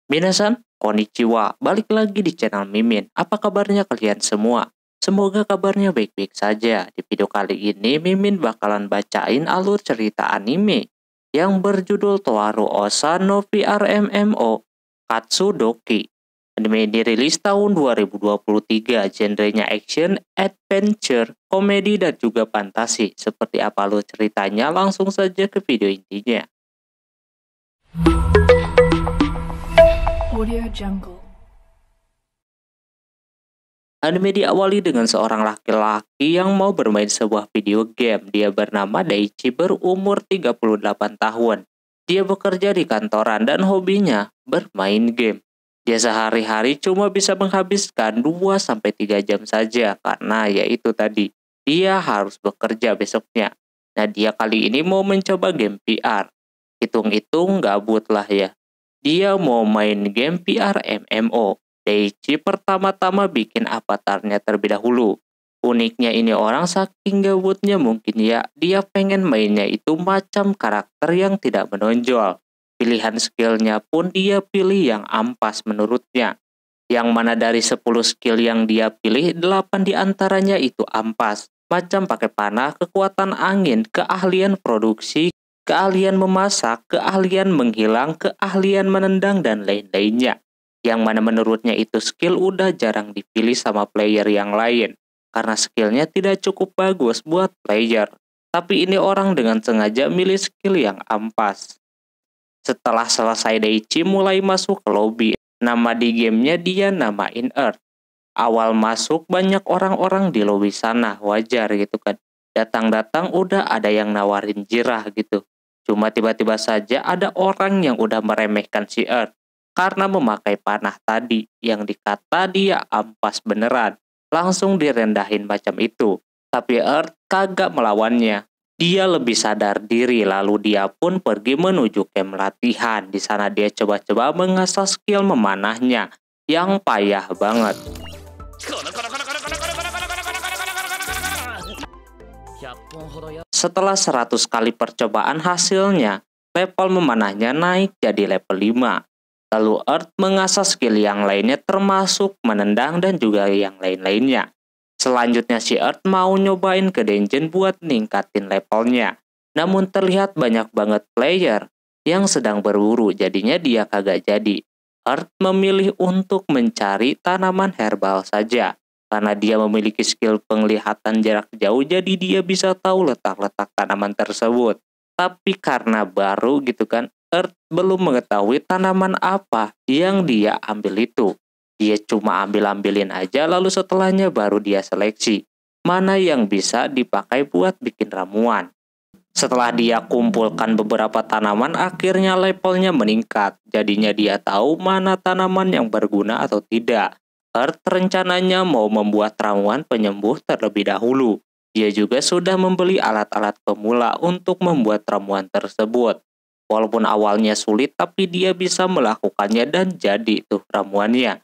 Minasan, konnichiwa. Balik lagi di channel Mimin. Apa kabarnya kalian semua? Semoga kabarnya baik-baik saja. Di video kali ini, Mimin bakalan bacain alur cerita anime yang berjudul Toaru Osa no VRMMO Katsudoki. Anime ini rilis tahun 2023, genrenya action, adventure, komedi, dan juga fantasi. Seperti apa alur ceritanya? Langsung saja ke video intinya. Audio Jungle. Anime diawali dengan seorang laki-laki yang mau bermain sebuah video game. Dia bernama Daichi, berumur 38 tahun. Dia bekerja di kantoran dan hobinya bermain game. Dia sehari-hari cuma bisa menghabiskan 2-3 jam saja karena yaitu tadi, dia harus bekerja besoknya. Nah, dia kali ini mau mencoba game VR. Hitung-hitung gabut lah ya. Dia mau main game VR MMO. Daichi pertama-tama bikin avatarnya terlebih dahulu. Uniknya ini orang saking gabutnya mungkin ya, dia pengen mainnya itu macam karakter yang tidak menonjol. Pilihan skillnya pun dia pilih yang ampas menurutnya. Yang mana dari 10 skill yang dia pilih, 8 diantaranya itu ampas. Macam pakai panah, kekuatan angin, keahlian produksi, keahlian memasak, keahlian menghilang, keahlian menendang, dan lain-lainnya. Yang mana menurutnya itu skill udah jarang dipilih sama player yang lain. Karena skillnya tidak cukup bagus buat player. Tapi ini orang dengan sengaja milih skill yang ampas. Setelah selesai, Daichi mulai masuk ke lobby. Nama di gamenya dia namain Earth. Awal masuk banyak orang-orang di lobby sana, wajar gitu kan. Datang-datang udah ada yang nawarin jirah gitu. Cuma tiba-tiba saja ada orang yang udah meremehkan si Earth karena memakai panah tadi yang dikata dia ampas beneran. Langsung direndahin macam itu. Tapi Earth kagak melawannya. Dia lebih sadar diri, lalu dia pun pergi menuju camp latihan. Di sana dia coba-coba mengasah skill memanahnya yang payah banget. Setelah 100 kali percobaan, hasilnya level memanahnya naik jadi level 5. Lalu Earth mengasah skill yang lainnya termasuk menendang dan juga yang lain-lainnya. Selanjutnya si Earth mau nyobain ke dungeon buat ningkatin levelnya. Namun terlihat banyak banget player yang sedang berburu, jadinya dia kagak jadi. Earth memilih untuk mencari tanaman herbal saja. Karena dia memiliki skill penglihatan jarak jauh, jadi dia bisa tahu letak-letak tanaman tersebut. Tapi karena baru gitu kan, Earth belum mengetahui tanaman apa yang dia ambil itu. Dia cuma ambil-ambilin aja, lalu setelahnya baru dia seleksi mana yang bisa dipakai buat bikin ramuan. Setelah dia kumpulkan beberapa tanaman, akhirnya levelnya meningkat. Jadinya dia tahu mana tanaman yang berguna atau tidak. Earth rencananya mau membuat ramuan penyembuh terlebih dahulu. Dia juga sudah membeli alat-alat pemula untuk membuat ramuan tersebut. Walaupun awalnya sulit, tapi dia bisa melakukannya dan jadi tuh ramuannya.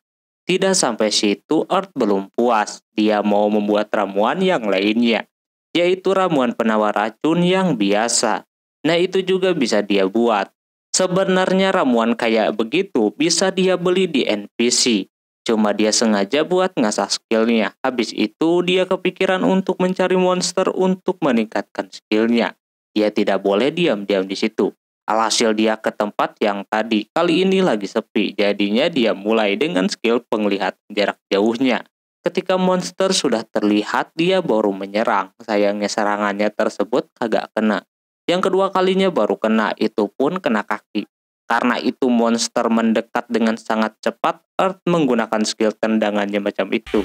Tidak sampai situ, Earth belum puas. Dia mau membuat ramuan yang lainnya, yaitu ramuan penawar racun yang biasa. Nah, itu juga bisa dia buat. Sebenarnya ramuan kayak begitu bisa dia beli di NPC. Cuma dia sengaja buat ngasah skillnya. Habis itu dia kepikiran untuk mencari monster untuk meningkatkan skillnya. Dia tidak boleh diam-diam di situ. Alhasil dia ke tempat yang tadi, kali ini lagi sepi, jadinya dia mulai dengan skill penglihatan jarak jauhnya. Ketika monster sudah terlihat, dia baru menyerang. Sayangnya serangannya tersebut kagak kena. Yang kedua kalinya baru kena, itu pun kena kaki. Karena itu monster mendekat dengan sangat cepat, Earth menggunakan skill tendangannya macam itu.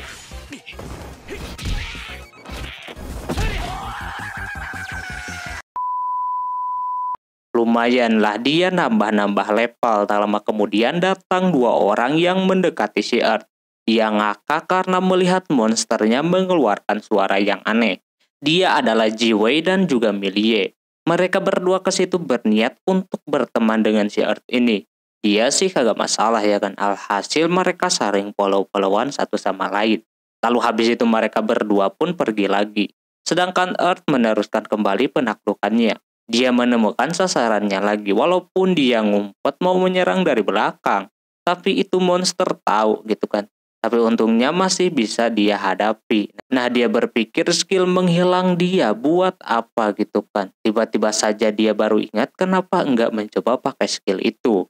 Lumayanlah dia nambah-nambah level. Tak lama kemudian datang 2 orang yang mendekati si Earth. Dia ngakak karena melihat monsternya mengeluarkan suara yang aneh. Dia adalah Jiwei dan juga Milie. Mereka berdua ke situ berniat untuk berteman dengan si Earth ini. Dia sih kagak masalah ya kan. Alhasil mereka saling follow-followan satu sama lain. Lalu habis itu mereka berdua pun pergi lagi. Sedangkan Earth meneruskan kembali penaklukannya. Dia menemukan sasarannya lagi walaupun dia ngumpet mau menyerang dari belakang. Tapi itu monster tahu gitu kan. Tapi untungnya masih bisa dia hadapi. Nah, dia berpikir skill menghilang dia buat apa gitu kan. Tiba-tiba saja dia baru ingat kenapa enggak mencoba pakai skill itu.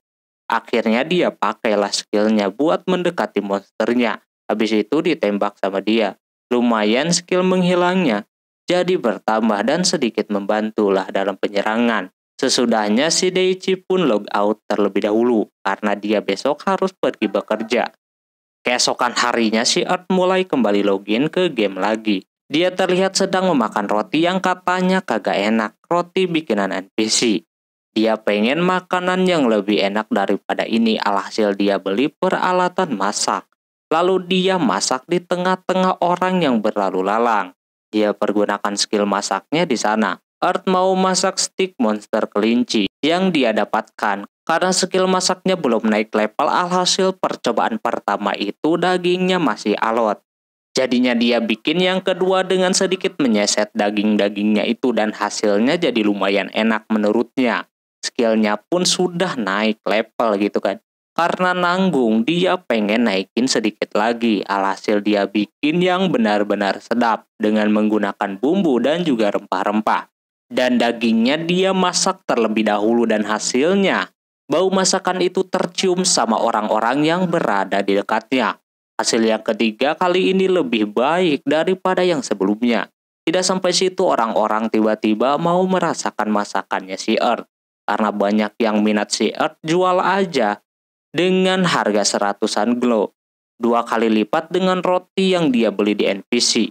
Akhirnya dia pakailah skillnya buat mendekati monsternya. Habis itu ditembak sama dia. Lumayan skill menghilangnya. Jadi bertambah dan sedikit membantulah dalam penyerangan. Sesudahnya si Daichi pun log out terlebih dahulu karena dia besok harus pergi bekerja. Keesokan harinya si Earth mulai kembali login ke game lagi. Dia terlihat sedang memakan roti yang katanya kagak enak, roti bikinan NPC. Dia pengen makanan yang lebih enak daripada ini, alhasil dia beli peralatan masak. Lalu dia masak di tengah-tengah orang yang berlalu lalang. Dia pergunakan skill masaknya di sana. Earth mau masak stik monster kelinci yang dia dapatkan. Karena skill masaknya belum naik level, alhasil percobaan pertama itu dagingnya masih alot. Jadinya dia bikin yang kedua dengan sedikit menyeset daging-dagingnya itu dan hasilnya jadi lumayan enak menurutnya. Skillnya pun sudah naik level gitu kan. Karena nanggung, dia pengen naikin sedikit lagi. Alhasil dia bikin yang benar-benar sedap dengan menggunakan bumbu dan juga rempah-rempah. Dan dagingnya dia masak terlebih dahulu dan hasilnya bau masakan itu tercium sama orang-orang yang berada di dekatnya. Hasil yang ketiga kali ini lebih baik daripada yang sebelumnya. Tidak sampai situ orang-orang tiba-tiba mau merasakan masakannya si Earth. Karena banyak yang minat si Earth, jual aja dengan harga 100-an glow. 2 kali lipat dengan roti yang dia beli di NPC.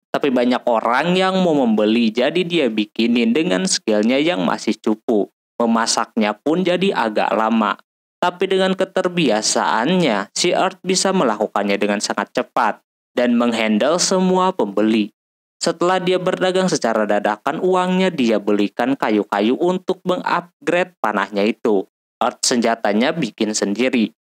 Tapi banyak orang yang mau membeli, jadi dia bikinin dengan skillnya yang masih cupu. Memasaknya pun jadi agak lama. Tapi dengan keterbiasaannya, si Earth bisa melakukannya dengan sangat cepat dan menghandle semua pembeli. Setelah dia berdagang secara dadakan, uangnya dia belikan kayu-kayu untuk mengupgrade panahnya itu. Earth senjatanya bikin sendiri.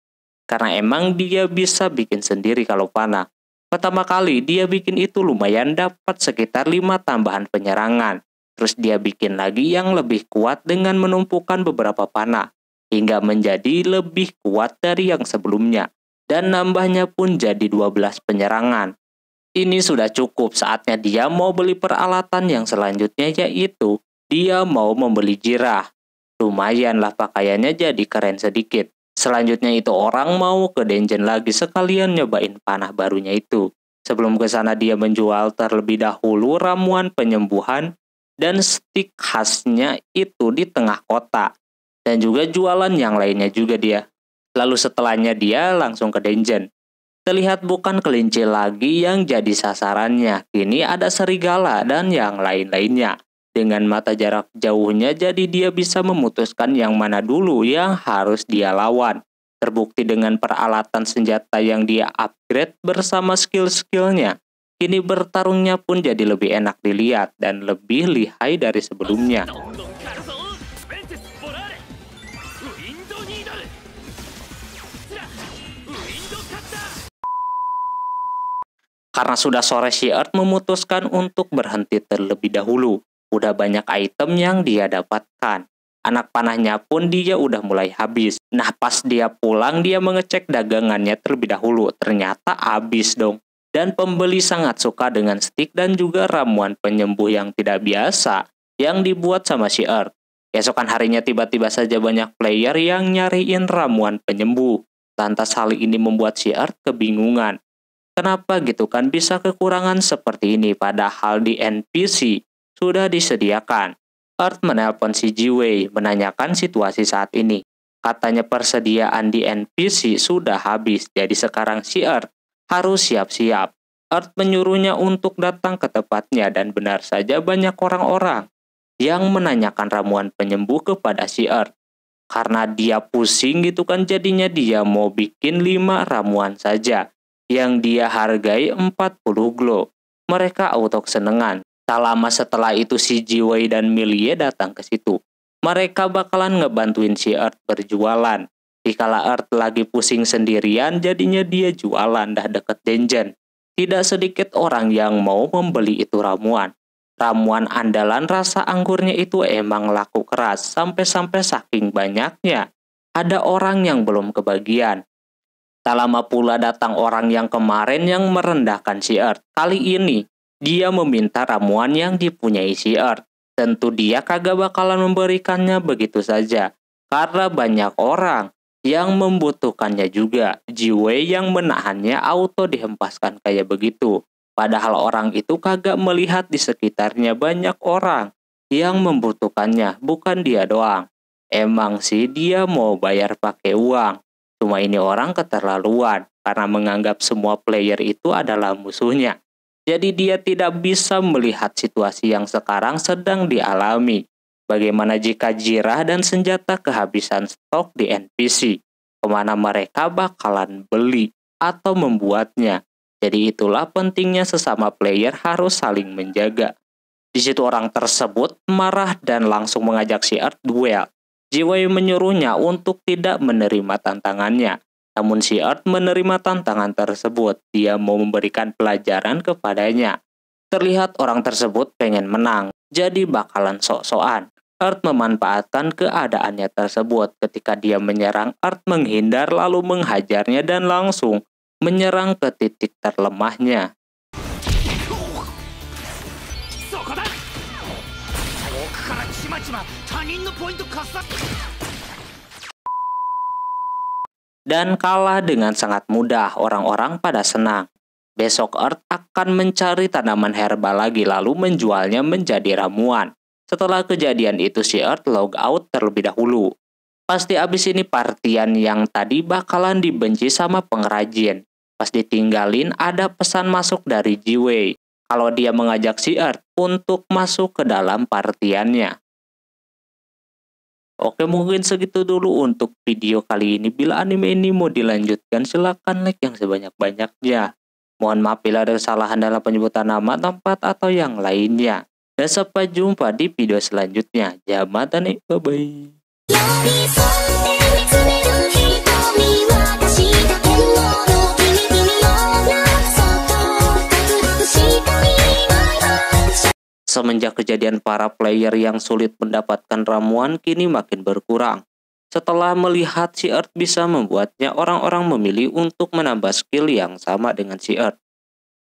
Karena emang dia bisa bikin sendiri kalau panah. Pertama kali dia bikin itu lumayan dapat sekitar 5 tambahan penyerangan. Terus dia bikin lagi yang lebih kuat dengan menumpukan beberapa panah. Hingga menjadi lebih kuat dari yang sebelumnya. Dan nambahnya pun jadi 12 penyerangan. Ini sudah cukup, saatnya dia mau beli peralatan yang selanjutnya, yaitu dia mau membeli jirah. Lumayanlah pakaiannya jadi keren sedikit. Selanjutnya itu orang mau ke dungeon lagi sekalian nyobain panah barunya itu. Sebelum ke sana dia menjual terlebih dahulu ramuan penyembuhan dan stik khasnya itu di tengah kota. Dan juga jualan yang lainnya juga dia. Lalu setelahnya dia langsung ke dungeon. Terlihat bukan kelinci lagi yang jadi sasarannya. Kini ada serigala dan yang lain-lainnya. Dengan mata jarak jauhnya jadi dia bisa memutuskan yang mana dulu yang harus dia lawan. Terbukti dengan peralatan senjata yang dia upgrade bersama skill-skillnya. Kini bertarungnya pun jadi lebih enak dilihat dan lebih lihai dari sebelumnya. Karena sudah sore, si Earth memutuskan untuk berhenti terlebih dahulu. Udah banyak item yang dia dapatkan. Anak panahnya pun dia udah mulai habis. Nah, pas dia pulang dia mengecek dagangannya terlebih dahulu. Ternyata habis dong. Dan pembeli sangat suka dengan stik dan juga ramuan penyembuh yang tidak biasa yang dibuat sama si Earth. Keesokan harinya tiba-tiba saja banyak player yang nyariin ramuan penyembuh. Lantas hal ini membuat si Earth kebingungan. Kenapa gitu kan bisa kekurangan seperti ini padahal di NPC sudah disediakan. Earth menelpon si Jiwei menanyakan situasi saat ini. Katanya persediaan di NPC sudah habis, jadi sekarang si Earth harus siap-siap. Earth menyuruhnya untuk datang ke tempatnya dan benar saja banyak orang-orang yang menanyakan ramuan penyembuh kepada si Earth. Karena dia pusing gitu kan jadinya dia mau bikin 5 ramuan saja yang dia hargai 40 glow. Mereka auto kesenengan. Tak lama setelah itu si Jiwei dan Milie datang ke situ. Mereka bakalan ngebantuin si Earth berjualan. Dikala Earth lagi pusing sendirian, jadinya dia jualan dah deket dungeon. Tidak sedikit orang yang mau membeli itu ramuan. Ramuan andalan rasa anggurnya itu emang laku keras, sampai-sampai saking banyaknya. Ada orang yang belum kebagian. Tak lama pula datang orang yang kemarin yang merendahkan si Earth. Kali ini, dia meminta ramuan yang dipunyai si Earth. Tentu dia kagak bakalan memberikannya begitu saja. Karena banyak orang yang membutuhkannya juga. Jiwei yang menahannya auto dihempaskan kayak begitu. Padahal orang itu kagak melihat di sekitarnya banyak orang yang membutuhkannya, bukan dia doang. Emang sih dia mau bayar pakai uang. Cuma ini orang keterlaluan karena menganggap semua player itu adalah musuhnya. Jadi dia tidak bisa melihat situasi yang sekarang sedang dialami. Bagaimana jika Jirah dan senjata kehabisan stok di NPC? Kemana mereka bakalan beli atau membuatnya? Jadi itulah pentingnya sesama player harus saling menjaga. Di situ orang tersebut marah dan langsung mengajak si Earth duel. Jiwei menyuruhnya untuk tidak menerima tantangannya. Namun si Earth menerima tantangan tersebut. Dia mau memberikan pelajaran kepadanya. Terlihat orang tersebut pengen menang, jadi bakalan sok-sokan. Earth memanfaatkan keadaannya tersebut. Ketika dia menyerang, Earth menghindar lalu menghajarnya dan langsung menyerang ke titik terlemahnya. Dan kalah dengan sangat mudah, orang-orang pada senang. Besok Earth akan mencari tanaman herbal lagi lalu menjualnya menjadi ramuan. Setelah kejadian itu si Earth log out terlebih dahulu. Pasti abis ini partian yang tadi bakalan dibenci sama pengrajin. Pas ditinggalin ada pesan masuk dari Jiwei. Kalau dia mengajak si Earth untuk masuk ke dalam partiannya. Oke, mungkin segitu dulu untuk video kali ini. Bila anime ini mau dilanjutkan, silahkan like yang sebanyak-banyaknya. Mohon maaf bila ada kesalahan dalam penyebutan nama, tempat, atau yang lainnya. Dan sampai jumpa di video selanjutnya. Jammatan nih, bye-bye. Semenjak kejadian para player yang sulit mendapatkan ramuan kini makin berkurang. Setelah melihat si Earth bisa membuatnya, orang-orang memilih untuk menambah skill yang sama dengan si Earth,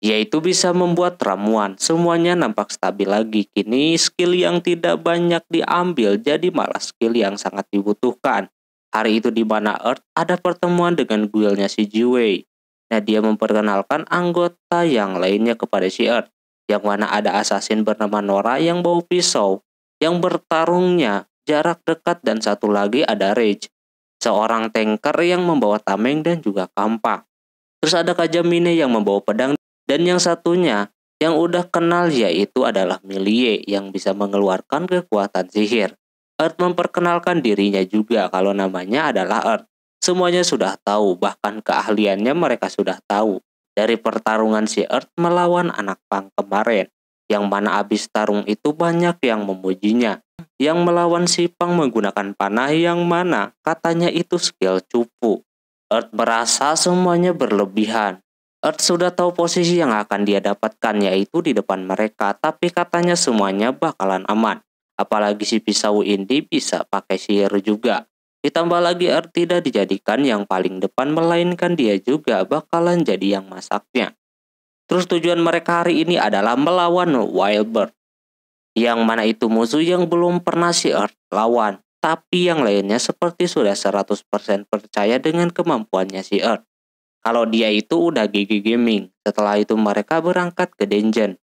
yaitu bisa membuat ramuan. Semuanya nampak stabil lagi. Kini skill yang tidak banyak diambil jadi malah skill yang sangat dibutuhkan. Hari itu di mana Earth ada pertemuan dengan guildnya si Jiwei. Nah, dia memperkenalkan anggota yang lainnya kepada si Earth. Yang mana ada assassin bernama Nora yang bawa pisau, yang bertarungnya jarak dekat, dan satu lagi ada Rage, seorang tanker yang membawa tameng dan juga kampak. Terus ada Kajamine yang membawa pedang, dan yang satunya yang udah kenal yaitu adalah Milie yang bisa mengeluarkan kekuatan sihir. Earth memperkenalkan dirinya juga kalau namanya adalah Earth. Semuanya sudah tahu, bahkan keahliannya mereka sudah tahu. Dari pertarungan si Earth melawan anak pang kemarin, yang mana abis tarung itu banyak yang memujinya. Yang melawan si Pang menggunakan panah yang mana katanya itu skill cupu. Earth merasa semuanya berlebihan. Earth sudah tahu posisi yang akan dia dapatkan yaitu di depan mereka, tapi katanya semuanya bakalan aman. Apalagi si pisau ini bisa pakai sihir juga. Ditambah lagi Earth tidak dijadikan yang paling depan, melainkan dia juga bakalan jadi yang masaknya. Terus tujuan mereka hari ini adalah melawan Wildbird, yang mana itu musuh yang belum pernah si Earth lawan. Tapi yang lainnya seperti sudah 100% percaya dengan kemampuannya si Earth. Kalau dia itu udah GG Gaming. Setelah itu mereka berangkat ke dungeon.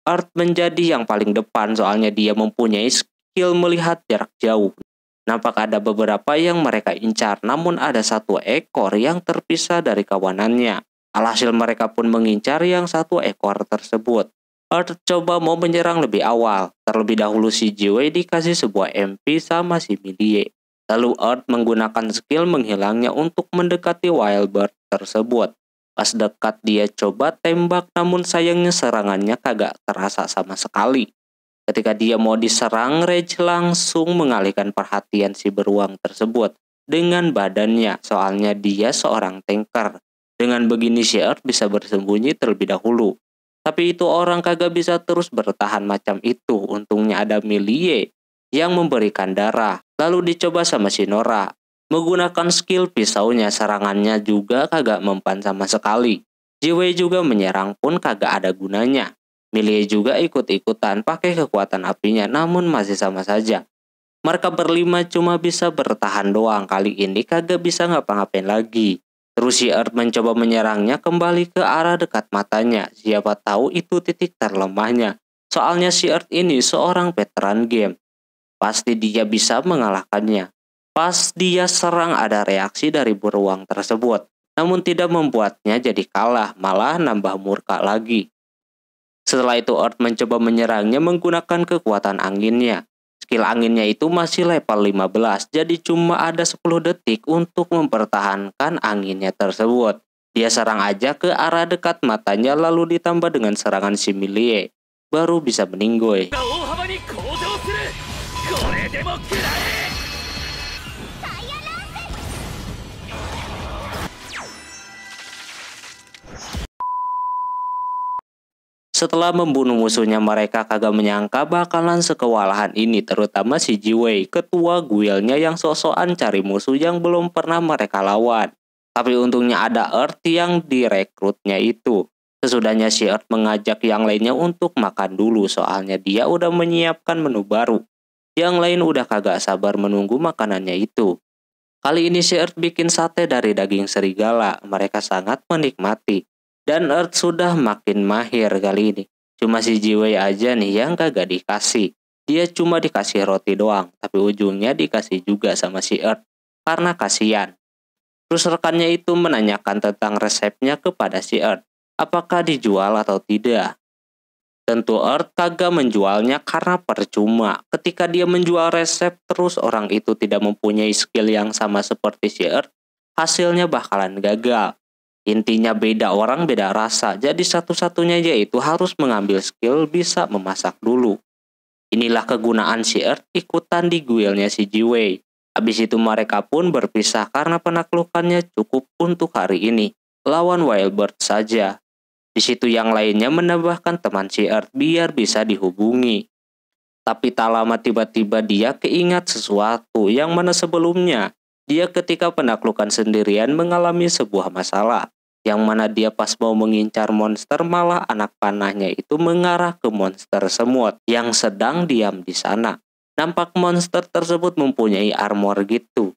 Earth menjadi yang paling depan soalnya dia mempunyai skill melihat jarak jauh. Nampak ada beberapa yang mereka incar, namun ada satu ekor yang terpisah dari kawanannya. Alhasil mereka pun mengincar yang satu ekor tersebut. Earth coba mau menyerang lebih awal. Terlebih dahulu si Jiwei dikasih sebuah MP sama si Milie. Lalu Earth menggunakan skill menghilangnya untuk mendekati Wildbird tersebut. Pas dekat dia coba tembak, namun sayangnya serangannya kagak terasa sama sekali. Ketika dia mau diserang, Rage langsung mengalihkan perhatian si beruang tersebut dengan badannya, soalnya dia seorang tanker. Dengan begini si Earth bisa bersembunyi terlebih dahulu. Tapi itu orang kagak bisa terus bertahan macam itu. Untungnya ada Milie yang memberikan darah. Lalu dicoba sama si Nora. Menggunakan skill pisaunya, serangannya juga kagak mempan sama sekali. Jiwei juga menyerang pun kagak ada gunanya. Millie juga ikut-ikutan pakai kekuatan apinya, namun masih sama saja. Mereka berlima cuma bisa bertahan doang, kali ini kagak bisa ngapa-ngapain lagi. Terus si Earth mencoba menyerangnya kembali ke arah dekat matanya. Siapa tahu itu titik terlemahnya. Soalnya si Earth ini seorang veteran game. Pasti dia bisa mengalahkannya. Pas dia serang ada reaksi dari beruang tersebut. Namun tidak membuatnya jadi kalah, malah nambah murka lagi. Setelah itu Earth mencoba menyerangnya menggunakan kekuatan anginnya. Skill anginnya itu masih level 15, jadi cuma ada 10 detik untuk mempertahankan anginnya tersebut. Dia serang aja ke arah dekat matanya lalu ditambah dengan serangan si Milie. Baru bisa meninggoy. Setelah membunuh musuhnya, mereka kagak menyangka bakalan sekewalahan ini, terutama si Jiwei, ketua guildnya yang sok-sokan cari musuh yang belum pernah mereka lawan. Tapi untungnya ada Earth yang direkrutnya itu. Sesudahnya si Earth mengajak yang lainnya untuk makan dulu, soalnya dia udah menyiapkan menu baru. Yang lain udah kagak sabar menunggu makanannya itu. Kali ini si Earth bikin sate dari daging serigala, mereka sangat menikmati. Dan Earth sudah makin mahir kali ini. Cuma si Jiwei aja nih yang kagak dikasih. Dia cuma dikasih roti doang, tapi ujungnya dikasih juga sama si Earth. Karena kasihan. Terus rekannya itu menanyakan tentang resepnya kepada si Earth. Apakah dijual atau tidak? Tentu Earth kagak menjualnya karena percuma. Ketika dia menjual resep terus orang itu tidak mempunyai skill yang sama seperti si Earth, hasilnya bakalan gagal. Intinya beda orang beda rasa, jadi satu-satunya yaitu harus mengambil skill bisa memasak dulu. Inilah kegunaan si Earth ikutan di guildnya si Jiwei. Habis itu mereka pun berpisah karena penaklukannya cukup untuk hari ini. Lawan Wildbird saja. Di situ yang lainnya menambahkan teman si Earth biar bisa dihubungi. Tapi tak lama tiba-tiba dia keingat sesuatu yang mana sebelumnya. Dia ketika penaklukan sendirian mengalami sebuah masalah, yang mana dia pas mau mengincar monster malah anak panahnya itu mengarah ke monster semut yang sedang diam di sana. Nampak monster tersebut mempunyai armor gitu.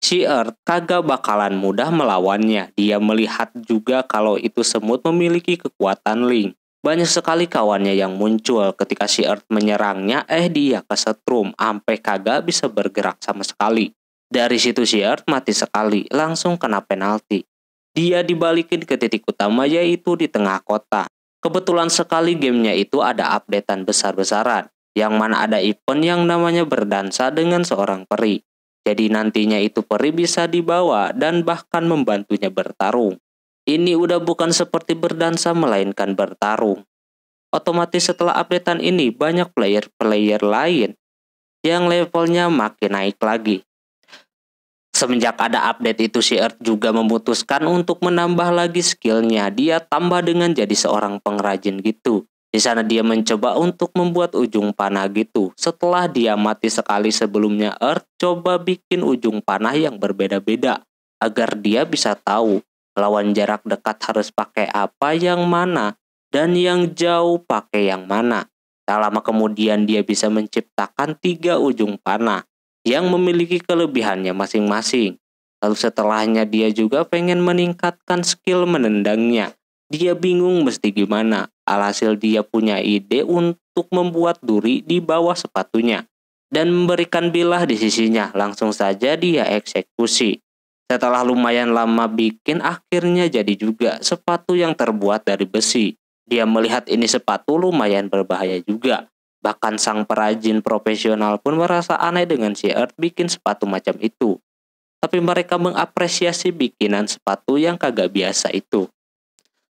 Si Earth kagak bakalan mudah melawannya. Dia melihat juga kalau itu semut memiliki kekuatan link. Banyak sekali kawannya yang muncul ketika si Earth menyerangnya, dia kesetrum, ampe kagak bisa bergerak sama sekali. Dari situ si Earth mati sekali, langsung kena penalti. Dia dibalikin ke titik utama yaitu di tengah kota. Kebetulan sekali gamenya itu ada updatean besar-besaran, yang mana ada event yang namanya berdansa dengan seorang peri. Jadi nantinya itu peri bisa dibawa dan bahkan membantunya bertarung. Ini udah bukan seperti berdansa melainkan bertarung. Otomatis setelah updatean ini banyak player-player lain yang levelnya makin naik lagi. Semenjak ada update itu si Earth juga memutuskan untuk menambah lagi skillnya. Dia tambah dengan jadi seorang pengrajin gitu. Di sana dia mencoba untuk membuat ujung panah gitu. Setelah dia mati sekali sebelumnya, Earth coba bikin ujung panah yang berbeda-beda agar dia bisa tahu lawan jarak dekat harus pakai apa yang mana dan yang jauh pakai yang mana. Tak lama kemudian dia bisa menciptakan 3 ujung panah yang memiliki kelebihannya masing-masing. Lalu setelahnya dia juga pengen meningkatkan skill menendangnya. Dia bingung mesti gimana. Alhasil dia punya ide untuk membuat duri di bawah sepatunya dan memberikan bilah di sisinya. Langsung saja dia eksekusi. Setelah lumayan lama bikin, akhirnya jadi juga sepatu yang terbuat dari besi. Dia melihat ini sepatu lumayan berbahaya juga. Bahkan sang perajin profesional pun merasa aneh dengan si Earth bikin sepatu macam itu. Tapi mereka mengapresiasi bikinan sepatu yang kagak biasa itu.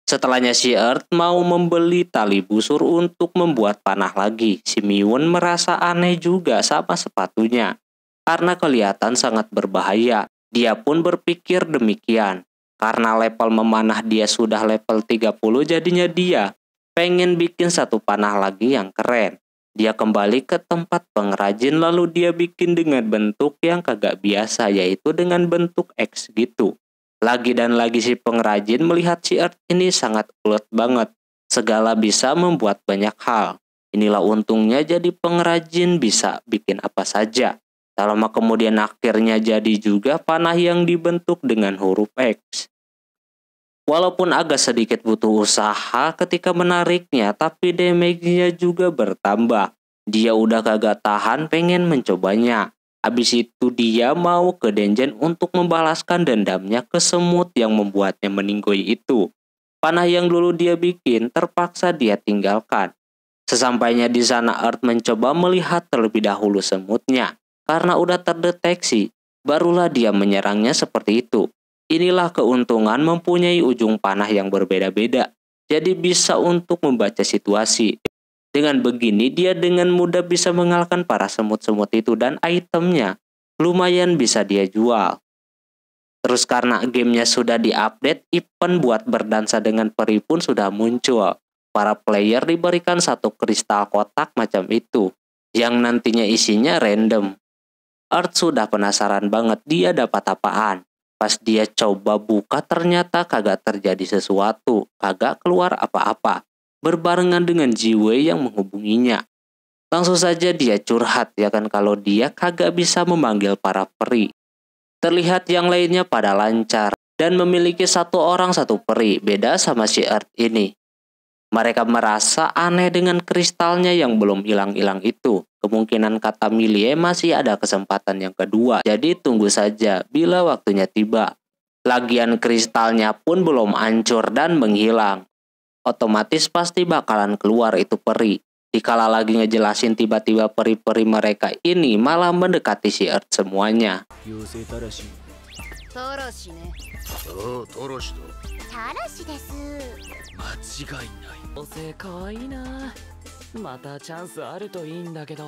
Setelahnya si Earth mau membeli tali busur untuk membuat panah lagi. Si Miwon merasa aneh juga sama sepatunya. Karena kelihatan sangat berbahaya. Dia pun berpikir demikian. Karena level memanah dia sudah level 30, jadinya dia pengen bikin satu panah lagi yang keren. Dia kembali ke tempat pengrajin lalu dia bikin dengan bentuk yang kagak biasa, yaitu dengan bentuk X gitu. Lagi dan lagi si pengrajin melihat si Earth ini sangat ulet banget. Segala bisa membuat banyak hal. Inilah untungnya jadi pengrajin bisa bikin apa saja. Tak lama kemudian akhirnya jadi juga panah yang dibentuk dengan huruf X. Walaupun agak sedikit butuh usaha ketika menariknya, tapi damage-nya juga bertambah. Dia udah kagak tahan pengen mencobanya. Habis itu dia mau ke dungeon untuk membalaskan dendamnya ke semut yang membuatnya meninggoy itu. Panah yang dulu dia bikin terpaksa dia tinggalkan. Sesampainya di sana Earth mencoba melihat terlebih dahulu semutnya. Karena udah terdeteksi, barulah dia menyerangnya seperti itu. Inilah keuntungan mempunyai ujung panah yang berbeda-beda. Jadi bisa untuk membaca situasi. Dengan begini dia dengan mudah bisa mengalahkan para semut-semut itu dan itemnya lumayan bisa dia jual. Terus karena gamenya sudah diupdate, event buat berdansa dengan peri pun sudah muncul. Para player diberikan satu kristal kotak macam itu, yang nantinya isinya random. Earth sudah penasaran banget dia dapat apaan. Pas dia coba buka ternyata kagak terjadi sesuatu, kagak keluar apa-apa. Berbarengan dengan Jiwei yang menghubunginya. Langsung saja dia curhat ya kan kalau dia kagak bisa memanggil para peri. Terlihat yang lainnya pada lancar dan memiliki satu orang satu peri, beda sama si Earth ini. Mereka merasa aneh dengan kristalnya yang belum hilang-hilang itu. Kemungkinan kata Milie masih ada kesempatan yang kedua, jadi tunggu saja bila waktunya tiba. Lagian kristalnya pun belum hancur dan menghilang. Otomatis pasti bakalan keluar itu peri. Dikala lagi ngejelasin tiba-tiba peri-peri mereka ini malah mendekati si Earth semuanya. トロシね。そう、トロシとタラシです。間違いない。女性可愛いな。またチャンスあるといいんだけど。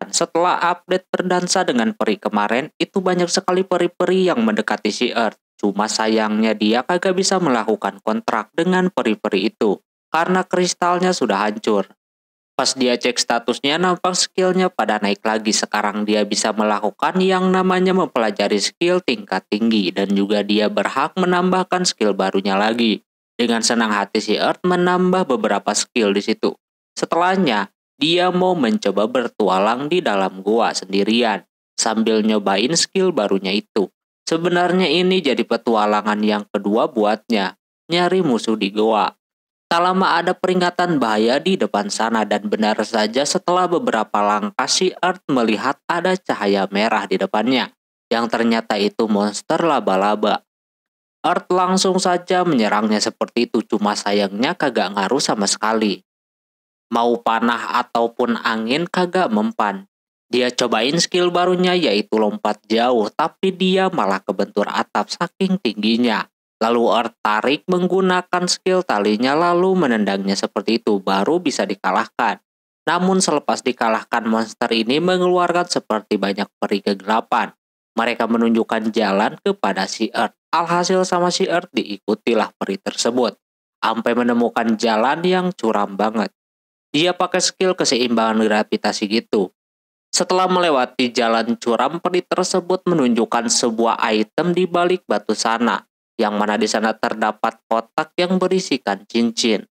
Setelah update berdansa dengan peri kemarin, itu banyak sekali peri-peri yang mendekati si Earth. Cuma sayangnya dia kagak bisa melakukan kontrak dengan peri-peri itu, karena kristalnya sudah hancur. Pas dia cek statusnya, nampak skillnya pada naik lagi. Sekarang dia bisa melakukan yang namanya mempelajari skill tingkat tinggi, dan juga dia berhak menambahkan skill barunya lagi. Dengan senang hati si Earth menambah beberapa skill di situ. Setelahnya, dia mau mencoba bertualang di dalam gua sendirian, sambil nyobain skill barunya itu. Sebenarnya ini jadi petualangan yang kedua buatnya, nyari musuh di gua. Tak lama ada peringatan bahaya di depan sana dan benar saja setelah beberapa langkah si Earth melihat ada cahaya merah di depannya, yang ternyata itu monster laba-laba. Earth langsung saja menyerangnya seperti itu, cuma sayangnya kagak ngaruh sama sekali. Mau panah ataupun angin kagak mempan. Dia cobain skill barunya yaitu lompat jauh, tapi dia malah kebentur atap saking tingginya. Lalu Earth tarik menggunakan skill talinya lalu menendangnya seperti itu, baru bisa dikalahkan. Namun selepas dikalahkan monster ini mengeluarkan seperti banyak peri kegelapan. Mereka menunjukkan jalan kepada si Earth. Alhasil sama si Earth diikutilah peri tersebut. Sampai menemukan jalan yang curam banget. Dia pakai skill keseimbangan gravitasi gitu. Setelah melewati jalan curam, peri tersebut menunjukkan sebuah item di balik batu sana, yang mana di sana terdapat kotak yang berisikan cincin.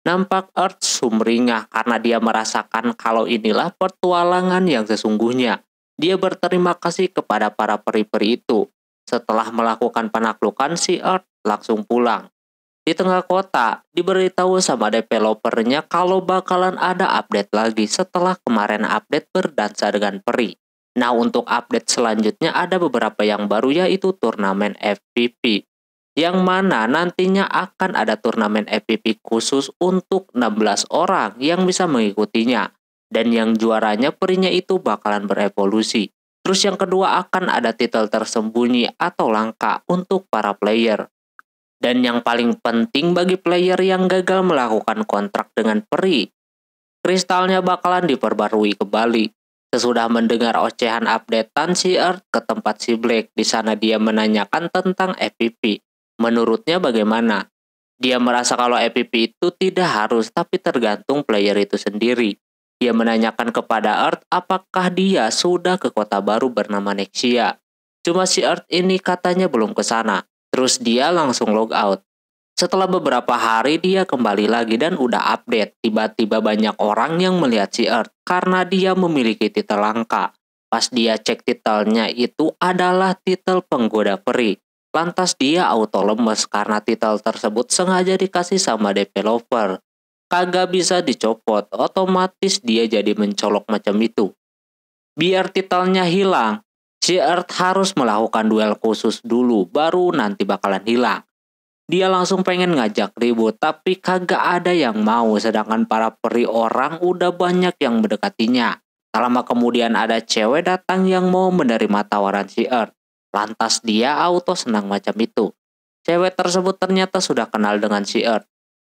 Nampak Earth sumringah karena dia merasakan kalau inilah petualangan yang sesungguhnya. Dia berterima kasih kepada para peri-peri itu. Setelah melakukan penaklukan, si Earth langsung pulang. Di tengah kota, diberitahu sama developernya kalau bakalan ada update lagi setelah kemarin update berdansa dengan peri. Nah, untuk update selanjutnya ada beberapa yang baru yaitu turnamen FPP. Yang mana nantinya akan ada turnamen FPP khusus untuk 16 orang yang bisa mengikutinya. Dan yang juaranya perinya itu bakalan berevolusi. Terus yang kedua akan ada titel tersembunyi atau langka untuk para player. Dan yang paling penting bagi player yang gagal melakukan kontrak dengan peri, kristalnya bakalan diperbarui kembali. Sesudah mendengar ocehan updatean si Earth ke tempat si Black, di sana dia menanyakan tentang FPP. Menurutnya bagaimana? Dia merasa kalau FPP itu tidak harus, tapi tergantung player itu sendiri. Dia menanyakan kepada Earth apakah dia sudah ke kota baru bernama Nexia. Cuma si Earth ini katanya belum ke sana. Terus dia langsung log out. Setelah beberapa hari dia kembali lagi dan udah update. Tiba-tiba banyak orang yang melihat si Earth karena dia memiliki titel langka. Pas dia cek titelnya itu adalah titel penggoda peri. Lantas dia auto lemes karena titel tersebut sengaja dikasih sama developer. Kagak bisa dicopot, otomatis dia jadi mencolok macam itu. Biar titelnya hilang, si Earth harus melakukan duel khusus dulu, baru nanti bakalan hilang. Dia langsung pengen ngajak ribut, tapi kagak ada yang mau, sedangkan para peri orang udah banyak yang mendekatinya. Tak lama kemudian ada cewek datang yang mau menerima tawaran si Earth. Lantas dia auto senang macam itu. Cewek tersebut ternyata sudah kenal dengan si Earth.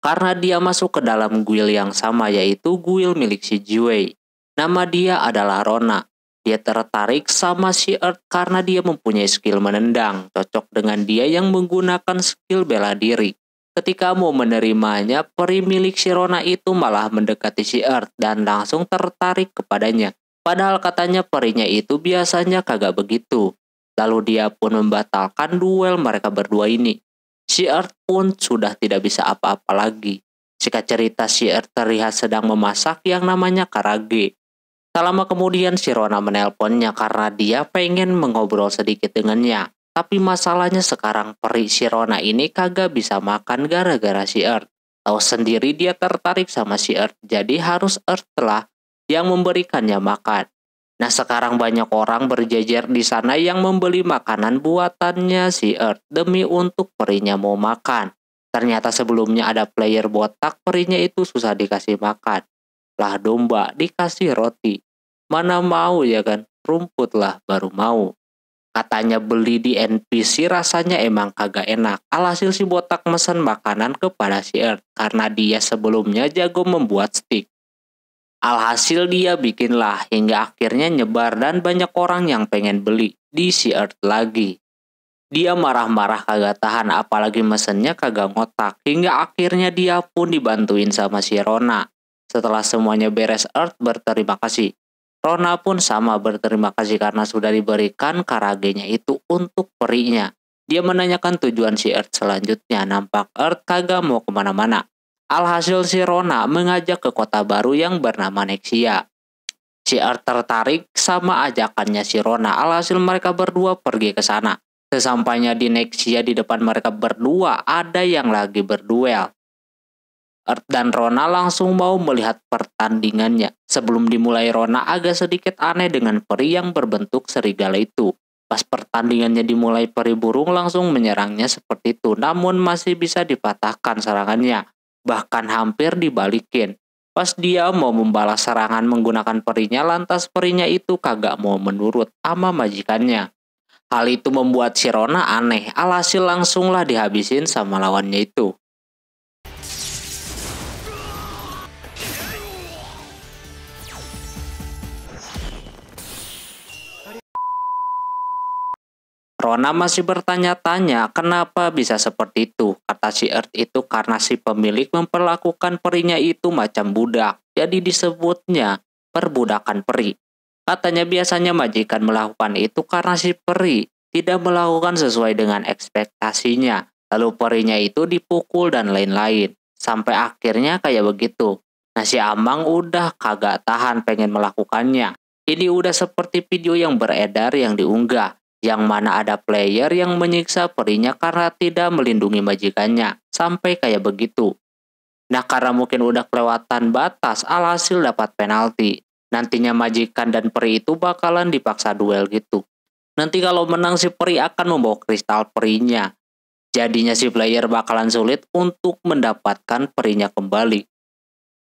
Karena dia masuk ke dalam guild yang sama, yaitu guild milik si Jiwei. Nama dia adalah Rona. Dia tertarik sama si Earth karena dia mempunyai skill menendang, cocok dengan dia yang menggunakan skill bela diri. Ketika mau menerimanya, peri milik si Rona itu malah mendekati si Earth dan langsung tertarik kepadanya. Padahal katanya perinya itu biasanya kagak begitu. Lalu dia pun membatalkan duel mereka berdua ini. Si Earth pun sudah tidak bisa apa-apa lagi. Singkat cerita, si Earth terlihat sedang memasak yang namanya karage. Tak lama kemudian si Rona menelponnya karena dia pengen mengobrol sedikit dengannya. Tapi masalahnya sekarang peri si Rona ini kagak bisa makan gara-gara si Earth. Tahu sendiri dia tertarik sama si Earth, jadi harus Earth lah yang memberikannya makan. Nah sekarang banyak orang berjejer di sana yang membeli makanan buatannya si Earth demi untuk perinya mau makan. Ternyata sebelumnya ada player botak, perinya itu susah dikasih makan. Lah domba dikasih roti. Mana mau ya kan, rumput lah baru mau. Katanya beli di NPC rasanya emang kagak enak. Alhasil si botak mesen makanan kepada si Earth karena dia sebelumnya jago membuat stick. Alhasil dia bikinlah hingga akhirnya nyebar dan banyak orang yang pengen beli di si Earth lagi. Dia marah-marah kagak tahan, apalagi mesennya kagak ngotak, hingga akhirnya dia pun dibantuin sama si Rona. Setelah semuanya beres, Earth berterima kasih. Rona pun sama berterima kasih karena sudah diberikan karagenya itu untuk perinya. Dia menanyakan tujuan si Earth selanjutnya, nampak Earth kagak mau kemana-mana. Alhasil si Rona mengajak ke kota baru yang bernama Nexia. Si Earth tertarik sama ajakannya si Rona, alhasil mereka berdua pergi ke sana. Sesampainya di Nexia, di depan mereka berdua ada yang lagi berduel. Earth dan Rona langsung mau melihat pertandingannya. Sebelum dimulai, Rona agak sedikit aneh dengan peri yang berbentuk serigala itu. Pas pertandingannya dimulai, peri burung langsung menyerangnya seperti itu, namun masih bisa dipatahkan serangannya. Bahkan hampir dibalikin. Pas dia mau membalas serangan menggunakan perinya, lantas perinya itu kagak mau menurut sama majikannya. Hal itu membuat si Rona aneh, alhasil langsunglah dihabisin sama lawannya itu. Rona masih bertanya-tanya kenapa bisa seperti itu. Kata si Earth itu karena si pemilik memperlakukan perinya itu macam budak. Jadi disebutnya perbudakan peri. Katanya biasanya majikan melakukan itu karena si peri tidak melakukan sesuai dengan ekspektasinya. Lalu perinya itu dipukul dan lain-lain. Sampai akhirnya kayak begitu. Nah si Amang udah kagak tahan pengen melakukannya. Ini udah seperti video yang beredar yang diunggah. Yang mana ada player yang menyiksa perinya karena tidak melindungi majikannya. Sampai kayak begitu. Nah karena mungkin udah kelewatan batas, alhasil dapat penalti. Nantinya majikan dan peri itu bakalan dipaksa duel gitu. Nanti kalau menang si peri akan membawa kristal perinya. Jadinya si player bakalan sulit untuk mendapatkan perinya kembali.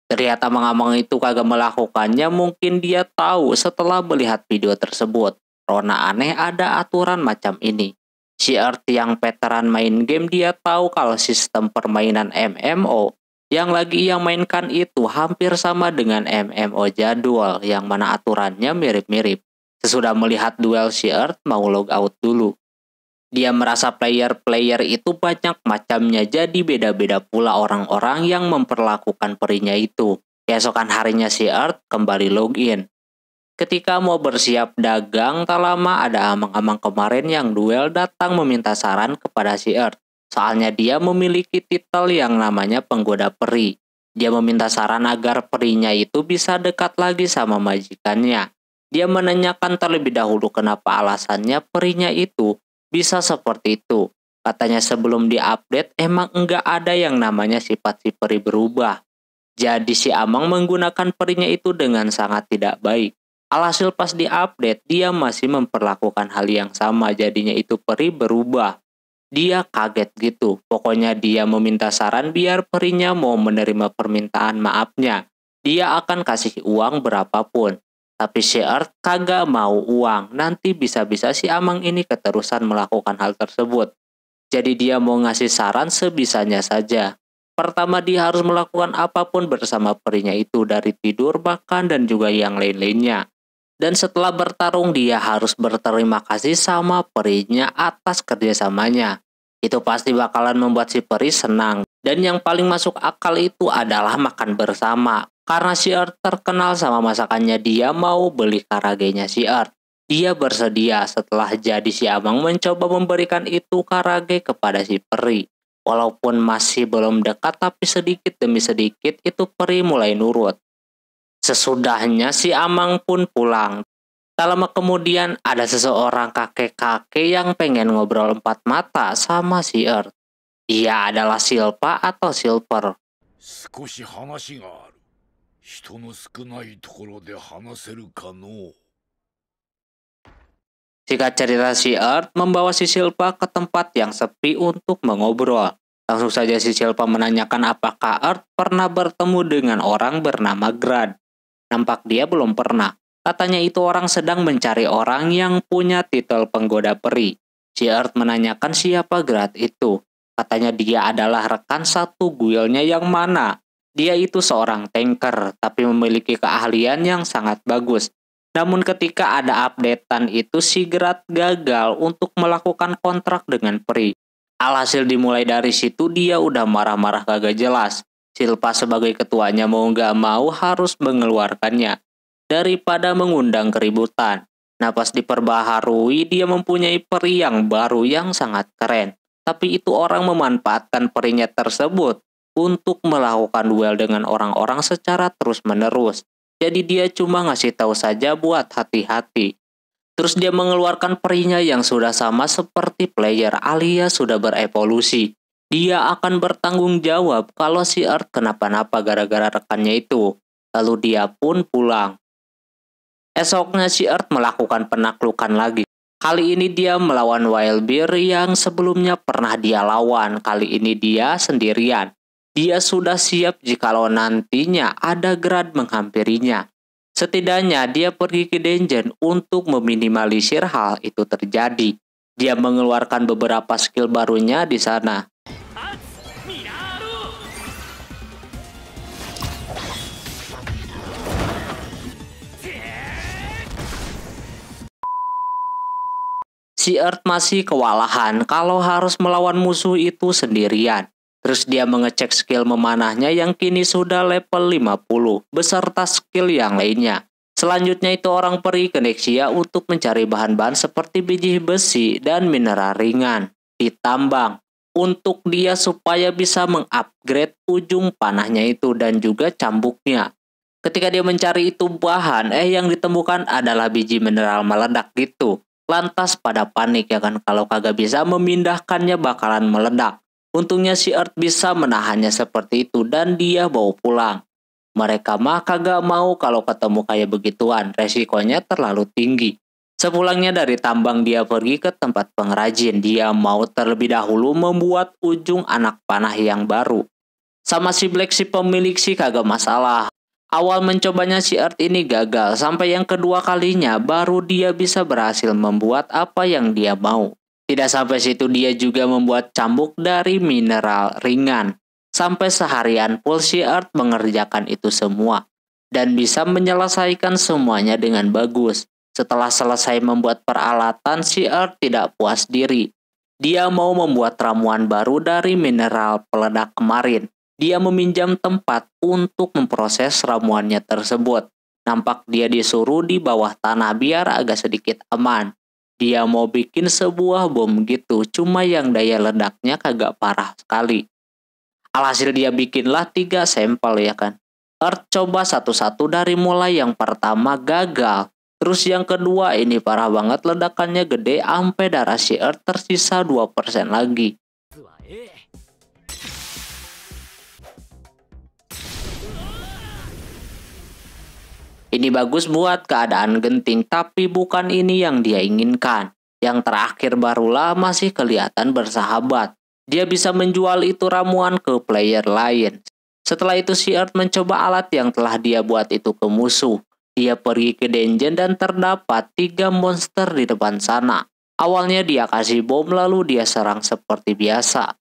Ternyata Amang itu kagak melakukannya, mungkin dia tahu setelah melihat video tersebut. Rona aneh ada aturan macam ini. Si Earth yang veteran main game, dia tahu kalau sistem permainan MMO yang lagi ia mainkan itu hampir sama dengan MMO jadwal yang mana aturannya mirip-mirip. Sesudah melihat duel, si Earth mau log out dulu. Dia merasa player-player itu banyak macamnya, jadi beda-beda pula orang-orang yang memperlakukan perinya itu. Keesokan harinya si Earth kembali login. Ketika mau bersiap dagang, tak lama ada amang-amang kemarin yang duel datang meminta saran kepada si Earth. Soalnya dia memiliki titel yang namanya penggoda peri. Dia meminta saran agar perinya itu bisa dekat lagi sama majikannya. Dia menanyakan terlebih dahulu kenapa alasannya perinya itu bisa seperti itu. Katanya sebelum diupdate emang enggak ada yang namanya sifat si peri berubah. Jadi si Amang menggunakan perinya itu dengan sangat tidak baik. Alhasil pas diupdate dia masih memperlakukan hal yang sama, jadinya itu peri berubah. Dia kaget gitu. Pokoknya dia meminta saran biar perinya mau menerima permintaan maafnya. Dia akan kasih uang berapapun. Tapi si Earth kagak mau uang. Nanti bisa-bisa si Amang ini keterusan melakukan hal tersebut. Jadi dia mau ngasih saran sebisanya saja. Pertama dia harus melakukan apapun bersama perinya itu, dari tidur, makan, dan juga yang lain-lainnya. Dan setelah bertarung dia harus berterima kasih sama perinya atas kerjasamanya. Itu pasti bakalan membuat si peri senang. Dan yang paling masuk akal itu adalah makan bersama. Karena si Earth terkenal sama masakannya, dia mau beli karagenya si Earth. Dia bersedia. Setelah jadi si Amang mencoba memberikan itu karage kepada si peri. Walaupun masih belum dekat, tapi sedikit demi sedikit itu peri mulai nurut. Sesudahnya si Amang pun pulang. Tak lama kemudian ada seseorang kakek-kakek yang pengen ngobrol empat mata sama si Earth. Dia adalah Silpa atau Silver. 少し話がある。人の少ないところで話せるかのう。 Singkat cerita si Earth membawa si Silpa ke tempat yang sepi untuk mengobrol. Langsung saja si Silpa menanyakan apakah Earth pernah bertemu dengan orang bernama Grad. Nampak dia belum pernah. Katanya itu orang sedang mencari orang yang punya titel penggoda peri. Si Earth menanyakan siapa Grad itu. Katanya dia adalah rekan satu guildnya yang mana. Dia itu seorang tanker, tapi memiliki keahlian yang sangat bagus. Namun ketika ada updatean itu si Grad gagal untuk melakukan kontrak dengan peri. Alhasil dimulai dari situ dia udah marah-marah kagak jelas. Silpa sebagai ketuanya mau gak mau harus mengeluarkannya daripada mengundang keributan. Nah pas diperbaharui dia mempunyai peri yang baru yang sangat keren. Tapi itu orang memanfaatkan perinya tersebut untuk melakukan duel dengan orang-orang secara terus-menerus. Jadi dia cuma ngasih tahu saja buat hati-hati. Terus dia mengeluarkan perinya yang sudah sama seperti player alias sudah berevolusi. Dia akan bertanggung jawab kalau si Earth kenapa-napa gara-gara rekannya itu. Lalu dia pun pulang. Esoknya si Earth melakukan penaklukan lagi. Kali ini dia melawan Wildbear yang sebelumnya pernah dia lawan. Kali ini dia sendirian. Dia sudah siap jikalau nantinya ada Grad menghampirinya. Setidaknya dia pergi ke dungeon untuk meminimalisir hal itu terjadi. Dia mengeluarkan beberapa skill barunya di sana. Si Earth masih kewalahan kalau harus melawan musuh itu sendirian. Terus dia mengecek skill memanahnya yang kini sudah level 50 beserta skill yang lainnya. Selanjutnya itu orang pergi ke Nexia untuk mencari bahan-bahan seperti biji besi dan mineral ringan ditambang untuk dia supaya bisa mengupgrade ujung panahnya itu dan juga cambuknya. Ketika dia mencari itu bahan, yang ditemukan adalah biji mineral meledak gitu. Lantas pada panik ya kan, kalau kagak bisa memindahkannya bakalan meledak. Untungnya si Earth bisa menahannya seperti itu dan dia bawa pulang. Mereka mah kagak mau kalau ketemu kayak begituan, resikonya terlalu tinggi. Sepulangnya dari tambang dia pergi ke tempat pengrajin. Dia mau terlebih dahulu membuat ujung anak panah yang baru. Sama si Black si pemilik sih kagak masalah. Awal mencobanya si Earth ini gagal, sampai yang kedua kalinya baru dia bisa berhasil membuat apa yang dia mau. Tidak sampai situ dia juga membuat cambuk dari mineral ringan. Sampai seharian full si Earth mengerjakan itu semua. Dan bisa menyelesaikan semuanya dengan bagus. Setelah selesai membuat peralatan, si Earth tidak puas diri. Dia mau membuat ramuan baru dari mineral peledak kemarin. Dia meminjam tempat untuk memproses ramuannya tersebut. Nampak dia disuruh di bawah tanah biar agak sedikit aman. Dia mau bikin sebuah bom gitu, cuma yang daya ledaknya kagak parah sekali. Alhasil dia bikinlah 3 sampel ya kan. Earth coba satu-satu dari mulai yang pertama gagal. Terus yang kedua ini parah banget, ledakannya gede sampai darah si Earth tersisa 2% lagi. Ini bagus buat keadaan genting, tapi bukan ini yang dia inginkan. Yang terakhir barulah masih kelihatan bersahabat. Dia bisa menjual itu ramuan ke player lain. Setelah itu si Earth mencoba alat yang telah dia buat itu ke musuh. Dia pergi ke dungeon dan terdapat 3 monster di depan sana. Awalnya dia kasih bom lalu dia serang seperti biasa.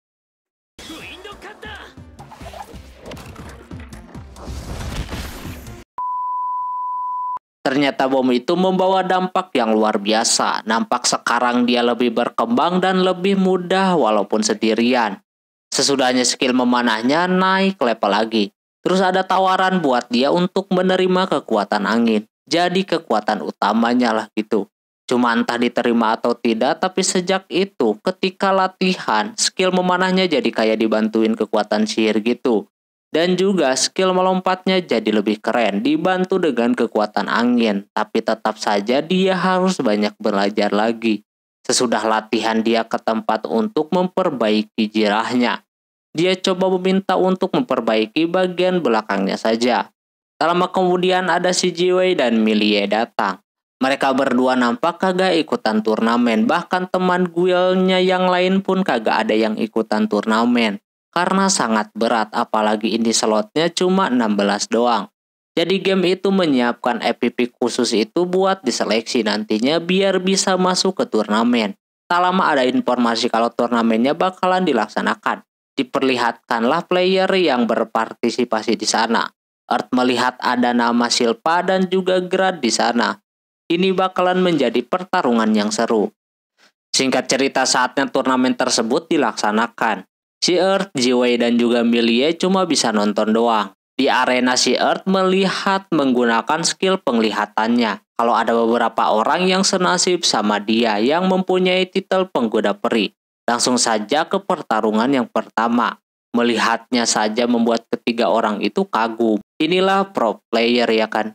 Ternyata bom itu membawa dampak yang luar biasa. Nampak sekarang dia lebih berkembang dan lebih mudah walaupun sendirian. Sesudahnya skill memanahnya naik level lagi. Terus ada tawaran buat dia untuk menerima kekuatan angin. Jadi kekuatan utamanya lah gitu. Cuma entah diterima atau tidak, tapi sejak itu ketika latihan, skill memanahnya jadi kayak dibantuin kekuatan sihir gitu. Dan juga skill melompatnya jadi lebih keren, dibantu dengan kekuatan angin. Tapi tetap saja dia harus banyak belajar lagi. Sesudah latihan dia ke tempat untuk memperbaiki jirahnya. Dia coba meminta untuk memperbaiki bagian belakangnya saja. Tak lama kemudian ada si Jiwei dan Milie datang. Mereka berdua nampak kagak ikutan turnamen. Bahkan teman guildnya yang lain pun kagak ada yang ikutan turnamen. Karena sangat berat, apalagi ini slotnya cuma 16 doang. Jadi game itu menyiapkan EPP khusus itu buat diseleksi nantinya biar bisa masuk ke turnamen. Tak lama ada informasi kalau turnamennya bakalan dilaksanakan. Diperlihatkanlah player yang berpartisipasi di sana. Earth melihat ada nama Silpa dan juga Grad di sana. Ini bakalan menjadi pertarungan yang seru. Singkat cerita, saatnya turnamen tersebut dilaksanakan. Si Earth, Jiwei dan juga Milie cuma bisa nonton doang. Di arena si Earth melihat menggunakan skill penglihatannya. Kalau ada beberapa orang yang senasib sama dia yang mempunyai titel pengguna peri. Langsung saja ke pertarungan yang pertama. Melihatnya saja membuat ketiga orang itu kagum. Inilah pro player ya kan.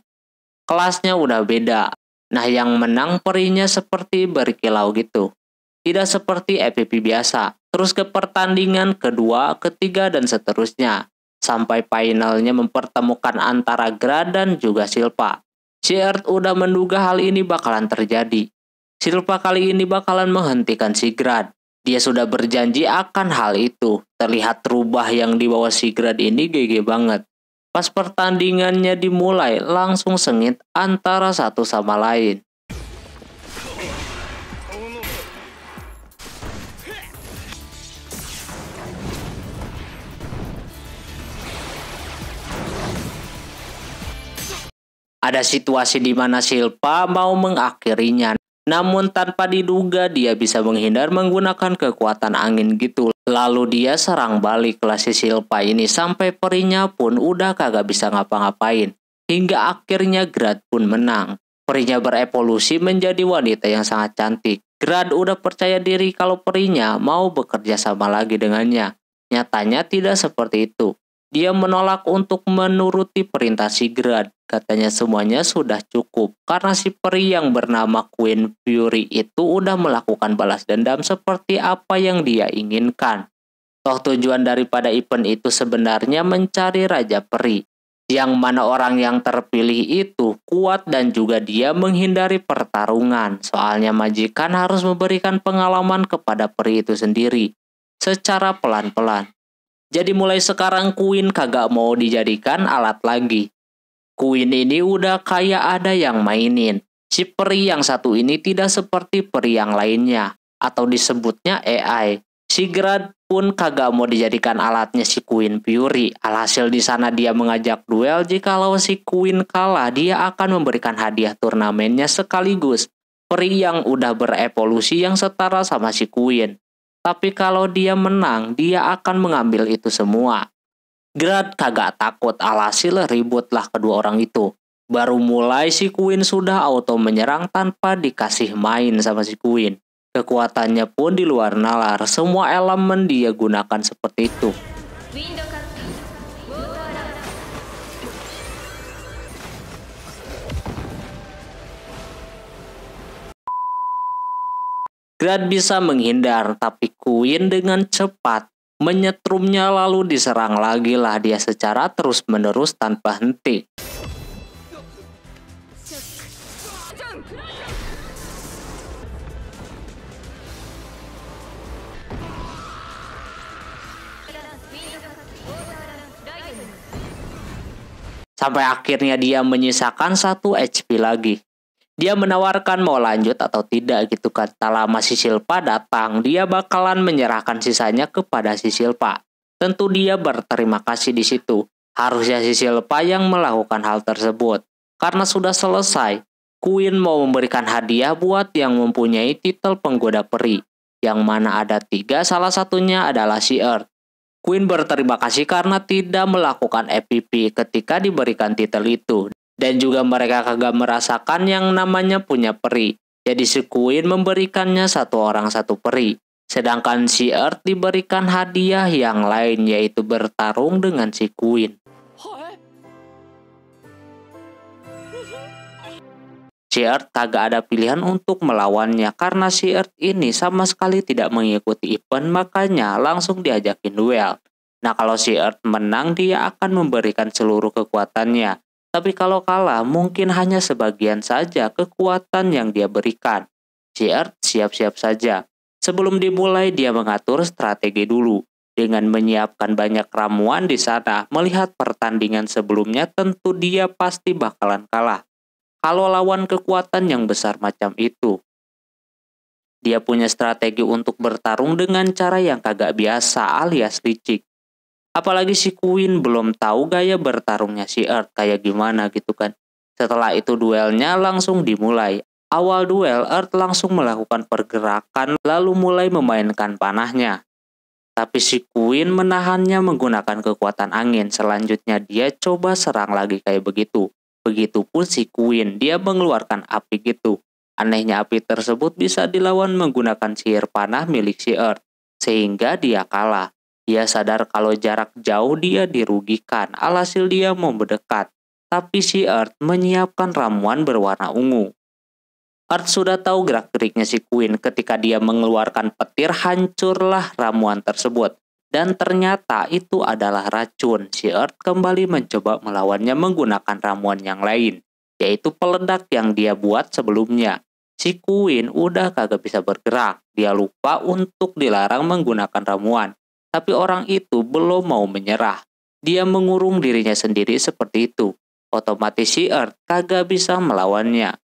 Kelasnya udah beda. Nah yang menang perinya seperti berkilau gitu. Tidak seperti EPP biasa. Terus ke pertandingan kedua, ketiga dan seterusnya. Sampai finalnya mempertemukan antara Grad dan juga Silpa. Si Earth udah menduga hal ini bakalan terjadi. Silpa kali ini bakalan menghentikan si Grad. Dia sudah berjanji akan hal itu. Terlihat rubah yang dibawa si Grad ini GG banget. Pas pertandingannya dimulai, langsung sengit antara satu sama lain. Ada situasi di mana Silpa mau mengakhirinya. Namun tanpa diduga dia bisa menghindar menggunakan kekuatan angin gitu. Lalu dia serang balik kelas si Silpa ini sampai perinya pun udah kagak bisa ngapa-ngapain. Hingga akhirnya Grad pun menang. Perinya berevolusi menjadi wanita yang sangat cantik. Grad udah percaya diri kalau perinya mau bekerja sama lagi dengannya. Nyatanya tidak seperti itu. Dia menolak untuk menuruti perintah si Grad. Katanya semuanya sudah cukup. Karena si peri yang bernama Queen Fury itu udah melakukan balas dendam seperti apa yang dia inginkan. Toh tujuan daripada event itu sebenarnya mencari Raja Peri. Yang mana orang yang terpilih itu kuat dan juga dia menghindari pertarungan. Soalnya majikan harus memberikan pengalaman kepada peri itu sendiri. Secara pelan-pelan. Jadi mulai sekarang Queen kagak mau dijadikan alat lagi. Queen ini udah kayak ada yang mainin. Si peri yang satu ini tidak seperti peri yang lainnya. Atau disebutnya AI. Si Grad pun kagak mau dijadikan alatnya si Queen Fury. Alhasil di sana dia mengajak duel. Jikalau si Queen kalah, dia akan memberikan hadiah turnamennya sekaligus peri yang udah berevolusi yang setara sama si Queen. Tapi kalau dia menang, dia akan mengambil itu semua. Grad kagak takut, alhasil ributlah kedua orang itu. Baru mulai si Queen sudah auto menyerang tanpa dikasih main sama si Queen. Kekuatannya pun di luar nalar, semua elemen dia gunakan seperti itu. Grad bisa menghindar, tapi Queen dengan cepat menyetrumnya lalu diserang lagi lah dia secara terus-menerus tanpa henti. Sampai akhirnya dia menyisakan 1 HP lagi. Dia menawarkan mau lanjut atau tidak gitu kan. Tak lama si Silpa datang, dia bakalan menyerahkan sisanya kepada si Silpa. Tentu dia berterima kasih di situ. Harusnya si Silpa yang melakukan hal tersebut. Karena sudah selesai, Queen mau memberikan hadiah buat yang mempunyai titel penggoda peri. Yang mana ada 3, salah satunya adalah si Earth. Queen berterima kasih karena tidak melakukan FPP ketika diberikan titel itu. Dan juga mereka kagak merasakan yang namanya punya peri. Jadi si Queen memberikannya 1 orang 1 peri. Sedangkan si Earth diberikan hadiah yang lain, yaitu bertarung dengan si Queen. Si Earth kagak ada pilihan untuk melawannya karena si Earth ini sama sekali tidak mengikuti event, makanya langsung diajakin duel. Nah kalau si Earth menang, dia akan memberikan seluruh kekuatannya. Tapi kalau kalah, mungkin hanya sebagian saja kekuatan yang dia berikan. Si Earth siap-siap saja. Sebelum dimulai, dia mengatur strategi dulu. Dengan menyiapkan banyak ramuan di sana, melihat pertandingan sebelumnya tentu dia pasti bakalan kalah. Kalau lawan kekuatan yang besar macam itu. Dia punya strategi untuk bertarung dengan cara yang kagak biasa alias licik. Apalagi si Queen belum tahu gaya bertarungnya si Earth kayak gimana gitu kan. Setelah itu duelnya langsung dimulai. Awal duel Earth langsung melakukan pergerakan lalu mulai memainkan panahnya. Tapi si Queen menahannya menggunakan kekuatan angin. Selanjutnya dia coba serang lagi kayak begitu. Begitupun si Queen, dia mengeluarkan api gitu. Anehnya api tersebut bisa dilawan menggunakan sihir panah milik si Earth. Sehingga dia kalah. Dia sadar kalau jarak jauh dia dirugikan, alhasil dia mau mendekat. Tapi si Earth menyiapkan ramuan berwarna ungu. Earth sudah tahu gerak-geriknya si Queen, ketika dia mengeluarkan petir hancurlah ramuan tersebut. Dan ternyata itu adalah racun. Si Earth kembali mencoba melawannya menggunakan ramuan yang lain, yaitu peledak yang dia buat sebelumnya. Si Queen udah kagak bisa bergerak, dia lupa untuk dilarang menggunakan ramuan. Tapi orang itu belum mau menyerah. Dia mengurung dirinya sendiri seperti itu. Otomatis si Earth kagak bisa melawannya.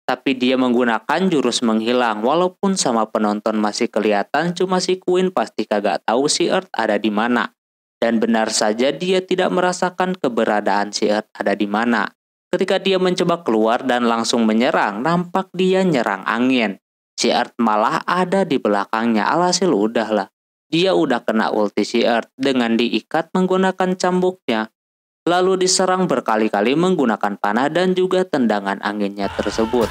Tapi dia menggunakan jurus menghilang. Walaupun sama penonton masih kelihatan, cuma si Queen pasti kagak tahu si Earth ada di mana. Dan benar saja dia tidak merasakan keberadaan si Earth ada di mana. Ketika dia mencoba keluar dan langsung menyerang, nampak dia nyerang angin. Si Earth malah ada di belakangnya, alhasil udahlah. Dia udah kena ulti si Earth dengan diikat menggunakan cambuknya. Lalu diserang berkali-kali menggunakan panah dan juga tendangan anginnya tersebut.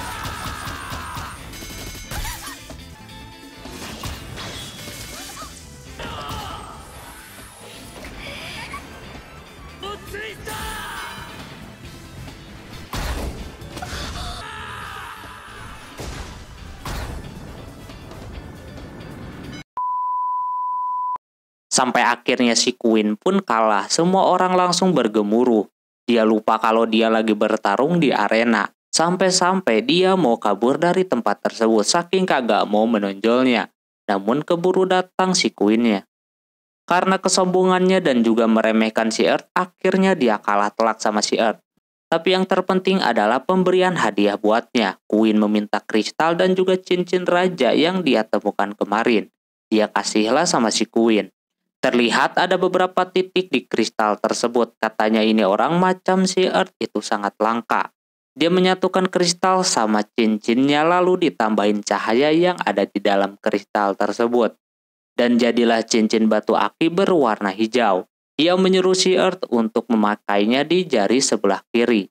Sampai akhirnya si Queen pun kalah, semua orang langsung bergemuruh. Dia lupa kalau dia lagi bertarung di arena. Sampai-sampai dia mau kabur dari tempat tersebut saking kagak mau menonjolnya. Namun keburu datang si Queennya. Karena kesombongannya dan juga meremehkan si Earth, akhirnya dia kalah telak sama si Earth. Tapi yang terpenting adalah pemberian hadiah buatnya. Queen meminta kristal dan juga cincin raja yang dia temukan kemarin. Dia kasihlah sama si Queen. Terlihat ada beberapa titik di kristal tersebut. Katanya ini orang macam si Earth itu sangat langka. Dia menyatukan kristal sama cincinnya lalu ditambahin cahaya yang ada di dalam kristal tersebut. Dan jadilah cincin batu aki berwarna hijau. Dia menyuruh si Earth untuk memakainya di jari sebelah kiri.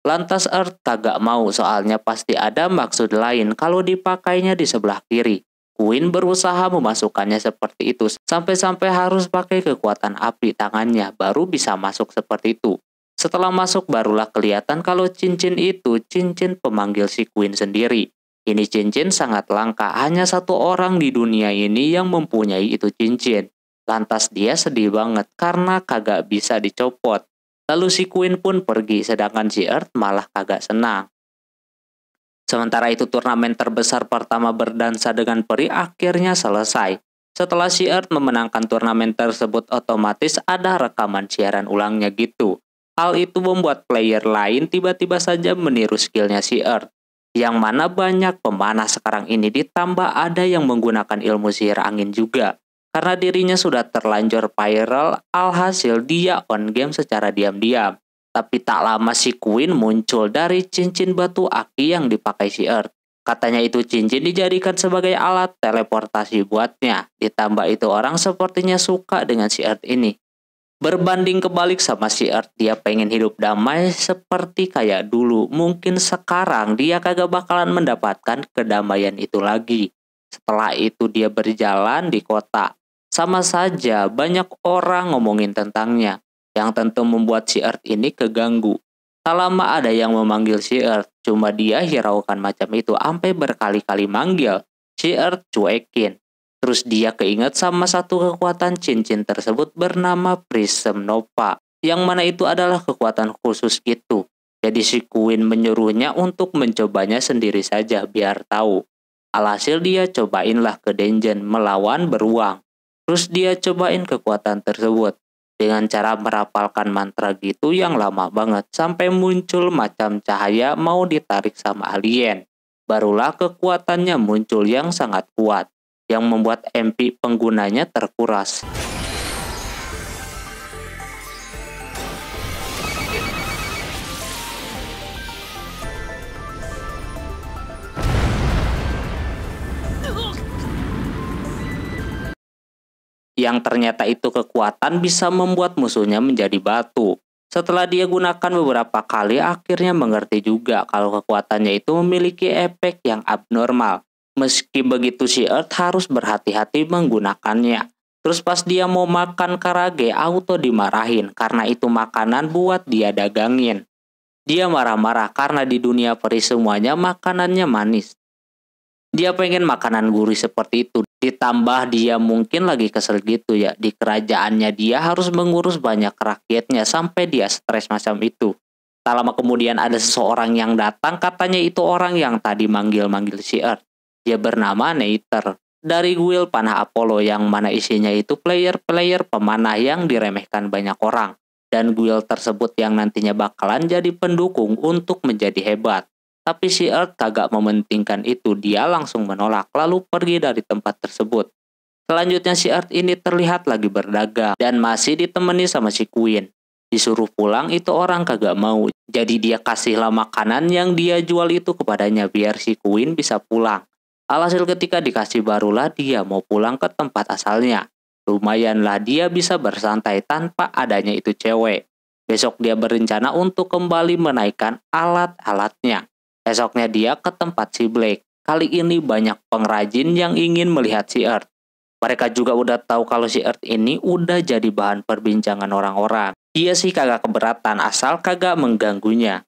Lantas Earth kagak mau, soalnya pasti ada maksud lain kalau dipakainya di sebelah kiri. Queen berusaha memasukkannya seperti itu, sampai-sampai harus pakai kekuatan api tangannya baru bisa masuk seperti itu. Setelah masuk barulah kelihatan kalau cincin itu cincin pemanggil si Queen sendiri. Ini cincin sangat langka, hanya satu orang di dunia ini yang mempunyai itu cincin. Lantas dia sedih banget karena kagak bisa dicopot. Lalu si Queen pun pergi, sedangkan si Earth malah kagak senang. Sementara itu turnamen terbesar pertama berdansa dengan peri akhirnya selesai. Setelah si Earth memenangkan turnamen tersebut, otomatis ada rekaman siaran ulangnya gitu. Hal itu membuat player lain tiba-tiba saja meniru skillnya si Earth. Yang mana banyak pemanah sekarang ini, ditambah ada yang menggunakan ilmu sihir angin juga. Karena dirinya sudah terlanjur viral, alhasil dia on game secara diam-diam. Tapi tak lama si Queen muncul dari cincin batu aki yang dipakai si Earth. Katanya itu cincin dijadikan sebagai alat teleportasi buatnya. Ditambah itu orang sepertinya suka dengan si Earth ini. Berbanding kebalik sama si Earth, dia pengen hidup damai seperti kayak dulu. Mungkin sekarang dia kagak bakalan mendapatkan kedamaian itu lagi. Setelah itu dia berjalan di kota. Sama saja banyak orang ngomongin tentangnya, yang tentu membuat si Earth ini keganggu. Tak lama ada yang memanggil si Earth, cuma dia hiraukan macam itu sampai berkali-kali manggil. Si Earth cuekin. Terus dia keinget sama satu kekuatan cincin tersebut bernama Prism Nova, yang mana itu adalah kekuatan khusus gitu. Jadi si Queen menyuruhnya untuk mencobanya sendiri saja biar tahu. Alhasil dia cobainlah ke dungeon melawan beruang. Terus dia cobain kekuatan tersebut dengan cara merapalkan mantra gitu yang lama banget sampai muncul macam cahaya mau ditarik sama alien. Barulah kekuatannya muncul yang sangat kuat, yang membuat MP penggunanya terkuras. Yang ternyata itu kekuatan bisa membuat musuhnya menjadi batu. Setelah dia gunakan beberapa kali, akhirnya mengerti juga kalau kekuatannya itu memiliki efek yang abnormal. Meski begitu si Earth harus berhati-hati menggunakannya. Terus pas dia mau makan karage, auto dimarahin karena itu makanan buat dia dagangin. Dia marah-marah karena di dunia peri semuanya makanannya manis. Dia pengen makanan gurih seperti itu. Ditambah dia mungkin lagi kesel gitu ya. Di kerajaannya dia harus mengurus banyak rakyatnya sampai dia stres macam itu. Tak lama kemudian ada seseorang yang datang, katanya itu orang yang tadi manggil-manggil si Earth. Dia bernama Neiter. Dari guild panah Apollo yang mana isinya itu player-player pemanah yang diremehkan banyak orang. Dan guild tersebut yang nantinya bakalan jadi pendukung untuk menjadi hebat. Tapi si Earth kagak mementingkan itu, dia langsung menolak lalu pergi dari tempat tersebut. Selanjutnya si Earth ini terlihat lagi berdagang dan masih ditemani sama si Queen. Disuruh pulang itu orang kagak mau, jadi dia kasihlah makanan yang dia jual itu kepadanya biar si Queen bisa pulang. Alhasil ketika dikasih barulah dia mau pulang ke tempat asalnya. Lumayanlah dia bisa bersantai tanpa adanya itu cewek. Besok dia berencana untuk kembali menaikkan alat-alatnya. Esoknya dia ke tempat si Blake. Kali ini banyak pengrajin yang ingin melihat si Earth. Mereka juga udah tahu kalau si Earth ini udah jadi bahan perbincangan orang-orang. Dia sih kagak keberatan asal kagak mengganggunya.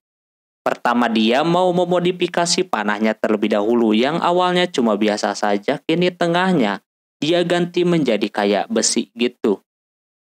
Pertama dia mau memodifikasi panahnya terlebih dahulu yang awalnya cuma biasa saja, kini tengahnya dia ganti menjadi kayak besi gitu.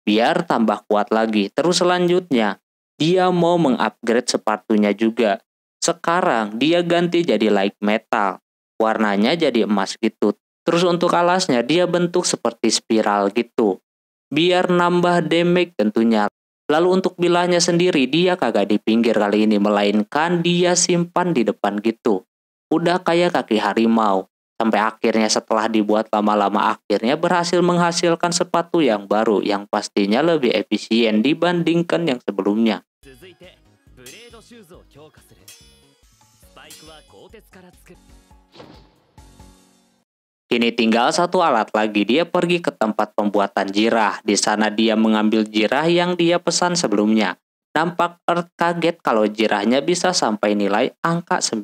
Biar tambah kuat lagi. Terus selanjutnya dia mau mengupgrade sepatunya juga. Sekarang dia ganti jadi light metal, warnanya jadi emas gitu. Terus untuk alasnya dia bentuk seperti spiral gitu, biar nambah damage tentunya. Lalu untuk bilahnya sendiri dia kagak di pinggir kali ini, melainkan dia simpan di depan gitu. Udah kayak kaki harimau. Sampai akhirnya setelah dibuat lama-lama akhirnya berhasil menghasilkan sepatu yang baru yang pastinya lebih efisien dibandingkan yang sebelumnya. スパイクは鋼鉄から作る。Kini tinggal satu alat lagi, dia pergi ke tempat pembuatan jirah. Di sana dia mengambil jirah yang dia pesan sebelumnya. Nampak Earth kaget kalau jirahnya bisa sampai nilai angka 9.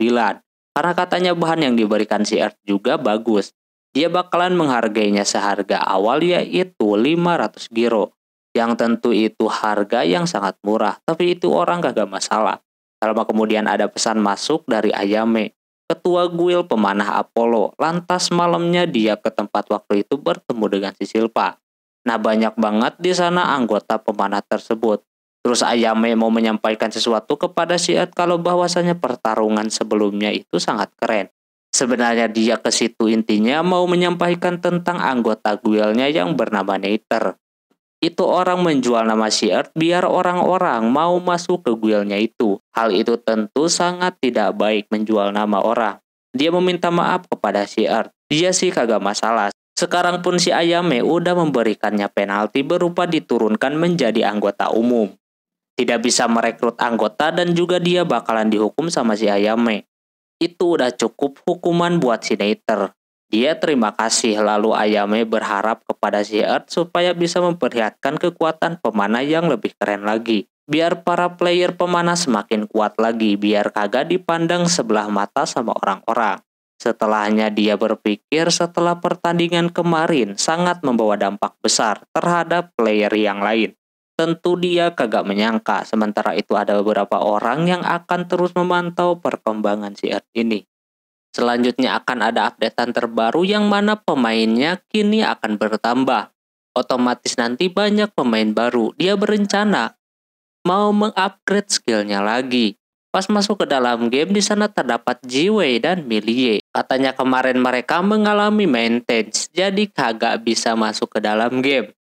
Karena katanya bahan yang diberikan si Earth juga bagus. Dia bakalan menghargainya seharga awal yaitu 500 giro. Yang tentu itu harga yang sangat murah, tapi itu orang gak masalah. Lama kemudian ada pesan masuk dari Ayame, ketua guild pemanah Apollo. Lantas malamnya dia ke tempat waktu itu bertemu dengan si Silpa. Nah, banyak banget di sana anggota pemanah tersebut. Terus Ayame mau menyampaikan sesuatu kepada si Ed kalau bahwasanya pertarungan sebelumnya itu sangat keren. Sebenarnya dia ke situ intinya mau menyampaikan tentang anggota guildnya yang bernama Neiter. Itu orang menjual nama si Earth biar orang-orang mau masuk ke guildnya itu. Hal itu tentu sangat tidak baik menjual nama orang. Dia meminta maaf kepada si Earth. Dia sih kagak masalah. Sekarang pun si Ayame udah memberikannya penalti berupa diturunkan menjadi anggota umum. Tidak bisa merekrut anggota dan juga dia bakalan dihukum sama si Ayame. Itu udah cukup hukuman buat si Neiter. Dia terima kasih, lalu Ayame berharap kepada si Earth supaya bisa memperlihatkan kekuatan pemanah yang lebih keren lagi. Biar para player pemanah semakin kuat lagi, biar kagak dipandang sebelah mata sama orang-orang. Setelahnya dia berpikir setelah pertandingan kemarin sangat membawa dampak besar terhadap player yang lain. Tentu dia kagak menyangka, sementara itu ada beberapa orang yang akan terus memantau perkembangan si Earth ini. Selanjutnya akan ada updatean terbaru yang mana pemainnya kini akan bertambah. Otomatis nanti banyak pemain baru. Dia berencana mau mengupgrade skillnya lagi. Pas masuk ke dalam game di sana terdapat Jiwei dan Milie. Katanya kemarin mereka mengalami maintenance, jadi kagak bisa masuk ke dalam game.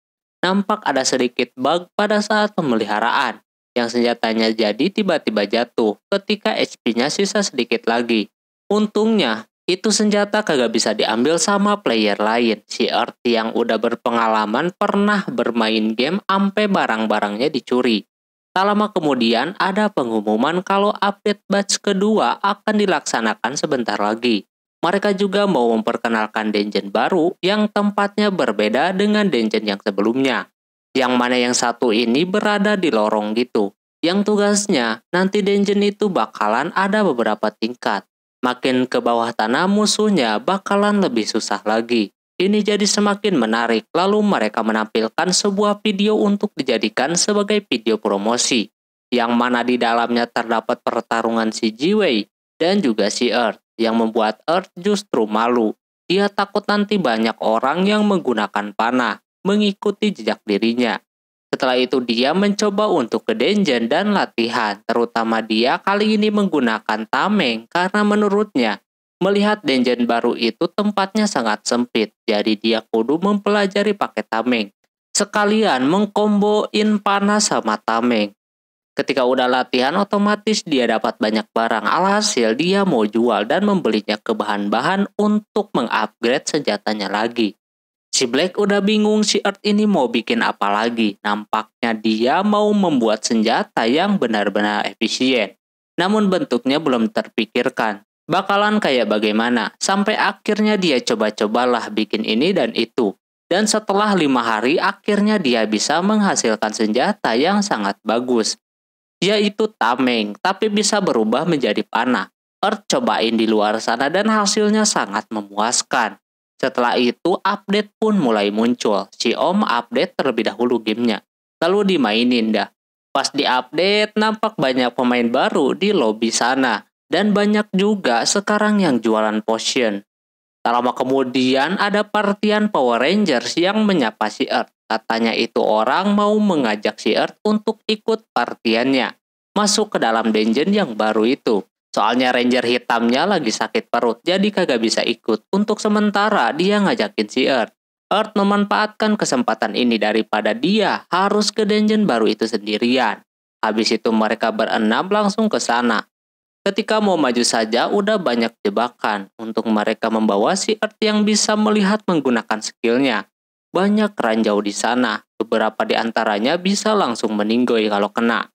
Nampak ada sedikit bug pada saat pemeliharaan, yang senjatanya jadi tiba-tiba jatuh ketika HP-nya sisa sedikit lagi. Untungnya, itu senjata kagak bisa diambil sama player lain. Si Earth yang udah berpengalaman pernah bermain game ampe barang-barangnya dicuri. Tak lama kemudian ada pengumuman kalau update batch kedua akan dilaksanakan sebentar lagi. Mereka juga mau memperkenalkan dungeon baru yang tempatnya berbeda dengan dungeon yang sebelumnya. Yang mana yang satu ini berada di lorong gitu. Yang tugasnya, nanti dungeon itu bakalan ada beberapa tingkat. Makin ke bawah tanah musuhnya bakalan lebih susah lagi. Ini jadi semakin menarik, lalu mereka menampilkan sebuah video untuk dijadikan sebagai video promosi. Yang mana di dalamnya terdapat pertarungan si Jiwei dan juga si Earth, yang membuat Earth justru malu. Dia takut nanti banyak orang yang menggunakan panah, mengikuti jejak dirinya. Setelah itu dia mencoba untuk ke dungeon dan latihan, terutama dia kali ini menggunakan tameng karena menurutnya melihat dungeon baru itu tempatnya sangat sempit, jadi dia kudu mempelajari pakai tameng. Sekalian mengkomboin panah sama tameng. Ketika udah latihan otomatis dia dapat banyak barang, alhasil dia mau jual dan membelinya ke bahan-bahan untuk mengupgrade senjatanya lagi. Si Black udah bingung si Earth ini mau bikin apa lagi. Nampaknya dia mau membuat senjata yang benar-benar efisien. Namun bentuknya belum terpikirkan. Bakalan kayak bagaimana. Sampai akhirnya dia coba-cobalah bikin ini dan itu. Dan setelah 5 hari akhirnya dia bisa menghasilkan senjata yang sangat bagus. Yaitu tameng, tapi bisa berubah menjadi panah. Earth cobain di luar sana dan hasilnya sangat memuaskan. Setelah itu update pun mulai muncul. Si Om update terlebih dahulu gamenya. Lalu dimainin dah. Pas di-update nampak banyak pemain baru di lobby sana. Dan banyak juga sekarang yang jualan potion. Tak lama kemudian ada partian Power Rangers yang menyapa si Earth. Katanya itu orang mau mengajak si Earth untuk ikut partiannya. Masuk ke dalam dungeon yang baru itu. Soalnya ranger hitamnya lagi sakit perut, jadi kagak bisa ikut. Untuk sementara, dia ngajakin si Earth. Earth memanfaatkan kesempatan ini daripada dia harus ke dungeon baru itu sendirian. Habis itu mereka berenam langsung ke sana. Ketika mau maju saja, udah banyak jebakan untuk mereka membawa si Earth yang bisa melihat menggunakan skillnya. Banyak ranjau di sana, beberapa di antaranya bisa langsung meninggoy kalau kena.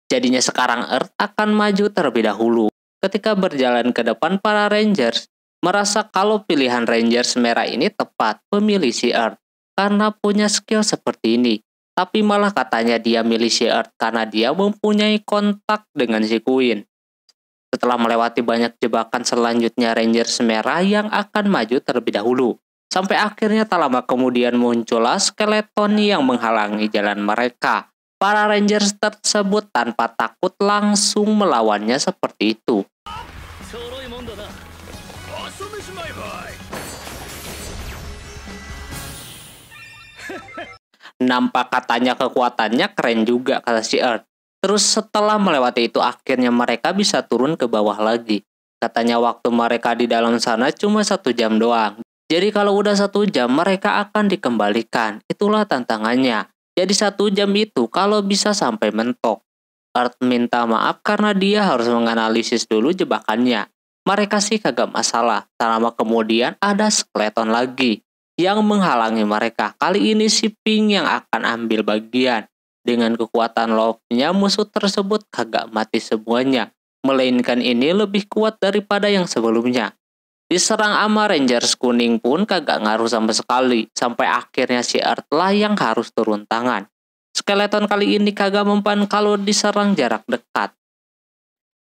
Jadinya sekarang Earth akan maju terlebih dahulu. Ketika berjalan ke depan para Rangers, merasa kalau pilihan Rangers merah ini tepat memilih si Earth karena punya skill seperti ini. Tapi malah katanya dia milih si Earth karena dia mempunyai kontak dengan si Queen. Setelah melewati banyak jebakan, selanjutnya Rangers merah yang akan maju terlebih dahulu. Sampai akhirnya tak lama kemudian muncullah skeleton yang menghalangi jalan mereka. Para Rangers tersebut tanpa takut langsung melawannya seperti itu. Nampak katanya kekuatannya keren juga, kata si Earth. Terus setelah melewati itu akhirnya mereka bisa turun ke bawah lagi. Katanya waktu mereka di dalam sana cuma 1 jam doang. Jadi kalau udah 1 jam mereka akan dikembalikan. Itulah tantangannya. Jadi 1 jam itu kalau bisa sampai mentok. Earth minta maaf karena dia harus menganalisis dulu jebakannya. Mereka sih kagak masalah. Tak lama kemudian ada skeleton lagi yang menghalangi mereka. Kali ini si Pink yang akan ambil bagian. Dengan kekuatan love-nya, musuh tersebut kagak mati semuanya, melainkan ini lebih kuat daripada yang sebelumnya. Diserang sama Rangers kuning pun kagak ngaruh sama sekali, sampai akhirnya si Earth lah yang harus turun tangan. Skeleton kali ini kagak mempan kalau diserang jarak dekat.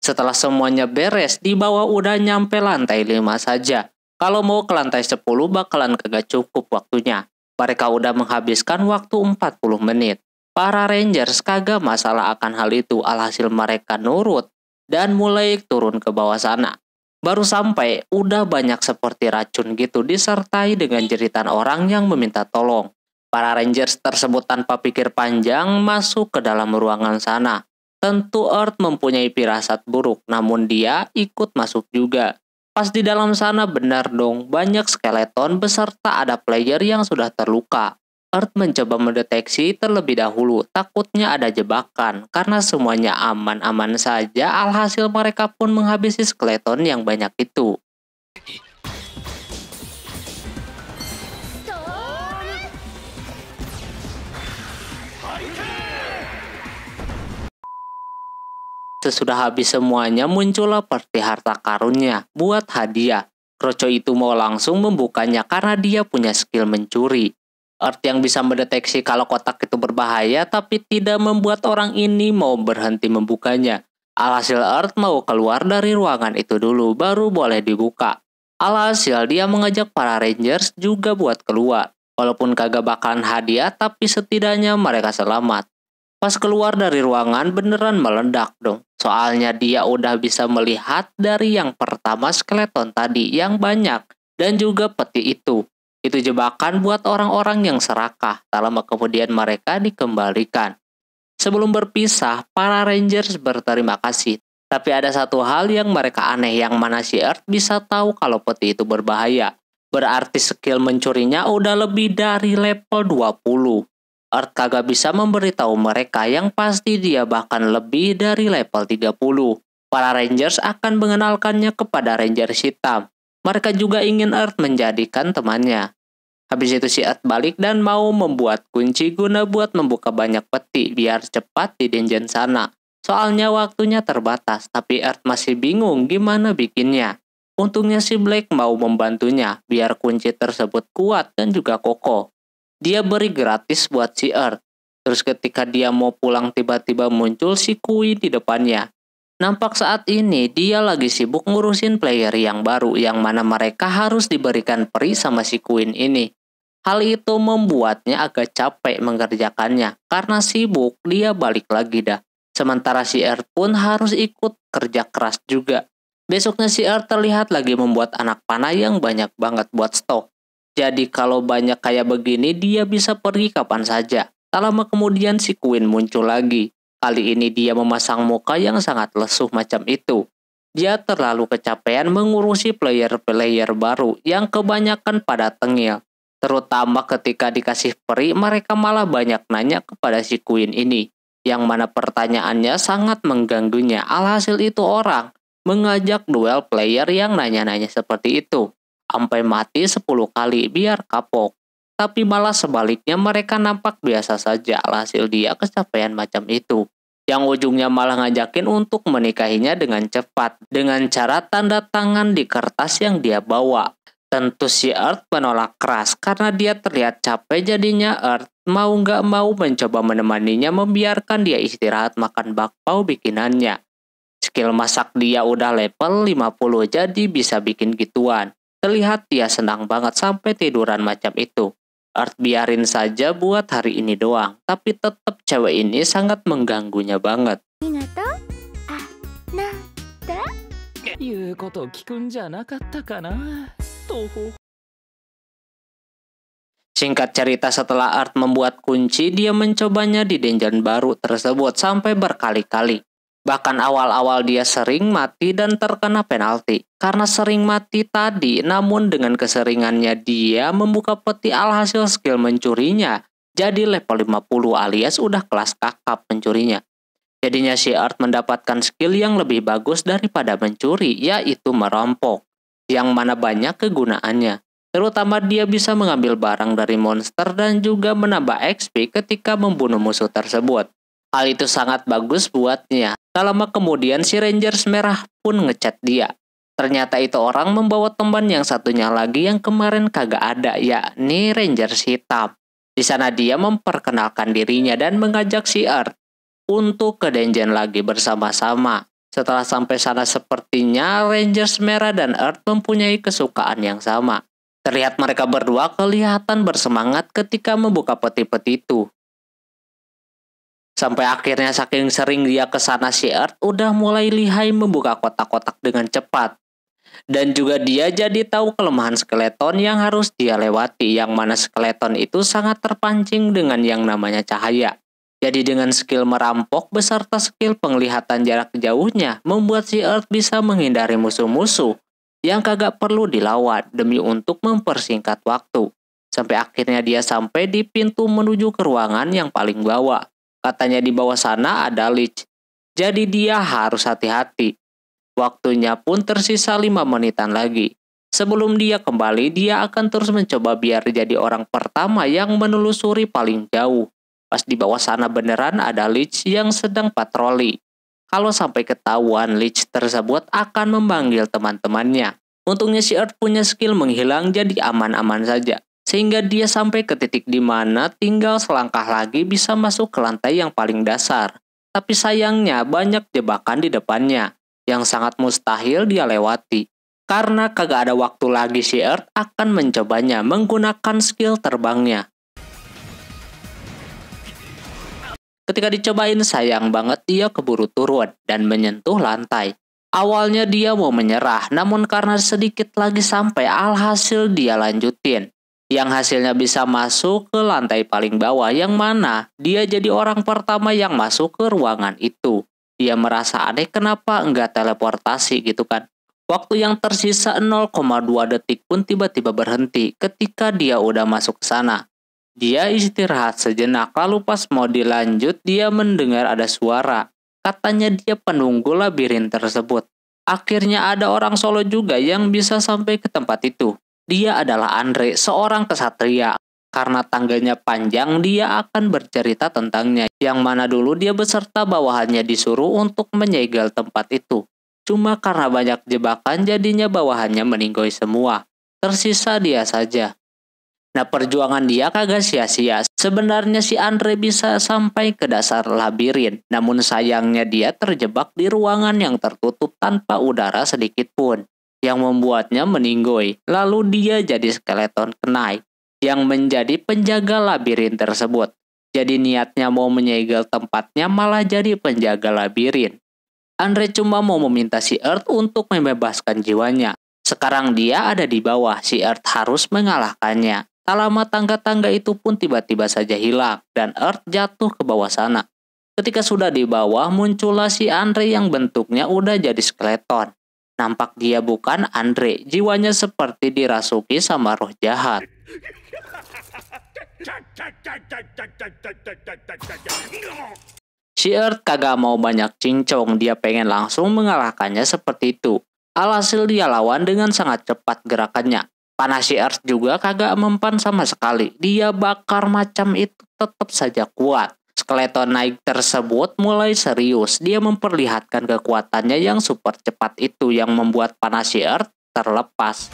Setelah semuanya beres, di bawah udah nyampe lantai 5 saja. Kalau mau ke lantai 10 bakalan kagak cukup waktunya. Mereka udah menghabiskan waktu 40 menit. Para Rangers kagak masalah akan hal itu, alhasil mereka nurut dan mulai turun ke bawah sana. Baru sampai, udah banyak seperti racun gitu disertai dengan jeritan orang yang meminta tolong. Para Rangers tersebut tanpa pikir panjang masuk ke dalam ruangan sana. Tentu Earth mempunyai firasat buruk, namun dia ikut masuk juga. Pas di dalam sana benar dong, banyak skeleton beserta ada player yang sudah terluka. Earth mencoba mendeteksi terlebih dahulu, takutnya ada jebakan, karena semuanya aman-aman saja, alhasil mereka pun menghabisi skeleton yang banyak itu. Sesudah habis semuanya, muncullah peti harta karunnya buat hadiah. Kroco itu mau langsung membukanya karena dia punya skill mencuri. Earth yang bisa mendeteksi kalau kotak itu berbahaya, tapi tidak membuat orang ini mau berhenti membukanya. Alhasil Earth mau keluar dari ruangan itu dulu, baru boleh dibuka. Alhasil dia mengajak para Rangers juga buat keluar. Walaupun kagak bakalan hadiah, tapi setidaknya mereka selamat. Pas keluar dari ruangan beneran meledak dong. Soalnya dia udah bisa melihat dari yang pertama skeleton tadi yang banyak dan juga peti itu. Itu jebakan buat orang-orang yang serakah. Tak lama kemudian mereka dikembalikan. Sebelum berpisah, para Rangers berterima kasih. Tapi ada satu hal yang mereka aneh, yang mana si Earth bisa tahu kalau peti itu berbahaya. Berarti skill mencurinya udah lebih dari level 20. Earth kagak bisa memberitahu mereka, yang pasti dia bahkan lebih dari level 30. Para Rangers akan mengenalkannya kepada Rangers hitam. Mereka juga ingin Earth menjadikan temannya. Habis itu si Earth balik dan mau membuat kunci guna buat membuka banyak peti biar cepat di dungeon sana. Soalnya waktunya terbatas, tapi Earth masih bingung gimana bikinnya. Untungnya si Black mau membantunya biar kunci tersebut kuat dan juga kokoh. Dia beri gratis buat si Earth. Terus ketika dia mau pulang tiba-tiba muncul si Queen di depannya. Nampak saat ini dia lagi sibuk ngurusin player yang baru, yang mana mereka harus diberikan peri sama si Queen ini. Hal itu membuatnya agak capek mengerjakannya. Karena sibuk, dia balik lagi dah. Sementara si Earth pun harus ikut kerja keras juga. Besoknya si Earth terlihat lagi membuat anak panah yang banyak banget buat stok. Jadi kalau banyak kayak begini dia bisa pergi kapan saja. Tak lama kemudian si Queen muncul lagi. Kali ini dia memasang muka yang sangat lesuh macam itu. Dia terlalu kecapean mengurusi player-player baru yang kebanyakan pada tengil. Terutama ketika dikasih peri, mereka malah banyak nanya kepada si Queen ini. Yang mana pertanyaannya sangat mengganggunya. Alhasil itu orang mengajak duel player yang nanya-nanya seperti itu. Sampai mati 10 kali biar kapok. Tapi malah sebaliknya mereka nampak biasa saja, alhasil dia kecapean macam itu. Yang ujungnya malah ngajakin untuk menikahinya dengan cepat, dengan cara tanda tangan di kertas yang dia bawa. Tentu si Earth menolak keras karena dia terlihat capek, jadinya Earth mau nggak mau mencoba menemaninya, membiarkan dia istirahat makan bakpao bikinannya. Skill masak dia udah level 50 jadi bisa bikin gituan. Terlihat dia senang banget sampai tiduran macam itu. Earth biarin saja buat hari ini doang, tapi tetap cewek ini sangat mengganggunya banget. 言うこと聞くんじゃなかったかな。とほ。 Singkat cerita, setelah Earth membuat kunci, dia mencobanya di dungeon baru tersebut sampai berkali-kali. Bahkan awal-awal dia sering mati dan terkena penalti. Karena sering mati tadi, namun dengan keseringannya dia membuka peti, alhasil skill mencurinya jadi level 50 alias udah kelas kakap mencurinya. Jadinya si Earth mendapatkan skill yang lebih bagus daripada mencuri, yaitu merampok, yang mana banyak kegunaannya. Terutama dia bisa mengambil barang dari monster dan juga menambah XP ketika membunuh musuh tersebut. Hal itu sangat bagus buatnya. Tak lama kemudian si Rangers merah pun ngechat dia. Ternyata itu orang membawa teman yang satunya lagi yang kemarin kagak ada, yakni Rangers hitam. Di sana dia memperkenalkan dirinya dan mengajak si Earth untuk ke dungeon lagi bersama-sama. Setelah sampai sana sepertinya Rangers merah dan Earth mempunyai kesukaan yang sama. Terlihat mereka berdua kelihatan bersemangat ketika membuka peti-peti itu. Sampai akhirnya saking sering dia ke sana, si Earth udah mulai lihai membuka kotak-kotak dengan cepat. Dan juga dia jadi tahu kelemahan skeleton yang harus dia lewati, yang mana skeleton itu sangat terpancing dengan yang namanya cahaya. Jadi dengan skill merampok beserta skill penglihatan jarak jauhnya, membuat si Earth bisa menghindari musuh-musuh yang kagak perlu dilawan demi untuk mempersingkat waktu. Sampai akhirnya dia sampai di pintu menuju ke ruangan yang paling bawah. Katanya di bawah sana ada Lich. Jadi dia harus hati-hati. Waktunya pun tersisa 5 menitan lagi. Sebelum dia kembali, dia akan terus mencoba biar jadi orang pertama yang menelusuri paling jauh. Pas di bawah sana beneran ada Lich yang sedang patroli. Kalau sampai ketahuan, Lich tersebut akan memanggil teman-temannya. Untungnya si Earth punya skill menghilang, jadi aman-aman saja. Sehingga dia sampai ke titik di mana tinggal selangkah lagi bisa masuk ke lantai yang paling dasar. Tapi sayangnya banyak jebakan di depannya, yang sangat mustahil dia lewati. Karena kagak ada waktu lagi, si Earth akan mencobanya menggunakan skill terbangnya. Ketika dicobain, sayang banget dia keburu turun dan menyentuh lantai. Awalnya dia mau menyerah, namun karena sedikit lagi sampai, alhasil dia lanjutin. Yang hasilnya bisa masuk ke lantai paling bawah, yang mana dia jadi orang pertama yang masuk ke ruangan itu. Dia merasa aneh kenapa enggak teleportasi gitu kan. Waktu yang tersisa 0,2 detik pun tiba-tiba berhenti ketika dia udah masuk ke sana. Dia istirahat sejenak, lalu pas mau dilanjut dia mendengar ada suara. Katanya dia penunggu labirin tersebut. Akhirnya ada orang solo juga yang bisa sampai ke tempat itu. Dia adalah Andre, seorang kesatria. Karena tangganya panjang, dia akan bercerita tentangnya. Yang mana dulu dia beserta bawahannya disuruh untuk menyegel tempat itu. Cuma karena banyak jebakan, jadinya bawahannya meninggoy semua. Tersisa dia saja. Nah, perjuangan dia kagak sia-sia. Sebenarnya si Andre bisa sampai ke dasar labirin. Namun sayangnya dia terjebak di ruangan yang tertutup tanpa udara sedikit pun, yang membuatnya meninggoy. Lalu dia jadi skeleton kenai yang menjadi penjaga labirin tersebut. Jadi niatnya mau menyegel tempatnya malah jadi penjaga labirin. Andre cuma mau meminta si Earth untuk membebaskan jiwanya. Sekarang dia ada di bawah, si Earth harus mengalahkannya. Tak lama tangga-tangga itu pun tiba-tiba saja hilang dan Earth jatuh ke bawah sana. Ketika sudah di bawah, muncullah si Andre yang bentuknya udah jadi skeleton. Nampak dia bukan Andre, jiwanya seperti dirasuki sama roh jahat. Si Earth kagak mau banyak cincong, dia pengen langsung mengalahkannya seperti itu. Alhasil dia lawan dengan sangat cepat gerakannya. Panah si Earth juga kagak mempan sama sekali. Dia bakar macam itu tetap saja kuat. Skeleton naik tersebut mulai serius. Dia memperlihatkan kekuatannya yang super cepat itu yang membuat panah si Earth terlepas.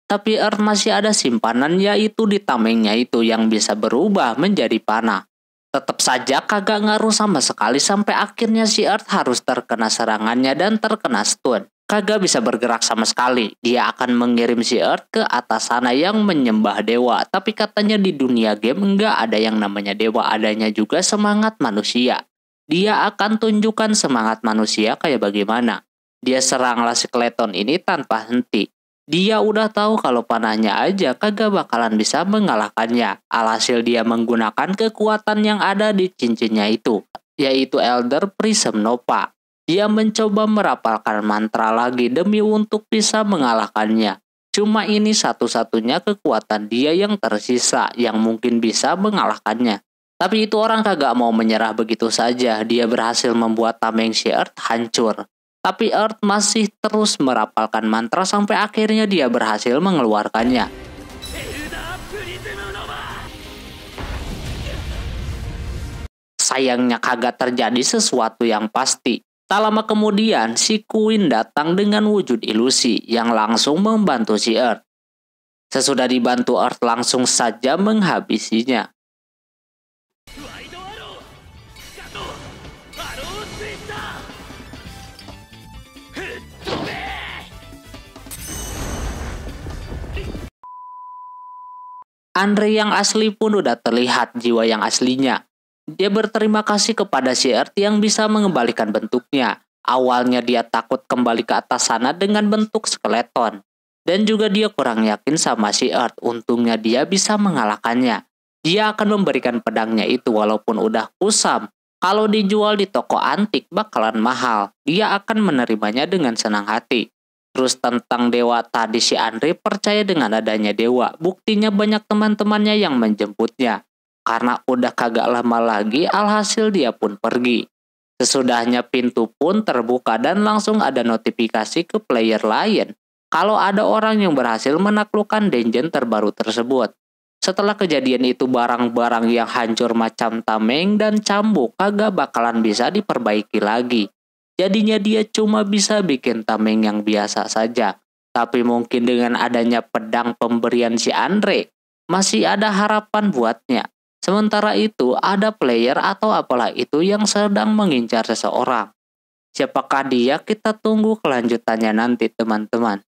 Tapi Earth masih ada simpanan, yaitu di tamengnya itu yang bisa berubah menjadi panah. Tetap saja kagak ngaruh sama sekali sampai akhirnya si Earth harus terkena serangannya dan terkena stun. Kagak bisa bergerak sama sekali. Dia akan mengirim si Earth ke atas sana yang menyembah dewa. Tapi katanya di dunia game enggak ada yang namanya dewa, adanya juga semangat manusia. Dia akan tunjukkan semangat manusia kayak bagaimana. Dia seranglah skeleton ini tanpa henti. Dia udah tahu kalau panahnya aja kagak bakalan bisa mengalahkannya. Alhasil dia menggunakan kekuatan yang ada di cincinnya itu, yaitu Elder Prism Nova. Dia mencoba merapalkan mantra lagi demi untuk bisa mengalahkannya. Cuma ini satu-satunya kekuatan dia yang tersisa yang mungkin bisa mengalahkannya. Tapi itu orang kagak mau menyerah begitu saja. Dia berhasil membuat tameng si Earth hancur. Tapi Earth masih terus merapalkan mantra sampai akhirnya dia berhasil mengeluarkannya. Sayangnya kagak terjadi sesuatu yang pasti. Tak lama kemudian, si Queen datang dengan wujud ilusi yang langsung membantu si Earth. Sesudah dibantu, Earth langsung saja menghabisinya. Andre yang asli pun udah terlihat jiwa yang aslinya. Dia berterima kasih kepada si Earth yang bisa mengembalikan bentuknya. Awalnya dia takut kembali ke atas sana dengan bentuk skeleton. Dan juga dia kurang yakin sama si Earth. Untungnya dia bisa mengalahkannya. Dia akan memberikan pedangnya itu walaupun udah kusam. Kalau dijual di toko antik bakalan mahal. Dia akan menerimanya dengan senang hati. Terus tentang dewa tadi, si Andre percaya dengan adanya dewa. Buktinya banyak teman-temannya yang menjemputnya. Karena udah kagak lama lagi, alhasil dia pun pergi. Sesudahnya pintu pun terbuka dan langsung ada notifikasi ke player lain kalau ada orang yang berhasil menaklukkan dungeon terbaru tersebut. Setelah kejadian itu, barang-barang yang hancur macam tameng dan cambuk kagak bakalan bisa diperbaiki lagi. Jadinya dia cuma bisa bikin tameng yang biasa saja. Tapi mungkin dengan adanya pedang pemberian si Andre, masih ada harapan buatnya. Sementara itu, ada player atau apalah itu yang sedang mengincar seseorang. Siapakah dia? Kita tunggu kelanjutannya nanti, teman-teman.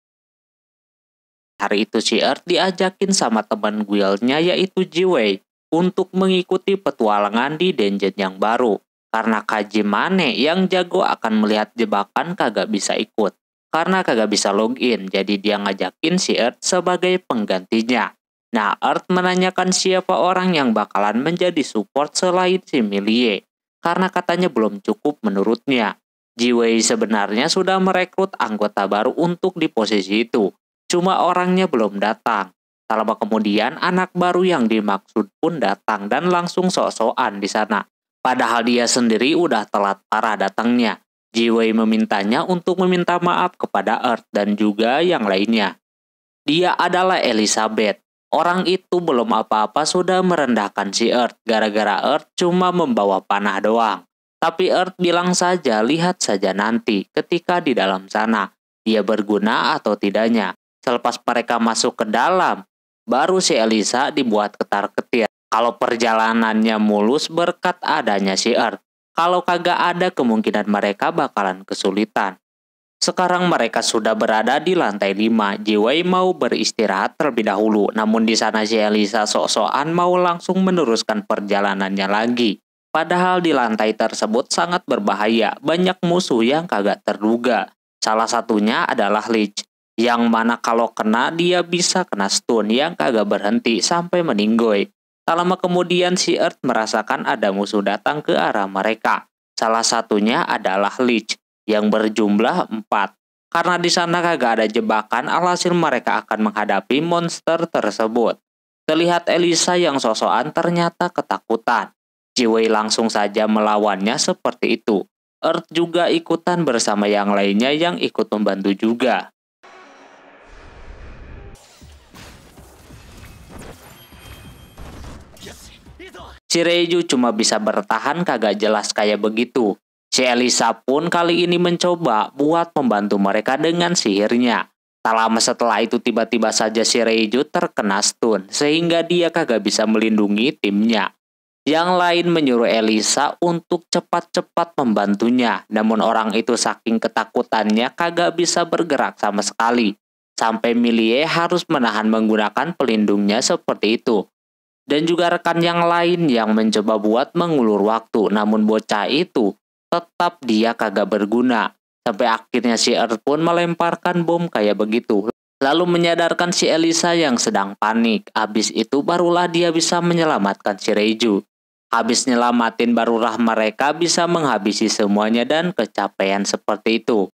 Hari itu si Earth diajakin sama teman guildnya yaitu Jiwei untuk mengikuti petualangan di dungeon yang baru. Karena Kajimane yang jago akan melihat jebakan kagak bisa ikut. Karena kagak bisa login, jadi dia ngajakin si Earth sebagai penggantinya. Nah, Earth menanyakan siapa orang yang bakalan menjadi support selain si Milie, karena katanya belum cukup menurutnya. Jiwei sebenarnya sudah merekrut anggota baru untuk di posisi itu, cuma orangnya belum datang. Tak lama kemudian, anak baru yang dimaksud pun datang dan langsung sok-sokan di sana. Padahal dia sendiri udah telat parah datangnya. Jiwei memintanya untuk meminta maaf kepada Earth dan juga yang lainnya. Dia adalah Elizabeth. Orang itu belum apa-apa sudah merendahkan si Earth gara-gara Earth cuma membawa panah doang. Tapi Earth bilang saja, lihat saja nanti ketika di dalam sana dia berguna atau tidaknya. Selepas mereka masuk ke dalam, baru si Elisa dibuat ketar-ketir. Kalau perjalanannya mulus berkat adanya si Earth. Kalau kagak ada, kemungkinan mereka bakalan kesulitan. Sekarang mereka sudah berada di lantai 5. Jiwei mau beristirahat terlebih dahulu. Namun di sana si Elisa sok-sokan mau langsung meneruskan perjalanannya lagi. Padahal di lantai tersebut sangat berbahaya. Banyak musuh yang kagak terduga. Salah satunya adalah Lich. Yang mana kalau kena dia bisa kena stun yang kagak berhenti sampai meninggoy. Tak lama kemudian si Earth merasakan ada musuh datang ke arah mereka. Salah satunya adalah Lich yang berjumlah 4. Karena di sana kagak ada jebakan, alhasil mereka akan menghadapi monster tersebut. Terlihat Elisa yang sosokan ternyata ketakutan. Jiwei langsung saja melawannya seperti itu. Earth juga ikutan bersama yang lainnya yang ikut membantu juga. Si Reiju cuma bisa bertahan kagak jelas kayak begitu. Si Elisa pun kali ini mencoba buat membantu mereka dengan sihirnya. Tak lama setelah itu tiba-tiba saja si Reiju terkena stun sehingga dia kagak bisa melindungi timnya. Yang lain menyuruh Elisa untuk cepat-cepat membantunya, namun orang itu saking ketakutannya kagak bisa bergerak sama sekali. Sampai Milie harus menahan menggunakan pelindungnya seperti itu. Dan juga rekan yang lain yang mencoba buat mengulur waktu, namun bocah itu tetap dia kagak berguna. Sampai akhirnya si Earth pun melemparkan bom kayak begitu. Lalu menyadarkan si Elisa yang sedang panik. Habis itu barulah dia bisa menyelamatkan si Reiju. Habis nyelamatin barulah mereka bisa menghabisi semuanya dan kecapean seperti itu.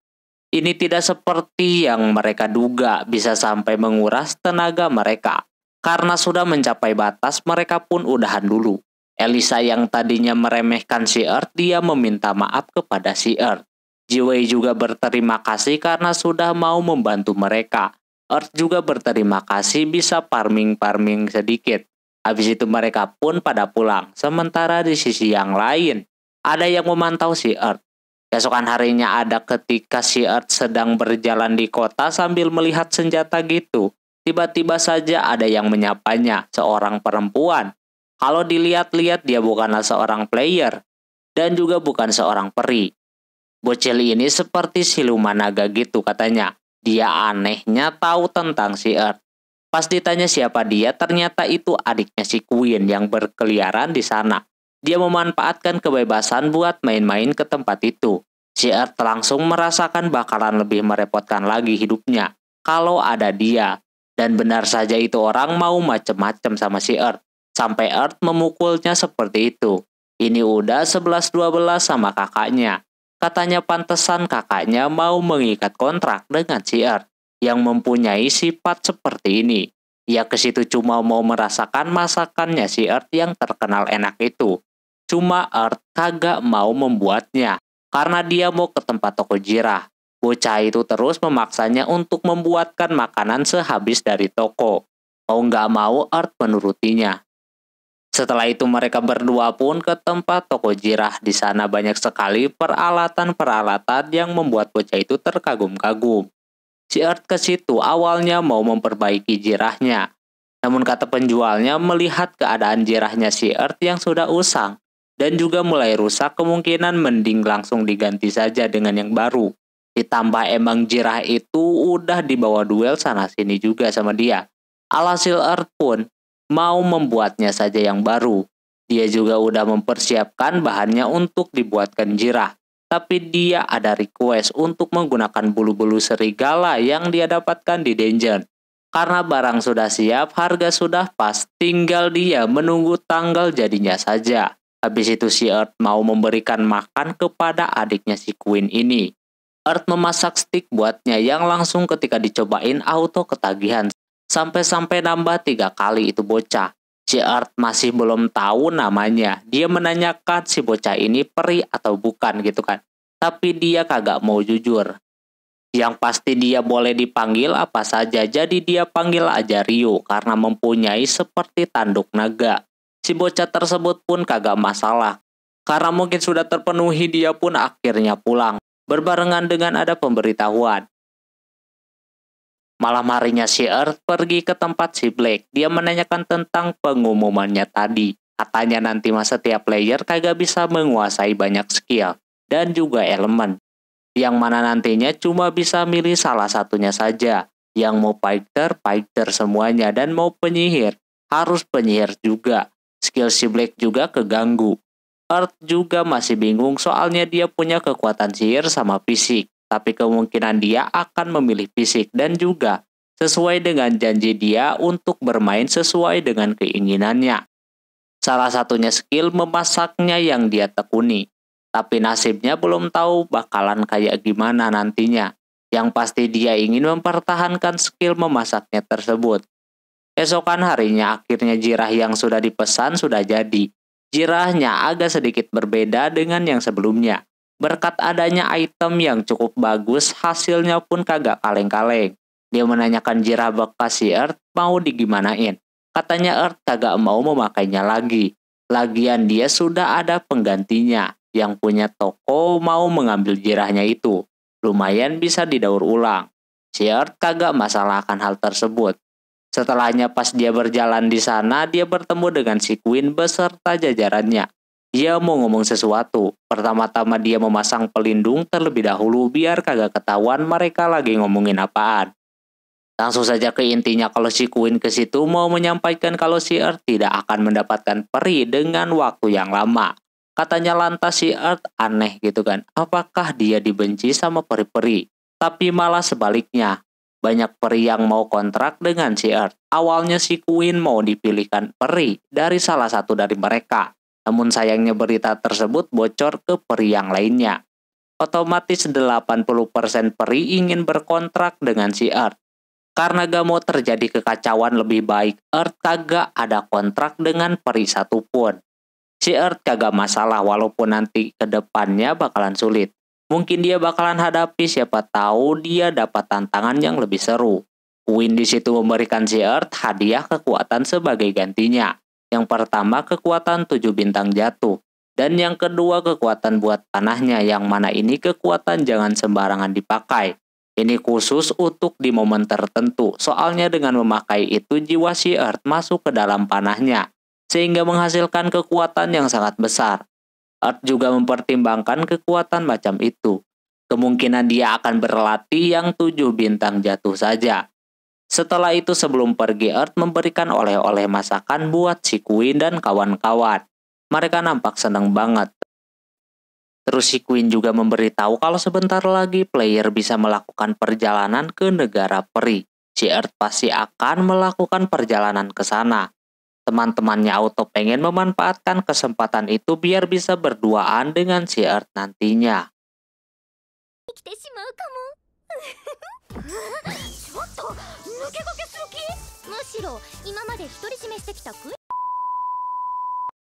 Ini tidak seperti yang mereka duga bisa sampai menguras tenaga mereka. Karena sudah mencapai batas mereka pun udahan dulu. Elisa yang tadinya meremehkan si Earth, dia meminta maaf kepada si Earth. Jiwei juga berterima kasih karena sudah mau membantu mereka. Earth juga berterima kasih bisa farming sedikit. Habis itu mereka pun pada pulang. Sementara di sisi yang lain, ada yang memantau si Earth. Keesokan harinya ada ketika si Earth sedang berjalan di kota sambil melihat senjata gitu. Tiba-tiba saja ada yang menyapanya, seorang perempuan. Kalau dilihat-lihat dia bukanlah seorang player. Dan juga bukan seorang peri. Bocil ini seperti siluman naga gitu katanya. Dia anehnya tahu tentang si Earth. Pas ditanya siapa dia, ternyata itu adiknya si Queen yang berkeliaran di sana. Dia memanfaatkan kebebasan buat main-main ke tempat itu. Si Earth langsung merasakan bakalan lebih merepotkan lagi hidupnya kalau ada dia. Dan benar saja itu orang mau macem-macem sama si Earth. Sampai Earth memukulnya seperti itu. Ini udah 11-12 sama kakaknya. Katanya pantesan kakaknya mau mengikat kontrak dengan si Earth yang mempunyai sifat seperti ini. Ia ke situ cuma mau merasakan masakannya si Earth yang terkenal enak itu. Cuma Earth kagak mau membuatnya karena dia mau ke tempat toko jirah. Bocah itu terus memaksanya untuk membuatkan makanan sehabis dari toko. Mau nggak mau Earth menurutinya. Setelah itu mereka berdua pun ke tempat toko jirah. Di sana banyak sekali peralatan-peralatan yang membuat bocah itu terkagum-kagum. Si Earth ke situ awalnya mau memperbaiki jirahnya. Namun kata penjualnya melihat keadaan jirahnya si Earth yang sudah usang dan juga mulai rusak, kemungkinan mending langsung diganti saja dengan yang baru. Ditambah emang jirah itu udah dibawa duel sana sini juga sama dia. Alhasil Earth pun mau membuatnya saja yang baru. Dia juga udah mempersiapkan bahannya untuk dibuatkan jirah. Tapi dia ada request untuk menggunakan bulu-bulu serigala yang dia dapatkan di dungeon. Karena barang sudah siap, harga sudah pas, tinggal dia menunggu tanggal jadinya saja. Habis itu si Earth mau memberikan makan kepada adiknya si Queen ini. Earth memasak stick buatnya yang langsung ketika dicobain auto ketagihan. Sampai-sampai nambah 3 kali itu bocah. Si Earth masih belum tahu namanya. Dia menanyakan si bocah ini peri atau bukan gitu kan. Tapi dia kagak mau jujur. Yang pasti dia boleh dipanggil apa saja. Jadi dia panggil aja Ryo karena mempunyai seperti tanduk naga. Si bocah tersebut pun kagak masalah. Karena mungkin sudah terpenuhi, dia pun akhirnya pulang. Berbarengan dengan ada pemberitahuan. Malam harinya si Earth pergi ke tempat si Black. Dia menanyakan tentang pengumumannya tadi. Katanya nanti setiap player kagak bisa menguasai banyak skill dan juga elemen. Yang mana nantinya cuma bisa milih salah satunya saja. Yang mau fighter semuanya, dan mau penyihir harus penyihir juga. Skill si Black juga keganggu. Earth juga masih bingung soalnya dia punya kekuatan sihir sama fisik. Tapi kemungkinan dia akan memilih fisik dan juga sesuai dengan janji dia untuk bermain sesuai dengan keinginannya. Salah satunya skill memasaknya yang dia tekuni. Tapi nasibnya belum tahu bakalan kayak gimana nantinya. Yang pasti dia ingin mempertahankan skill memasaknya tersebut. Esokan harinya akhirnya jirah yang sudah dipesan sudah jadi. Jirahnya agak sedikit berbeda dengan yang sebelumnya. Berkat adanya item yang cukup bagus, hasilnya pun kagak kaleng-kaleng. Dia menanyakan jirah bekas si Earth mau digimanain. Katanya Earth kagak mau memakainya lagi. Lagian dia sudah ada penggantinya yang punya toko mau mengambil jirahnya itu. Lumayan bisa didaur ulang. Si Earth kagak masalah akan hal tersebut. Setelahnya pas dia berjalan di sana, dia bertemu dengan si Queen beserta jajarannya. Dia mau ngomong sesuatu. Pertama-tama dia memasang pelindung terlebih dahulu biar kagak ketahuan mereka lagi ngomongin apaan. Langsung saja ke intinya kalau si Queen ke situ mau menyampaikan kalau si Earth tidak akan mendapatkan peri dengan waktu yang lama. Katanya lantas si Earth aneh gitu kan. Apakah dia dibenci sama peri-peri? Tapi malah sebaliknya. Banyak peri yang mau kontrak dengan si Earth. Awalnya si Queen mau dipilihkan peri dari salah satu dari mereka. Namun sayangnya berita tersebut bocor ke peri yang lainnya. Otomatis 80% peri ingin berkontrak dengan si Earth. Karena gak mau terjadi kekacauan lebih baik, Earth kagak ada kontrak dengan peri satupun. Si Earth kagak masalah walaupun nanti ke depannya bakalan sulit. Mungkin dia bakalan hadapi siapa tahu dia dapat tantangan yang lebih seru. Queen di situ memberikan si Earth hadiah kekuatan sebagai gantinya. Yang pertama kekuatan 7 bintang jatuh. Dan yang kedua kekuatan buat panahnya yang mana ini kekuatan jangan sembarangan dipakai. Ini khusus untuk di momen tertentu, soalnya dengan memakai itu jiwa si Earth masuk ke dalam panahnya, sehingga menghasilkan kekuatan yang sangat besar. Earth juga mempertimbangkan kekuatan macam itu. Kemungkinan dia akan berlatih yang 7 bintang jatuh saja. Setelah itu sebelum pergi Earth memberikan oleh-oleh masakan buat si Queen dan kawan-kawan. Mereka nampak senang banget. Terus si Queen juga memberitahu kalau sebentar lagi player bisa melakukan perjalanan ke negara peri. Si Earth pasti akan melakukan perjalanan ke sana. Teman-temannya auto pengen memanfaatkan kesempatan itu biar bisa berduaan dengan si Earth nantinya.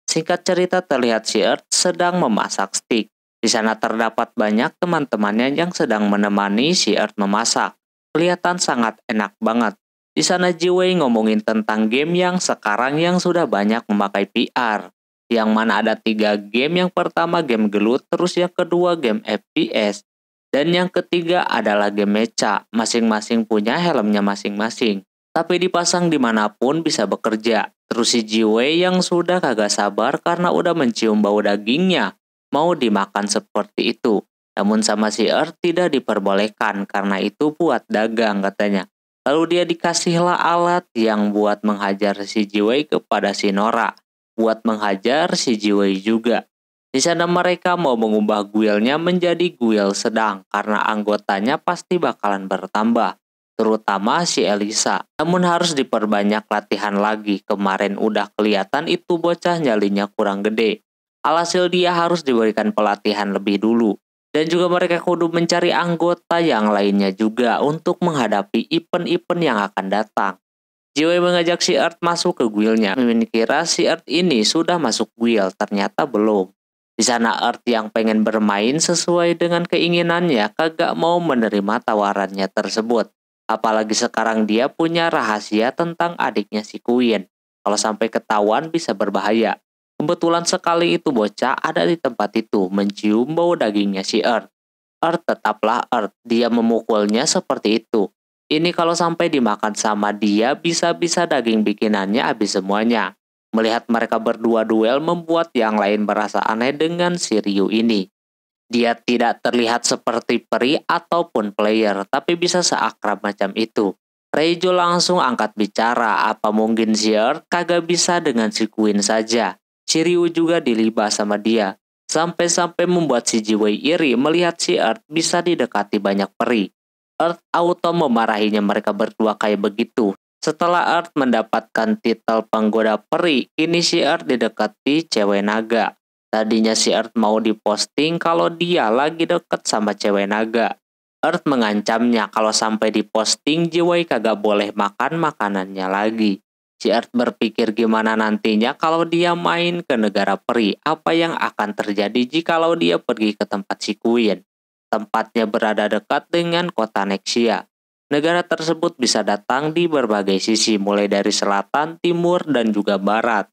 Singkat cerita terlihat si Earth sedang memasak steak. Di sana terdapat banyak teman-temannya yang sedang menemani si Earth memasak. Kelihatan sangat enak banget. Di sana Jiwei ngomongin tentang game yang sekarang yang sudah banyak memakai VR. Yang mana ada 3 game, yang pertama game gelut, terus yang kedua game FPS. Dan yang ketiga adalah game mecha, masing-masing punya helmnya masing-masing. Tapi dipasang dimanapun bisa bekerja. Terus si Jiwei yang sudah kagak sabar karena udah mencium bau dagingnya. Mau dimakan seperti itu. Namun sama si Earth tidak diperbolehkan karena itu buat dagang katanya. Lalu dia dikasihlah alat yang buat menghajar si Jiwei kepada si Nora. Buat menghajar si Jiwei juga. Di sana mereka mau mengubah guildnya menjadi guild sedang karena anggotanya pasti bakalan bertambah. Terutama si Elisa. Namun harus diperbanyak latihan lagi. Kemarin udah kelihatan itu bocah nyalinya kurang gede. Alhasil dia harus diberikan pelatihan lebih dulu. Dan juga mereka kudu mencari anggota yang lainnya juga untuk menghadapi event-event yang akan datang. Jiwei mengajak si Earth masuk ke guildnya. Mimin kira si Earth ini sudah masuk guild, ternyata belum. Di sana Earth yang pengen bermain sesuai dengan keinginannya kagak mau menerima tawarannya tersebut. Apalagi sekarang dia punya rahasia tentang adiknya si Queen. Kalau sampai ketahuan bisa berbahaya. Kebetulan sekali itu bocah ada di tempat itu mencium bau dagingnya si Earth. Earth tetaplah Earth, dia memukulnya seperti itu. Ini kalau sampai dimakan sama dia bisa-bisa daging bikinannya habis semuanya. Melihat mereka berdua duel membuat yang lain merasa aneh dengan si Ryu ini. Dia tidak terlihat seperti peri ataupun player, tapi bisa seakrab macam itu. Reijo langsung angkat bicara, apa mungkin si Earth kagak bisa dengan si Queen saja. Si Ryu juga dilibas sama dia. Sampai-sampai membuat si Jiwei iri melihat si Earth bisa didekati banyak peri. Earth auto memarahinya mereka berdua kayak begitu. Setelah Earth mendapatkan titel penggoda peri, kini si Earth didekati cewek naga. Tadinya si Earth mau diposting kalau dia lagi deket sama cewek naga. Earth mengancamnya kalau sampai diposting Jiwei kagak boleh makan makanannya lagi. Si Earth berpikir gimana nantinya kalau dia main ke negara peri, apa yang akan terjadi jikalau dia pergi ke tempat si Queen. Tempatnya berada dekat dengan kota Nexia. Negara tersebut bisa datang di berbagai sisi, mulai dari selatan, timur, dan juga barat.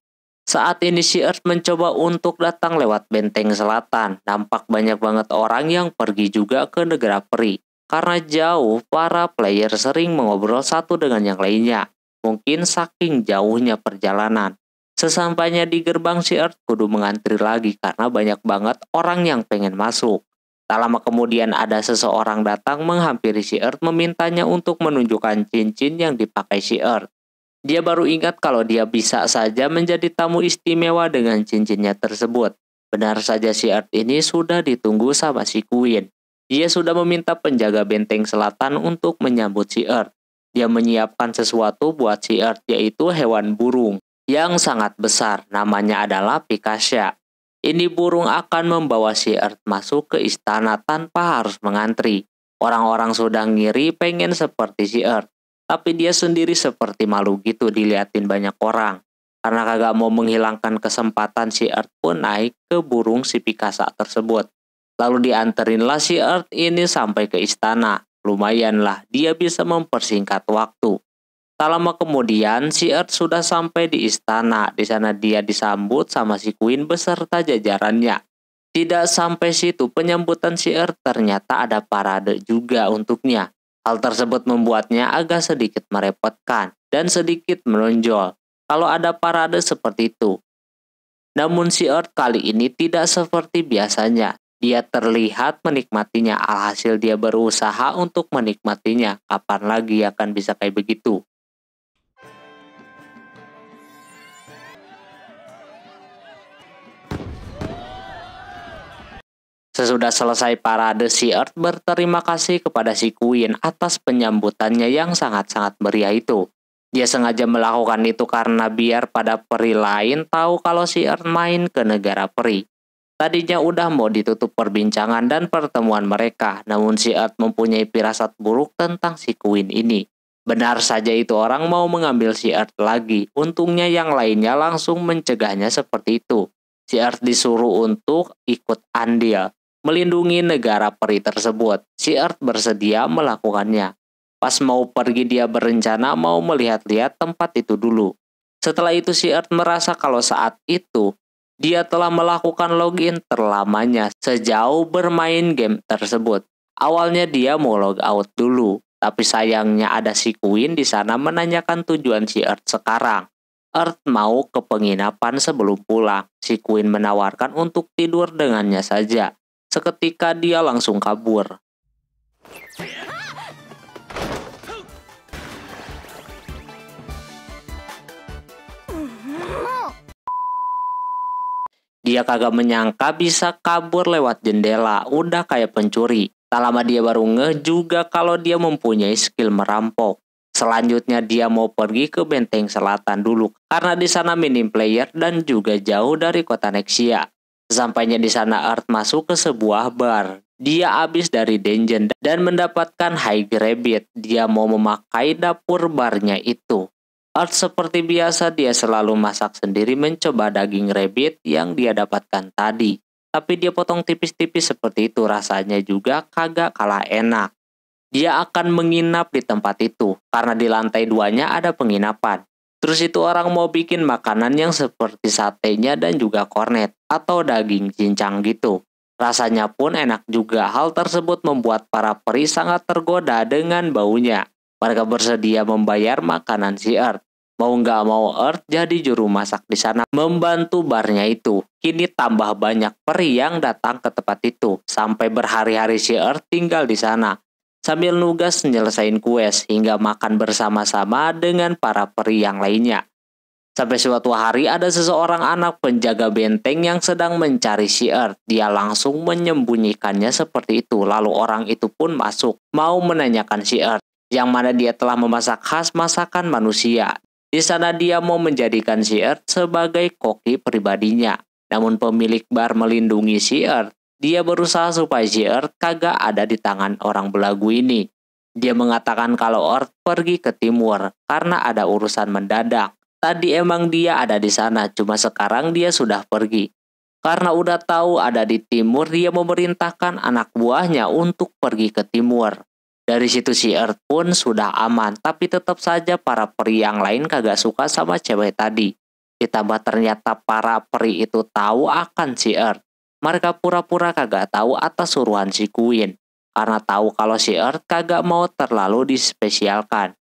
Saat ini si Earth mencoba untuk datang lewat benteng selatan. Nampak banyak banget orang yang pergi juga ke negara peri. Karena jauh, para player sering mengobrol satu dengan yang lainnya. Mungkin saking jauhnya perjalanan. Sesampainya di gerbang, si Earth kudu mengantri lagi karena banyak banget orang yang pengen masuk. Tak lama kemudian ada seseorang datang menghampiri si Earth memintanya untuk menunjukkan cincin yang dipakai si Earth. Dia baru ingat kalau dia bisa saja menjadi tamu istimewa dengan cincinnya tersebut. Benar saja si Earth ini sudah ditunggu sama si Queen. Dia sudah meminta penjaga benteng selatan untuk menyambut si Earth. Dia menyiapkan sesuatu buat si Earth, yaitu hewan burung yang sangat besar. Namanya adalah Pikasha. Ini burung akan membawa si Earth masuk ke istana tanpa harus mengantri. Orang-orang sudah ngiri pengen seperti si Earth. Tapi dia sendiri seperti malu gitu diliatin banyak orang. Karena kagak mau menghilangkan kesempatan, si Earth pun naik ke burung si Pikasa tersebut. Lalu dianterinlah si Earth ini sampai ke istana. Lumayanlah, dia bisa mempersingkat waktu. Tak lama kemudian, si Earth sudah sampai di istana. Di sana dia disambut sama si Queen beserta jajarannya. Tidak sampai situ, penyambutan si Earth ternyata ada parade juga untuknya. Hal tersebut membuatnya agak sedikit merepotkan dan sedikit menonjol kalau ada parade seperti itu. Namun si Earth kali ini tidak seperti biasanya. Dia terlihat menikmatinya, alhasil dia berusaha untuk menikmatinya. Kapan lagi akan bisa kayak begitu? Sesudah selesai parade, si Earth berterima kasih kepada si Queen atas penyambutannya yang sangat-sangat meriah itu. Dia sengaja melakukan itu karena biar pada peri lain tahu kalau si Earth main ke negara peri. Tadinya udah mau ditutup perbincangan dan pertemuan mereka, namun si Earth mempunyai firasat buruk tentang si Queen ini. Benar saja itu orang mau mengambil si Earth lagi. Untungnya yang lainnya langsung mencegahnya seperti itu. Si Earth disuruh untuk ikut andil melindungi negara peri tersebut. Si Earth bersedia melakukannya. Pas mau pergi dia berencana mau melihat-lihat tempat itu dulu. Setelah itu si Earth merasa kalau saat itu dia telah melakukan login terlamanya sejauh bermain game tersebut. Awalnya dia mau log out dulu, tapi sayangnya ada si Queen di sana menanyakan tujuan si Earth sekarang. Earth mau ke penginapan sebelum pulang. Si Queen menawarkan untuk tidur dengannya saja. Seketika dia langsung kabur. Dia kagak menyangka bisa kabur lewat jendela, udah kayak pencuri. Tak lama dia baru ngeh juga kalau dia mempunyai skill merampok. Selanjutnya dia mau pergi ke benteng selatan dulu, karena di sana minim player dan juga jauh dari kota Nexia. Sesampainya di sana Earth masuk ke sebuah bar. Dia habis dari dungeon dan mendapatkan High Rabbit. Dia mau memakai dapur barnya itu. Earth seperti biasa dia selalu masak sendiri mencoba daging rabbit yang dia dapatkan tadi. Tapi dia potong tipis-tipis seperti itu, rasanya juga kagak kalah enak. Dia akan menginap di tempat itu karena di lantai 2-nya ada penginapan. Terus itu orang mau bikin makanan yang seperti satenya dan juga kornet atau daging cincang gitu. Rasanya pun enak juga. Hal tersebut membuat para peri sangat tergoda dengan baunya. Mereka bersedia membayar makanan si Earth. Mau nggak mau Earth jadi juru masak di sana membantu barnya itu. Kini tambah banyak peri yang datang ke tempat itu. Sampai berhari-hari si Earth tinggal di sana. Sambil nugas nyelesain quest hingga makan bersama-sama dengan para peri yang lainnya. Sampai suatu hari ada seseorang anak penjaga benteng yang sedang mencari si Earth. Dia langsung menyembunyikannya seperti itu. Lalu orang itu pun masuk mau menanyakan si Earth yang mana dia telah memasak khas masakan manusia. Di sana dia mau menjadikan si Earth sebagai koki pribadinya. Namun pemilik bar melindungi si Earth. Dia berusaha supaya si Earth kagak ada di tangan orang belagu ini. Dia mengatakan kalau Earth pergi ke timur karena ada urusan mendadak. Tadi emang dia ada di sana, cuma sekarang dia sudah pergi. Karena udah tahu ada di timur, dia memerintahkan anak buahnya untuk pergi ke timur. Dari situ si Earth pun sudah aman, tapi tetap saja para peri yang lain kagak suka sama cewek tadi. Ditambah ternyata para peri itu tahu akan si Earth. Mereka pura-pura kagak tahu atas suruhan si Queen. Karena tahu kalau si Earth kagak mau terlalu dispesialkan.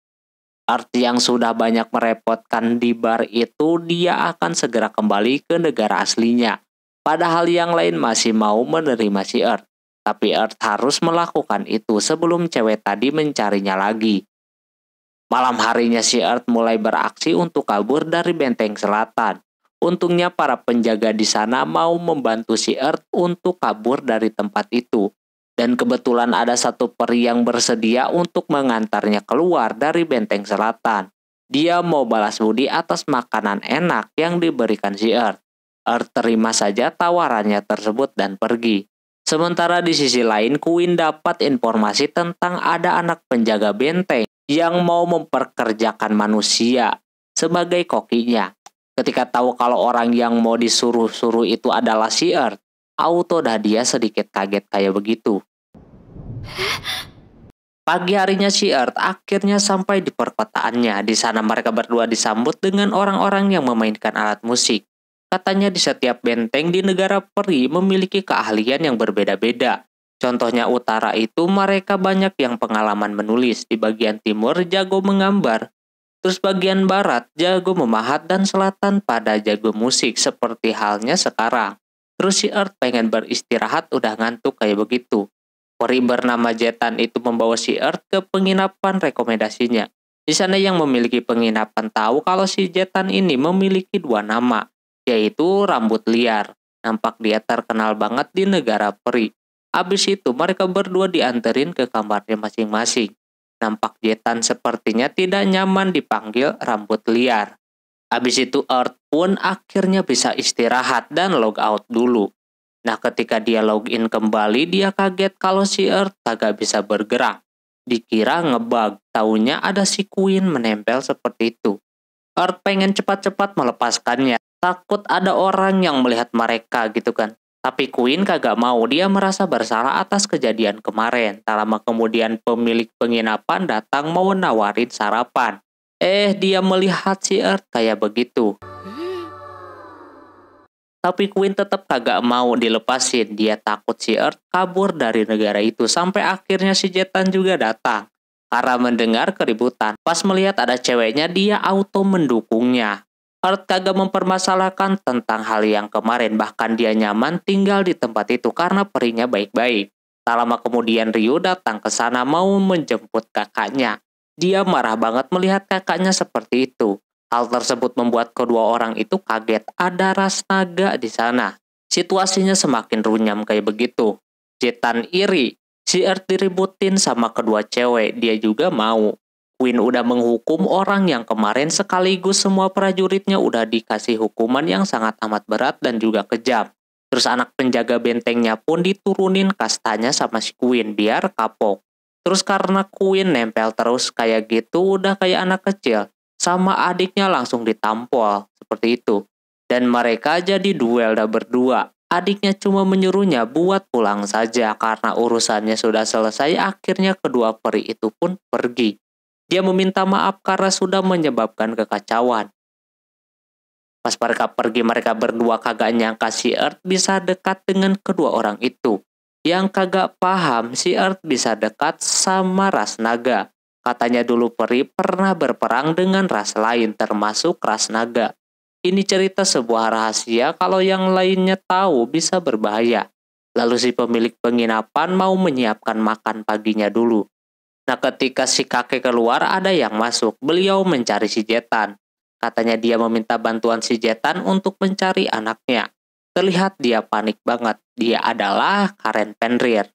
Earth yang sudah banyak merepotkan di bar itu, dia akan segera kembali ke negara aslinya. Padahal yang lain masih mau menerima si Earth. Tapi Earth harus melakukan itu sebelum cewek tadi mencarinya lagi. Malam harinya si Earth mulai beraksi untuk kabur dari benteng selatan. Untungnya para penjaga di sana mau membantu si Earth untuk kabur dari tempat itu. Dan kebetulan ada satu peri yang bersedia untuk mengantarnya keluar dari benteng selatan. Dia mau balas budi atas makanan enak yang diberikan si Earth. Earth terima saja tawarannya tersebut dan pergi. Sementara di sisi lain, Queen dapat informasi tentang ada anak penjaga benteng yang mau memperkerjakan manusia sebagai kokinya. Ketika tahu kalau orang yang mau disuruh-suruh itu adalah si Earth, auto dah dia sedikit kaget kayak begitu. Pagi harinya si Earth akhirnya sampai di perkotaannya. Di sana mereka berdua disambut dengan orang-orang yang memainkan alat musik. Katanya di setiap benteng di negara peri memiliki keahlian yang berbeda-beda. Contohnya utara itu mereka banyak yang pengalaman menulis. Di bagian timur jago menggambar. Terus bagian barat jago memahat dan selatan pada jago musik seperti halnya sekarang. Terus si Earth pengen beristirahat udah ngantuk kayak begitu. Peri bernama Jetan itu membawa si Earth ke penginapan rekomendasinya. Di sana yang memiliki penginapan tahu kalau si Jetan ini memiliki dua nama, yaitu Rambut Liar. Nampak dia terkenal banget di negara peri. Habis itu mereka berdua dianterin ke kamarnya masing-masing. Nampak Jetan sepertinya tidak nyaman dipanggil Rambut Liar. Habis itu Earth pun akhirnya bisa istirahat dan log out dulu. Nah ketika dia login kembali, dia kaget kalau si Earth kagak bisa bergerak. Dikira ngebug, taunya ada si Queen menempel seperti itu. Earth pengen cepat-cepat melepaskannya, takut ada orang yang melihat mereka gitu kan. Tapi Queen kagak mau, dia merasa bersalah atas kejadian kemarin. Tak lama kemudian pemilik penginapan datang mau nawarin sarapan. Dia melihat si Earth kayak begitu. Tapi Queen tetap kagak mau dilepasin. Dia takut si Earth kabur dari negara itu. Sampai akhirnya si Jetan juga datang. Karena mendengar keributan. Pas melihat ada ceweknya, dia auto mendukungnya. Earth kagak mempermasalahkan tentang hal yang kemarin. Bahkan dia nyaman tinggal di tempat itu karena perinya baik-baik. Tak lama kemudian Ryu datang ke sana mau menjemput kakaknya. Dia marah banget melihat kakaknya seperti itu. Hal tersebut membuat kedua orang itu kaget, ada ras naga di sana. Situasinya semakin runyam kayak begitu. Jetan iri, si Earth diributin sama kedua cewek, dia juga mau. Queen udah menghukum orang yang kemarin sekaligus semua prajuritnya udah dikasih hukuman yang sangat amat berat dan juga kejam. Terus anak penjaga bentengnya pun diturunin kastanya sama si Queen biar kapok. Terus karena Queen nempel terus kayak gitu udah kayak anak kecil. Sama adiknya langsung ditampol, seperti itu. Dan mereka jadi duel dah berdua. Adiknya cuma menyuruhnya buat pulang saja karena urusannya sudah selesai. Akhirnya kedua peri itu pun pergi. Dia meminta maaf karena sudah menyebabkan kekacauan. Pas mereka pergi, mereka berdua kagak nyangka si Earth bisa dekat dengan kedua orang itu. Yang kagak paham si Earth bisa dekat sama ras naga. Katanya dulu peri pernah berperang dengan ras lain termasuk ras naga. Ini cerita sebuah rahasia kalau yang lainnya tahu bisa berbahaya. Lalu si pemilik penginapan mau menyiapkan makan paginya dulu. Nah ketika si kakek keluar ada yang masuk. Beliau mencari si Jetan. Katanya dia meminta bantuan si Jetan untuk mencari anaknya. Terlihat dia panik banget. Dia adalah Karen Fenrir.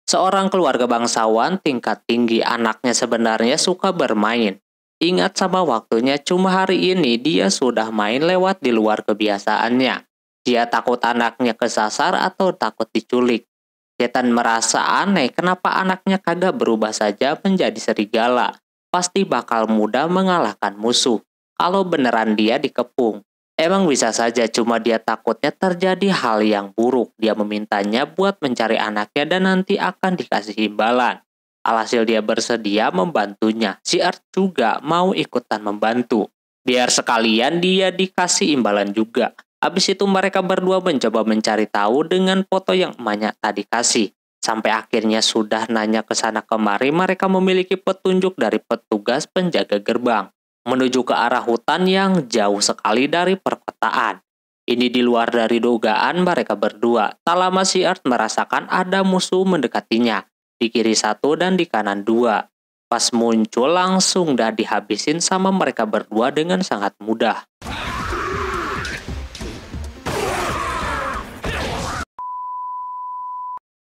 Seorang keluarga bangsawan tingkat tinggi, anaknya sebenarnya suka bermain. Ingat sama waktunya, cuma hari ini dia sudah main lewat di luar kebiasaannya. Dia takut anaknya kesasar atau takut diculik. Jetan merasa aneh kenapa anaknya kagak berubah saja menjadi serigala. Pasti bakal mudah mengalahkan musuh. Kalau beneran dia dikepung. Emang bisa saja, cuma dia takutnya terjadi hal yang buruk. Dia memintanya buat mencari anaknya dan nanti akan dikasih imbalan. Alhasil dia bersedia membantunya. Si Earth juga mau ikutan membantu. Biar sekalian dia dikasih imbalan juga. Habis itu mereka berdua mencoba mencari tahu dengan foto yang emaknya tadi kasih. Sampai akhirnya sudah nanya ke sana kemari, mereka memiliki petunjuk dari petugas penjaga gerbang menuju ke arah hutan yang jauh sekali dari perkotaan. Ini di luar dari dugaan mereka berdua. Tak lama si Earth merasakan ada musuh mendekatinya. Di kiri satu dan di kanan dua. Pas muncul langsung dah dihabisin sama mereka berdua dengan sangat mudah.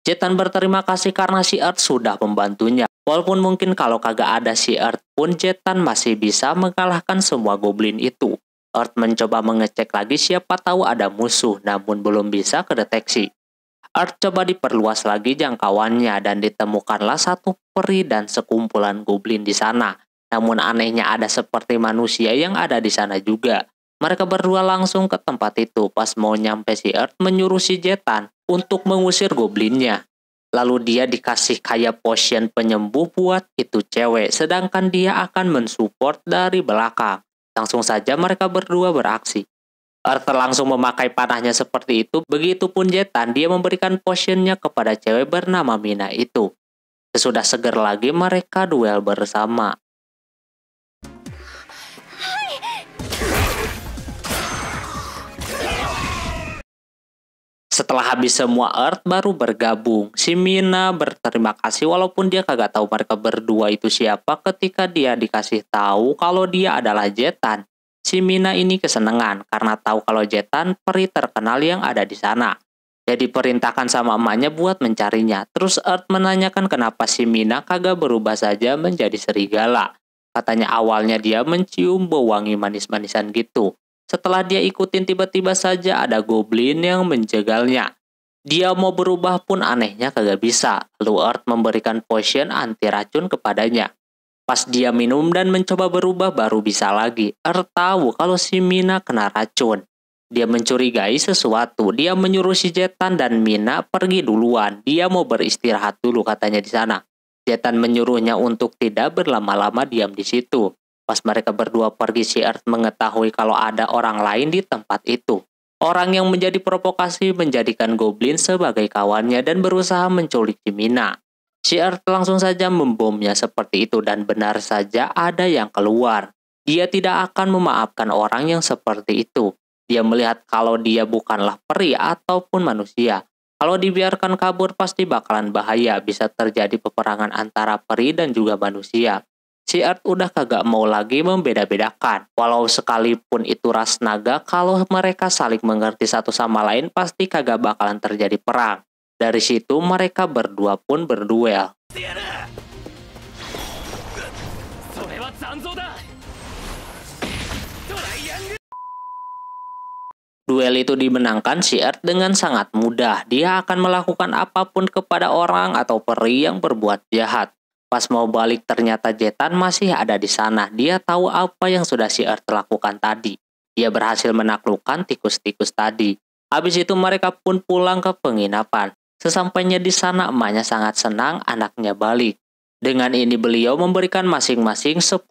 Zetan berterima kasih karena si Earth sudah membantunya. Walaupun mungkin kalau kagak ada si Earth pun Zetan masih bisa mengalahkan semua goblin itu. Earth mencoba mengecek lagi siapa tahu ada musuh, namun belum bisa kedeteksi. Earth coba diperluas lagi jangkauannya dan ditemukanlah satu peri dan sekumpulan goblin di sana. Namun anehnya ada seperti manusia yang ada di sana juga. Mereka berdua langsung ke tempat itu. Pas mau nyampe si Earth menyuruh si Zetan untuk mengusir goblinnya. Lalu dia dikasih kayak potion penyembuh buat itu cewek, sedangkan dia akan mensupport dari belakang. Langsung saja mereka berdua beraksi. Earth langsung memakai panahnya seperti itu, begitupun Zetan, dia memberikan potionnya kepada cewek bernama Mina itu. Sesudah seger lagi mereka duel bersama. Setelah habis semua Earth baru bergabung. Si Mina berterima kasih walaupun dia kagak tahu mereka berdua itu siapa. Ketika dia dikasih tahu kalau dia adalah Zetan, si Mina ini kesenangan karena tahu kalau Zetan peri terkenal yang ada di sana. Dia diperintahkan sama emaknya buat mencarinya. Terus Earth menanyakan kenapa si Mina kagak berubah saja menjadi serigala. Katanya awalnya dia mencium bau wangi manis-manisan gitu. Setelah dia ikutin tiba-tiba saja ada goblin yang menjegalnya. Dia mau berubah pun anehnya kagak bisa. Lalu Earth memberikan potion anti racun kepadanya. Pas dia minum dan mencoba berubah baru bisa lagi. Earth tahu kalau si Mina kena racun. Dia mencurigai sesuatu. Dia menyuruh si Zetan dan Mina pergi duluan. Dia mau beristirahat dulu katanya di sana. Zetan menyuruhnya untuk tidak berlama-lama diam di situ. Pas mereka berdua pergi, si Earth mengetahui kalau ada orang lain di tempat itu. Orang yang menjadi provokasi menjadikan goblin sebagai kawannya dan berusaha menculik si Mina. Si Earth langsung saja membomnya seperti itu dan benar saja ada yang keluar. Dia tidak akan memaafkan orang yang seperti itu. Dia melihat kalau dia bukanlah peri ataupun manusia. Kalau dibiarkan kabur pasti bakalan bahaya, bisa terjadi peperangan antara peri dan juga manusia. Si Earth udah kagak mau lagi membeda-bedakan. Walau sekalipun itu ras naga, kalau mereka saling mengerti satu sama lain pasti kagak bakalan terjadi perang. Dari situ mereka berdua pun berduel. Duel itu dimenangkan si Earth dengan sangat mudah. Dia akan melakukan apapun kepada orang atau peri yang berbuat jahat. Pas mau balik ternyata Zetan masih ada di sana. Dia tahu apa yang sudah si Earth lakukan tadi. Dia berhasil menaklukkan tikus-tikus tadi. Habis itu mereka pun pulang ke penginapan. Sesampainya di sana emaknya sangat senang anaknya balik. Dengan ini beliau memberikan masing-masing 10.000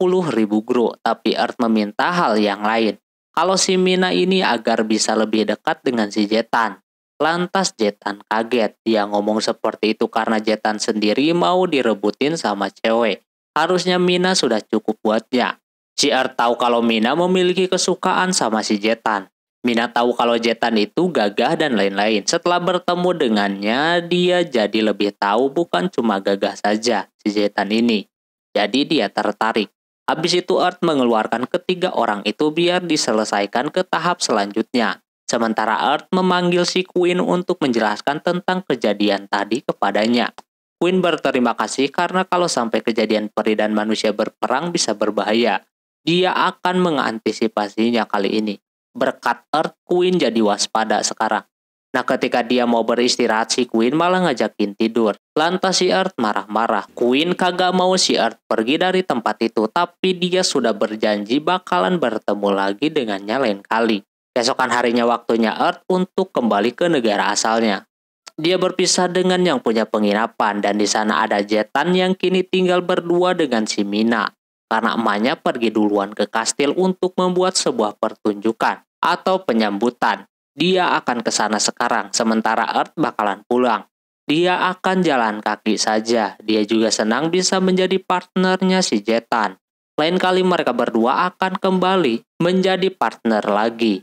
gro. Tapi Earth meminta hal yang lain. Kalau si Mina ini agar bisa lebih dekat dengan si Zetan. Lantas Zetan kaget. Dia ngomong seperti itu karena Zetan sendiri mau direbutin sama cewek. Harusnya Mina sudah cukup buatnya. Si Earth tahu kalau Mina memiliki kesukaan sama si Zetan. Mina tahu kalau Zetan itu gagah dan lain-lain. Setelah bertemu dengannya, dia jadi lebih tahu bukan cuma gagah saja si Zetan ini. Jadi dia tertarik. Habis itu Earth mengeluarkan ketiga orang itu biar diselesaikan ke tahap selanjutnya. Sementara Earth memanggil si Queen untuk menjelaskan tentang kejadian tadi kepadanya. Queen berterima kasih karena kalau sampai kejadian peri dan manusia berperang bisa berbahaya. Dia akan mengantisipasinya kali ini. Berkat Earth, Queen jadi waspada sekarang. Nah ketika dia mau beristirahat, si Queen malah ngajakin tidur. Lantas si Earth marah-marah. Queen kagak mau si Earth pergi dari tempat itu, tapi dia sudah berjanji bakalan bertemu lagi dengannya lain kali. Keesokan harinya waktunya Earth untuk kembali ke negara asalnya. Dia berpisah dengan yang punya penginapan dan di sana ada Zetan yang kini tinggal berdua dengan si Mina. karena emaknya pergi duluan ke kastil untuk membuat sebuah pertunjukan atau penyambutan. Dia akan ke sana sekarang, sementara Earth bakalan pulang. Dia akan jalan kaki saja. Dia juga senang bisa menjadi partnernya si Jetan. Lain kali mereka berdua akan kembali menjadi partner lagi.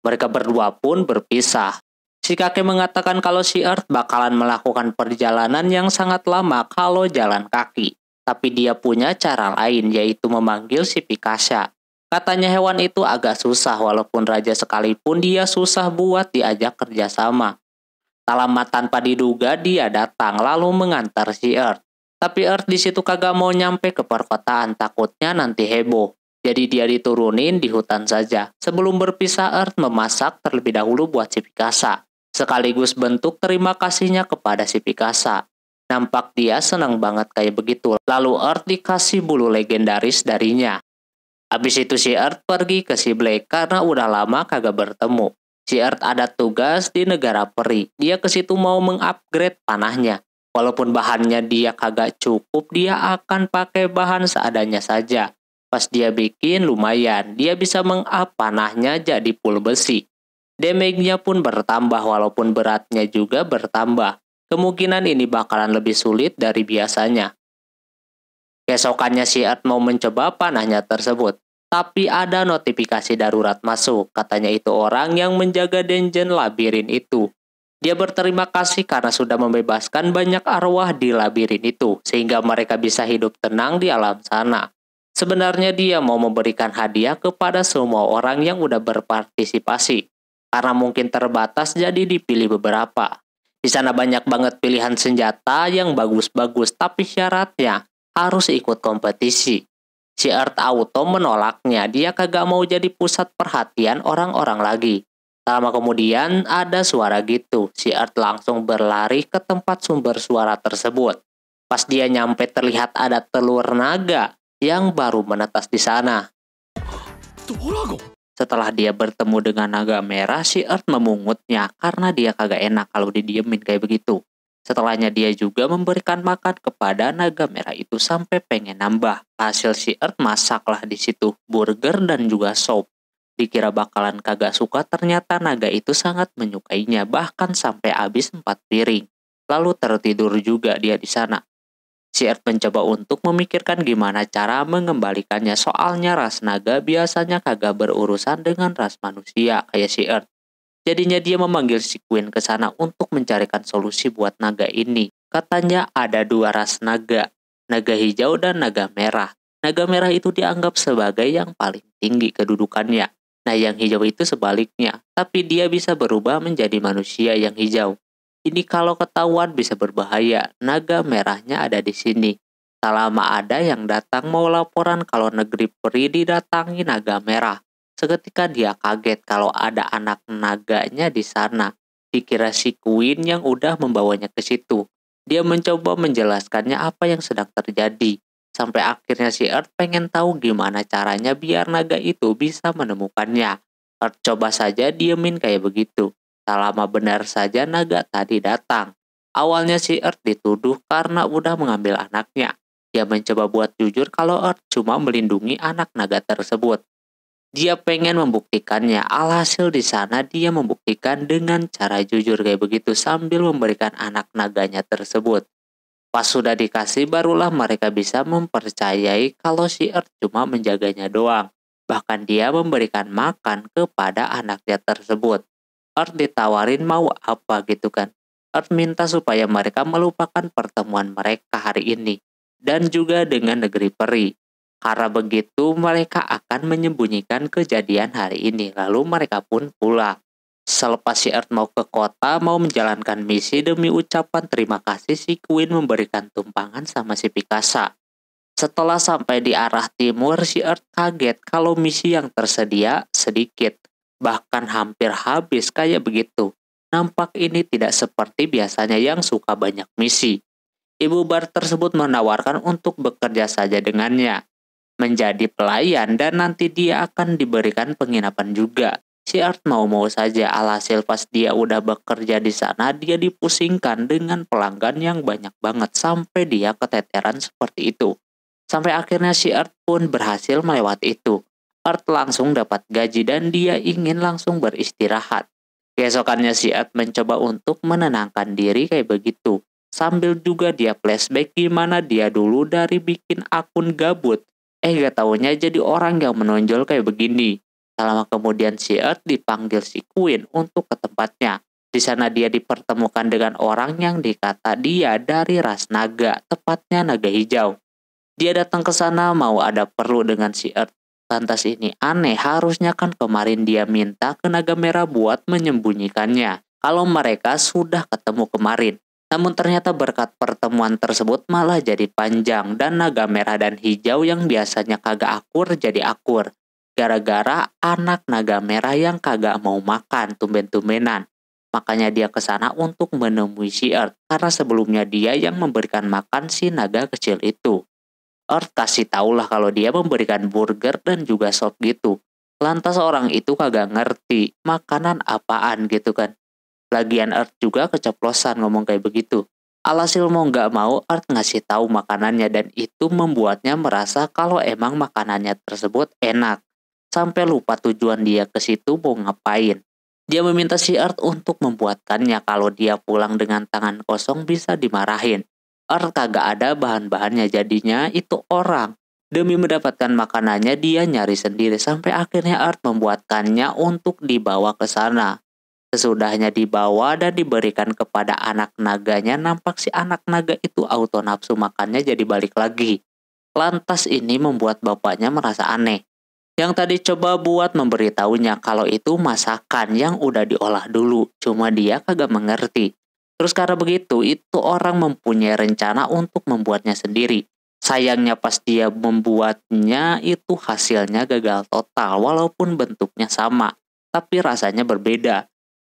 Mereka berdua pun berpisah. Si kakek mengatakan kalau si Earth bakalan melakukan perjalanan yang sangat lama kalau jalan kaki. Tapi dia punya cara lain, yaitu memanggil si Pikasa. Katanya hewan itu agak susah, walaupun raja sekalipun dia susah buat diajak kerjasama. Tak lama tanpa diduga dia datang lalu mengantar si Earth. Tapi Earth di situ kagak mau nyampe ke perkotaan, takutnya nanti heboh. Jadi dia diturunin di hutan saja. Sebelum berpisah, Earth memasak terlebih dahulu buat si Pikasa. Sekaligus bentuk terima kasihnya kepada si Pikasa. Nampak dia senang banget kayak begitu. Lalu Earth dikasih bulu legendaris darinya. Habis itu si Earth pergi ke si Black karena udah lama kagak bertemu. Si Earth ada tugas di negara peri. Dia ke situ mau mengupgrade panahnya. Walaupun bahannya dia kagak cukup, dia akan pakai bahan seadanya saja. Pas dia bikin lumayan, dia bisa meng-up panahnya jadi full besi. Damage-nya pun bertambah walaupun beratnya juga bertambah. Kemungkinan ini bakalan lebih sulit dari biasanya. Keesokannya si Earth mau mencoba panahnya tersebut. Tapi ada notifikasi darurat masuk. Katanya itu orang yang menjaga dungeon labirin itu. Dia berterima kasih karena sudah membebaskan banyak arwah di labirin itu. Sehingga mereka bisa hidup tenang di alam sana. Sebenarnya dia mau memberikan hadiah kepada semua orang yang udah berpartisipasi. Karena mungkin terbatas jadi dipilih beberapa. Di sana banyak banget pilihan senjata yang bagus-bagus, tapi syaratnya harus ikut kompetisi. Si Earth Auto menolaknya, dia kagak mau jadi pusat perhatian orang-orang lagi. Lama kemudian ada suara gitu, si Earth langsung berlari ke tempat sumber suara tersebut. Pas dia nyampe terlihat ada telur naga yang baru menetas di sana. Dragon. Setelah dia bertemu dengan naga merah, si Earth memungutnya karena dia kagak enak kalau didiemin kayak begitu. Setelahnya dia juga memberikan makan kepada naga merah itu sampai pengen nambah. Hasil si Earth masaklah di situ burger dan juga sop. Dikira bakalan kagak suka, ternyata naga itu sangat menyukainya, bahkan sampai habis 4 piring. Lalu tertidur juga dia di sana. Si Earth mencoba untuk memikirkan gimana cara mengembalikannya, soalnya ras naga biasanya kagak berurusan dengan ras manusia kayak si Earth. Jadinya dia memanggil si Queen ke sana untuk mencarikan solusi buat naga ini. Katanya ada 2 ras naga, naga hijau dan naga merah. Naga merah itu dianggap sebagai yang paling tinggi kedudukannya. Nah yang hijau itu sebaliknya, tapi dia bisa berubah menjadi manusia yang hijau. Ini kalau ketahuan bisa berbahaya. Naga merahnya ada di sini. Tak lama ada yang datang mau laporan kalau negeri peri didatangi naga merah. Seketika dia kaget kalau ada anak naganya di sana. Dikira si Queen yang udah membawanya ke situ. Dia mencoba menjelaskannya apa yang sedang terjadi. Sampai akhirnya si Earth pengen tahu gimana caranya biar naga itu bisa menemukannya. Earth coba saja diemin kayak begitu. Tak lama benar saja naga tadi datang. Awalnya si Earth dituduh karena udah mengambil anaknya. Dia mencoba buat jujur kalau Earth cuma melindungi anak naga tersebut. Dia pengen membuktikannya. Alhasil di sana dia membuktikan dengan cara jujur kayak begitu sambil memberikan anak naganya tersebut. Pas sudah dikasih barulah mereka bisa mempercayai kalau si Earth cuma menjaganya doang. Bahkan dia memberikan makan kepada anaknya tersebut. Earth ditawarin mau apa gitu kan. Earth minta supaya mereka melupakan pertemuan mereka hari ini. Dan juga dengan negeri peri. Karena begitu mereka akan menyembunyikan kejadian hari ini. Lalu mereka pun pulang. Selepas si Earth mau ke kota, mau menjalankan misi demi ucapan terima kasih, si Queen memberikan tumpangan sama si Pikasa. Setelah sampai di arah timur, si Earth kaget kalau misi yang tersedia sedikit. Bahkan hampir habis kayak begitu. Nampak ini tidak seperti biasanya yang suka banyak misi. Ibu bar tersebut menawarkan untuk bekerja saja dengannya. Menjadi pelayan dan nanti dia akan diberikan penginapan juga. Si Earth mau-mau saja, alhasil pas dia udah bekerja di sana, dia dipusingkan dengan pelanggan yang banyak banget sampai dia keteteran seperti itu. Sampai akhirnya si Earth pun berhasil melewati itu. Earth langsung dapat gaji dan dia ingin langsung beristirahat. Keesokannya si Earth mencoba untuk menenangkan diri kayak begitu. Sambil juga dia flashback gimana dia dulu dari bikin akun gabut. Gak taunya jadi orang yang menonjol kayak begini. Tak lama kemudian si Earth dipanggil si Queen untuk ke tempatnya. Di sana dia dipertemukan dengan orang yang dikata dia dari ras naga, tepatnya naga hijau. Dia datang ke sana mau ada perlu dengan si Earth. Lantas ini aneh, harusnya kan kemarin dia minta ke naga merah buat menyembunyikannya kalau mereka sudah ketemu kemarin. Namun ternyata berkat pertemuan tersebut malah jadi panjang dan naga merah dan hijau yang biasanya kagak akur jadi akur. Gara-gara anak naga merah yang kagak mau makan tumben-tumbenan. Makanya dia ke sana untuk menemui si Earth karena sebelumnya dia yang memberikan makan si naga kecil itu. Earth kasih tahulah kalau dia memberikan burger dan juga sop gitu. Lantas orang itu kagak ngerti makanan apaan gitu kan. Lagian Earth juga keceplosan ngomong kayak begitu. Alhasil mau nggak mau Earth ngasih tahu makanannya dan itu membuatnya merasa kalau emang makanannya tersebut enak. Sampai lupa tujuan dia ke situ mau ngapain. Dia meminta si Earth untuk membuatkannya kalau dia pulang dengan tangan kosong bisa dimarahin. Earth kagak ada bahan-bahannya jadinya itu orang. Demi mendapatkan makanannya dia nyari sendiri sampai akhirnya Earth membuatkannya untuk dibawa ke sana. Sesudahnya dibawa dan diberikan kepada anak naganya, nampak si anak naga itu auto nafsu makannya jadi balik lagi. Lantas ini membuat bapaknya merasa aneh. Yang tadi coba buat memberitahunya kalau itu masakan yang udah diolah dulu, cuma dia kagak mengerti. Terus karena begitu, itu orang mempunyai rencana untuk membuatnya sendiri. Sayangnya pas dia membuatnya itu hasilnya gagal total walaupun bentuknya sama, tapi rasanya berbeda.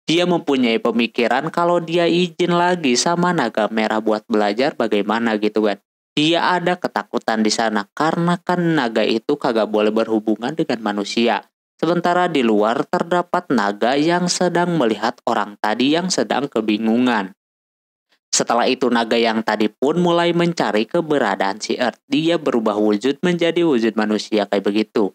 Dia mempunyai pemikiran kalau dia izin lagi sama naga merah buat belajar bagaimana gitu kan. Dia ada ketakutan di sana karena kan naga itu kagak boleh berhubungan dengan manusia. Sementara di luar terdapat naga yang sedang melihat orang tadi yang sedang kebingungan. Setelah itu naga yang tadi pun mulai mencari keberadaan si Earth. Dia berubah wujud menjadi wujud manusia kayak begitu.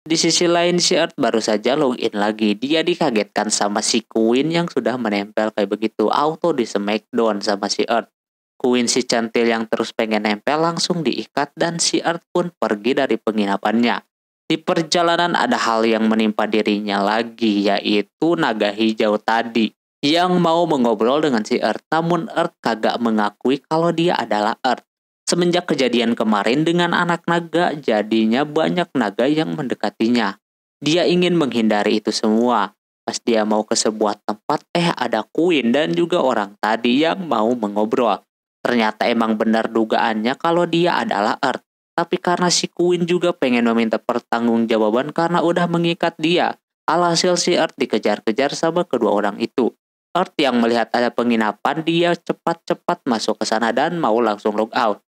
Di sisi lain si Earth baru saja login lagi. Dia dikagetkan sama si Queen yang sudah menempel kayak begitu. Auto di smackdown sama si Earth. Queen si centil yang terus pengen nempel langsung diikat dan si Earth pun pergi dari penginapannya. Di perjalanan ada hal yang menimpa dirinya lagi, yaitu naga hijau tadi yang mau mengobrol dengan si Earth. Namun Earth kagak mengakui kalau dia adalah Earth. Semenjak kejadian kemarin dengan anak naga, jadinya banyak naga yang mendekatinya. Dia ingin menghindari itu semua. Pas dia mau ke sebuah tempat, ada Queen dan juga orang tadi yang mau mengobrol. Ternyata emang benar dugaannya kalau dia adalah Earth. Tapi karena si Queen juga pengen meminta pertanggungjawaban karena udah mengikat dia. Alhasil si Earth dikejar-kejar sama kedua orang itu. Earth yang melihat ada penginapan, dia cepat-cepat masuk ke sana dan mau langsung log out.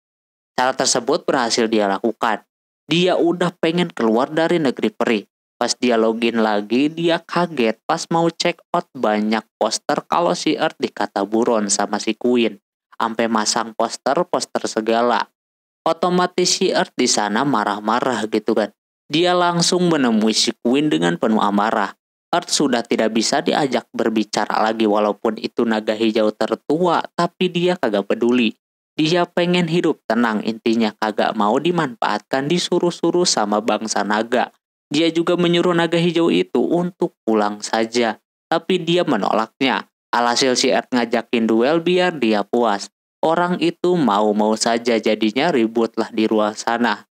Cara tersebut berhasil dia lakukan. Dia udah pengen keluar dari negeri peri. Pas dia login lagi, dia kaget pas mau check out banyak poster kalau si Earth dikata buron sama si Queen. Sampai masang poster-poster segala. Otomatis si Earth di sana marah-marah gitu kan. Dia langsung menemui si Queen dengan penuh amarah. Earth sudah tidak bisa diajak berbicara lagi walaupun itu naga hijau tertua, tapi dia kagak peduli. Dia pengen hidup tenang, intinya kagak mau dimanfaatkan disuruh-suruh sama bangsa naga. Dia juga menyuruh naga hijau itu untuk pulang saja, tapi dia menolaknya. Alhasil si Earth ngajakin duel biar dia puas. Orang itu mau-mau saja, jadinya ributlah di ruang sana.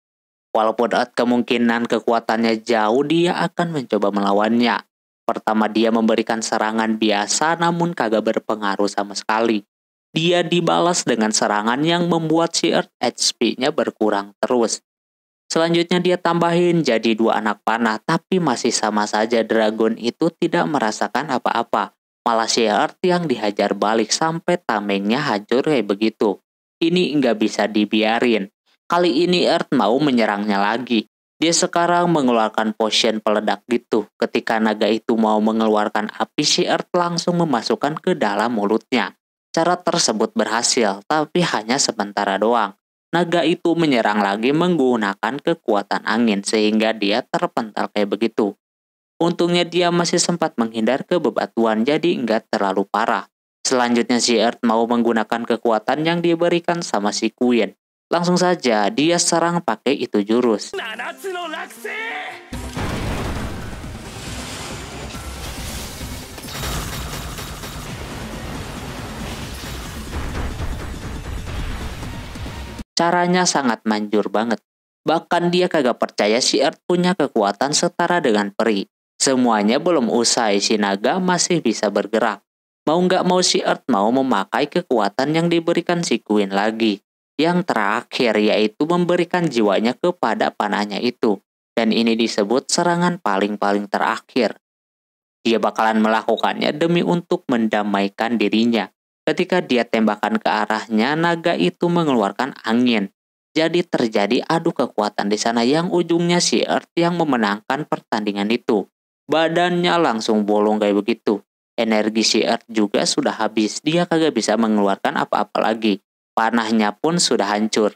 Walaupun Earth kemungkinan kekuatannya jauh, dia akan mencoba melawannya. Pertama dia memberikan serangan biasa namun kagak berpengaruh sama sekali. Dia dibalas dengan serangan yang membuat si Earth HP-nya berkurang terus. Selanjutnya dia tambahin jadi 2 anak panah, tapi masih sama saja dragon itu tidak merasakan apa-apa. Malah si Earth yang dihajar balik sampai tamengnya hancur kayak begitu. Ini nggak bisa dibiarin. Kali ini Earth mau menyerangnya lagi. Dia sekarang mengeluarkan potion peledak gitu. Ketika naga itu mau mengeluarkan api, si Earth langsung memasukkan ke dalam mulutnya. Cara tersebut berhasil, tapi hanya sementara doang. naga itu menyerang lagi menggunakan kekuatan angin sehingga dia terpental kayak begitu. Untungnya dia masih sempat menghindar ke bebatuan jadi nggak terlalu parah. Selanjutnya si Earth mau menggunakan kekuatan yang diberikan sama si Queen. Langsung saja dia serang pakai itu jurus. Caranya sangat manjur banget. Bahkan dia kagak percaya si Earth punya kekuatan setara dengan peri. Semuanya belum usai, si naga masih bisa bergerak. Mau nggak mau si Earth mau memakai kekuatan yang diberikan si Queen lagi. Yang terakhir yaitu memberikan jiwanya kepada panahnya itu. Dan ini disebut serangan paling-paling terakhir. Dia bakalan melakukannya demi untuk mendamaikan dirinya. Ketika dia tembakan ke arahnya, naga itu mengeluarkan angin. Jadi terjadi adu kekuatan di sana yang ujungnya si Earth yang memenangkan pertandingan itu. Badannya langsung bolong kayak begitu. Energi si Earth juga sudah habis. Dia kagak bisa mengeluarkan apa-apa lagi. Panahnya pun sudah hancur.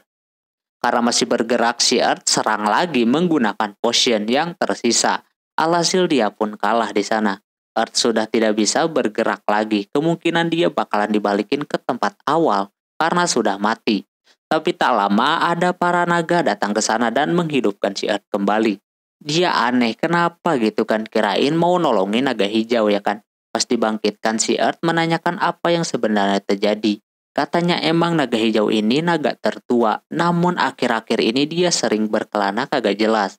Karena masih bergerak, si Earth serang lagi menggunakan potion yang tersisa. Alhasil dia pun kalah di sana. Earth sudah tidak bisa bergerak lagi. Kemungkinan dia bakalan dibalikin ke tempat awal karena sudah mati. Tapi tak lama ada para naga datang ke sana dan menghidupkan si Earth kembali. Dia aneh, kenapa gitu kan, kirain mau nolongin naga hijau ya kan. Pas dibangkitkan si Earth menanyakan apa yang sebenarnya terjadi. Katanya emang naga hijau ini naga tertua, namun akhir-akhir ini dia sering berkelana kagak jelas.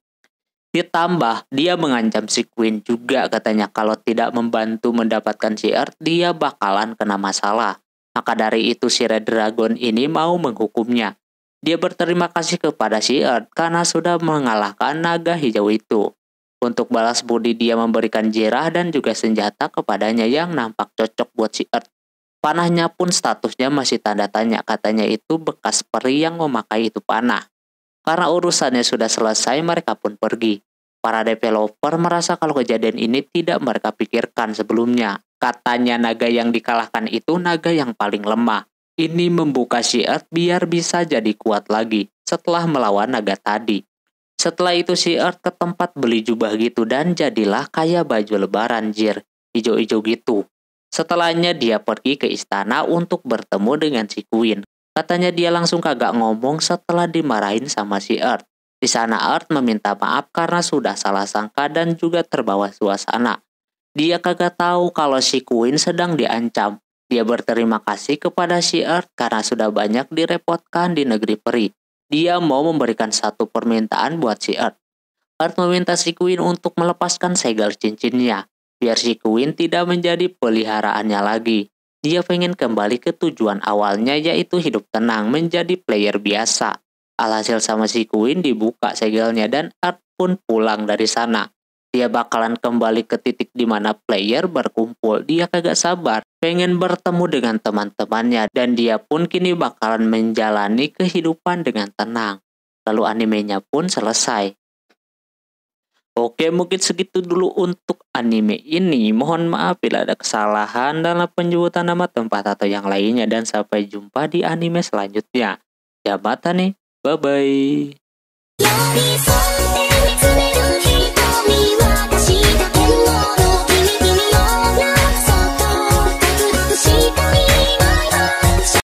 Ditambah, dia mengancam si Queen juga katanya kalau tidak membantu mendapatkan si Earth, dia bakalan kena masalah. Maka dari itu si Red Dragon ini mau menghukumnya. Dia berterima kasih kepada si Earth karena sudah mengalahkan naga hijau itu. Untuk balas budi dia memberikan jirah dan juga senjata kepadanya yang nampak cocok buat si Earth. Panahnya pun statusnya masih tanda tanya, katanya itu bekas peri yang memakai itu panah. Karena urusannya sudah selesai, mereka pun pergi. Para developer merasa kalau kejadian ini tidak mereka pikirkan sebelumnya. Katanya naga yang dikalahkan itu naga yang paling lemah. Ini membuka si Earth biar bisa jadi kuat lagi setelah melawan naga tadi. Setelah itu si Earth ke tempat beli jubah gitu dan jadilah kayak baju lebaran jir, hijau-hijau gitu. Setelahnya dia pergi ke istana untuk bertemu dengan si Queen. Katanya dia langsung kagak ngomong setelah dimarahin sama si Earth. Di sana Earth meminta maaf karena sudah salah sangka dan juga terbawa suasana. Dia kagak tahu kalau si Queen sedang diancam. Dia berterima kasih kepada si Earth karena sudah banyak direpotkan di negeri peri. Dia mau memberikan satu permintaan buat si Earth. Earth meminta si Queen untuk melepaskan segel cincinnya, biar si Queen tidak menjadi peliharaannya lagi. Dia pengen kembali ke tujuan awalnya yaitu hidup tenang menjadi player biasa. Alhasil sama si Queen dibuka segelnya dan Earth pun pulang dari sana. Dia bakalan kembali ke titik di mana player berkumpul. Dia kagak sabar, pengen bertemu dengan teman-temannya dan dia pun kini bakalan menjalani kehidupan dengan tenang. Lalu animenya pun selesai. Oke, mungkin segitu dulu untuk anime ini. Mohon maaf bila ada kesalahan dalam penyebutan nama tempat atau yang lainnya. Dan sampai jumpa di anime selanjutnya. Yamata nih, bye-bye.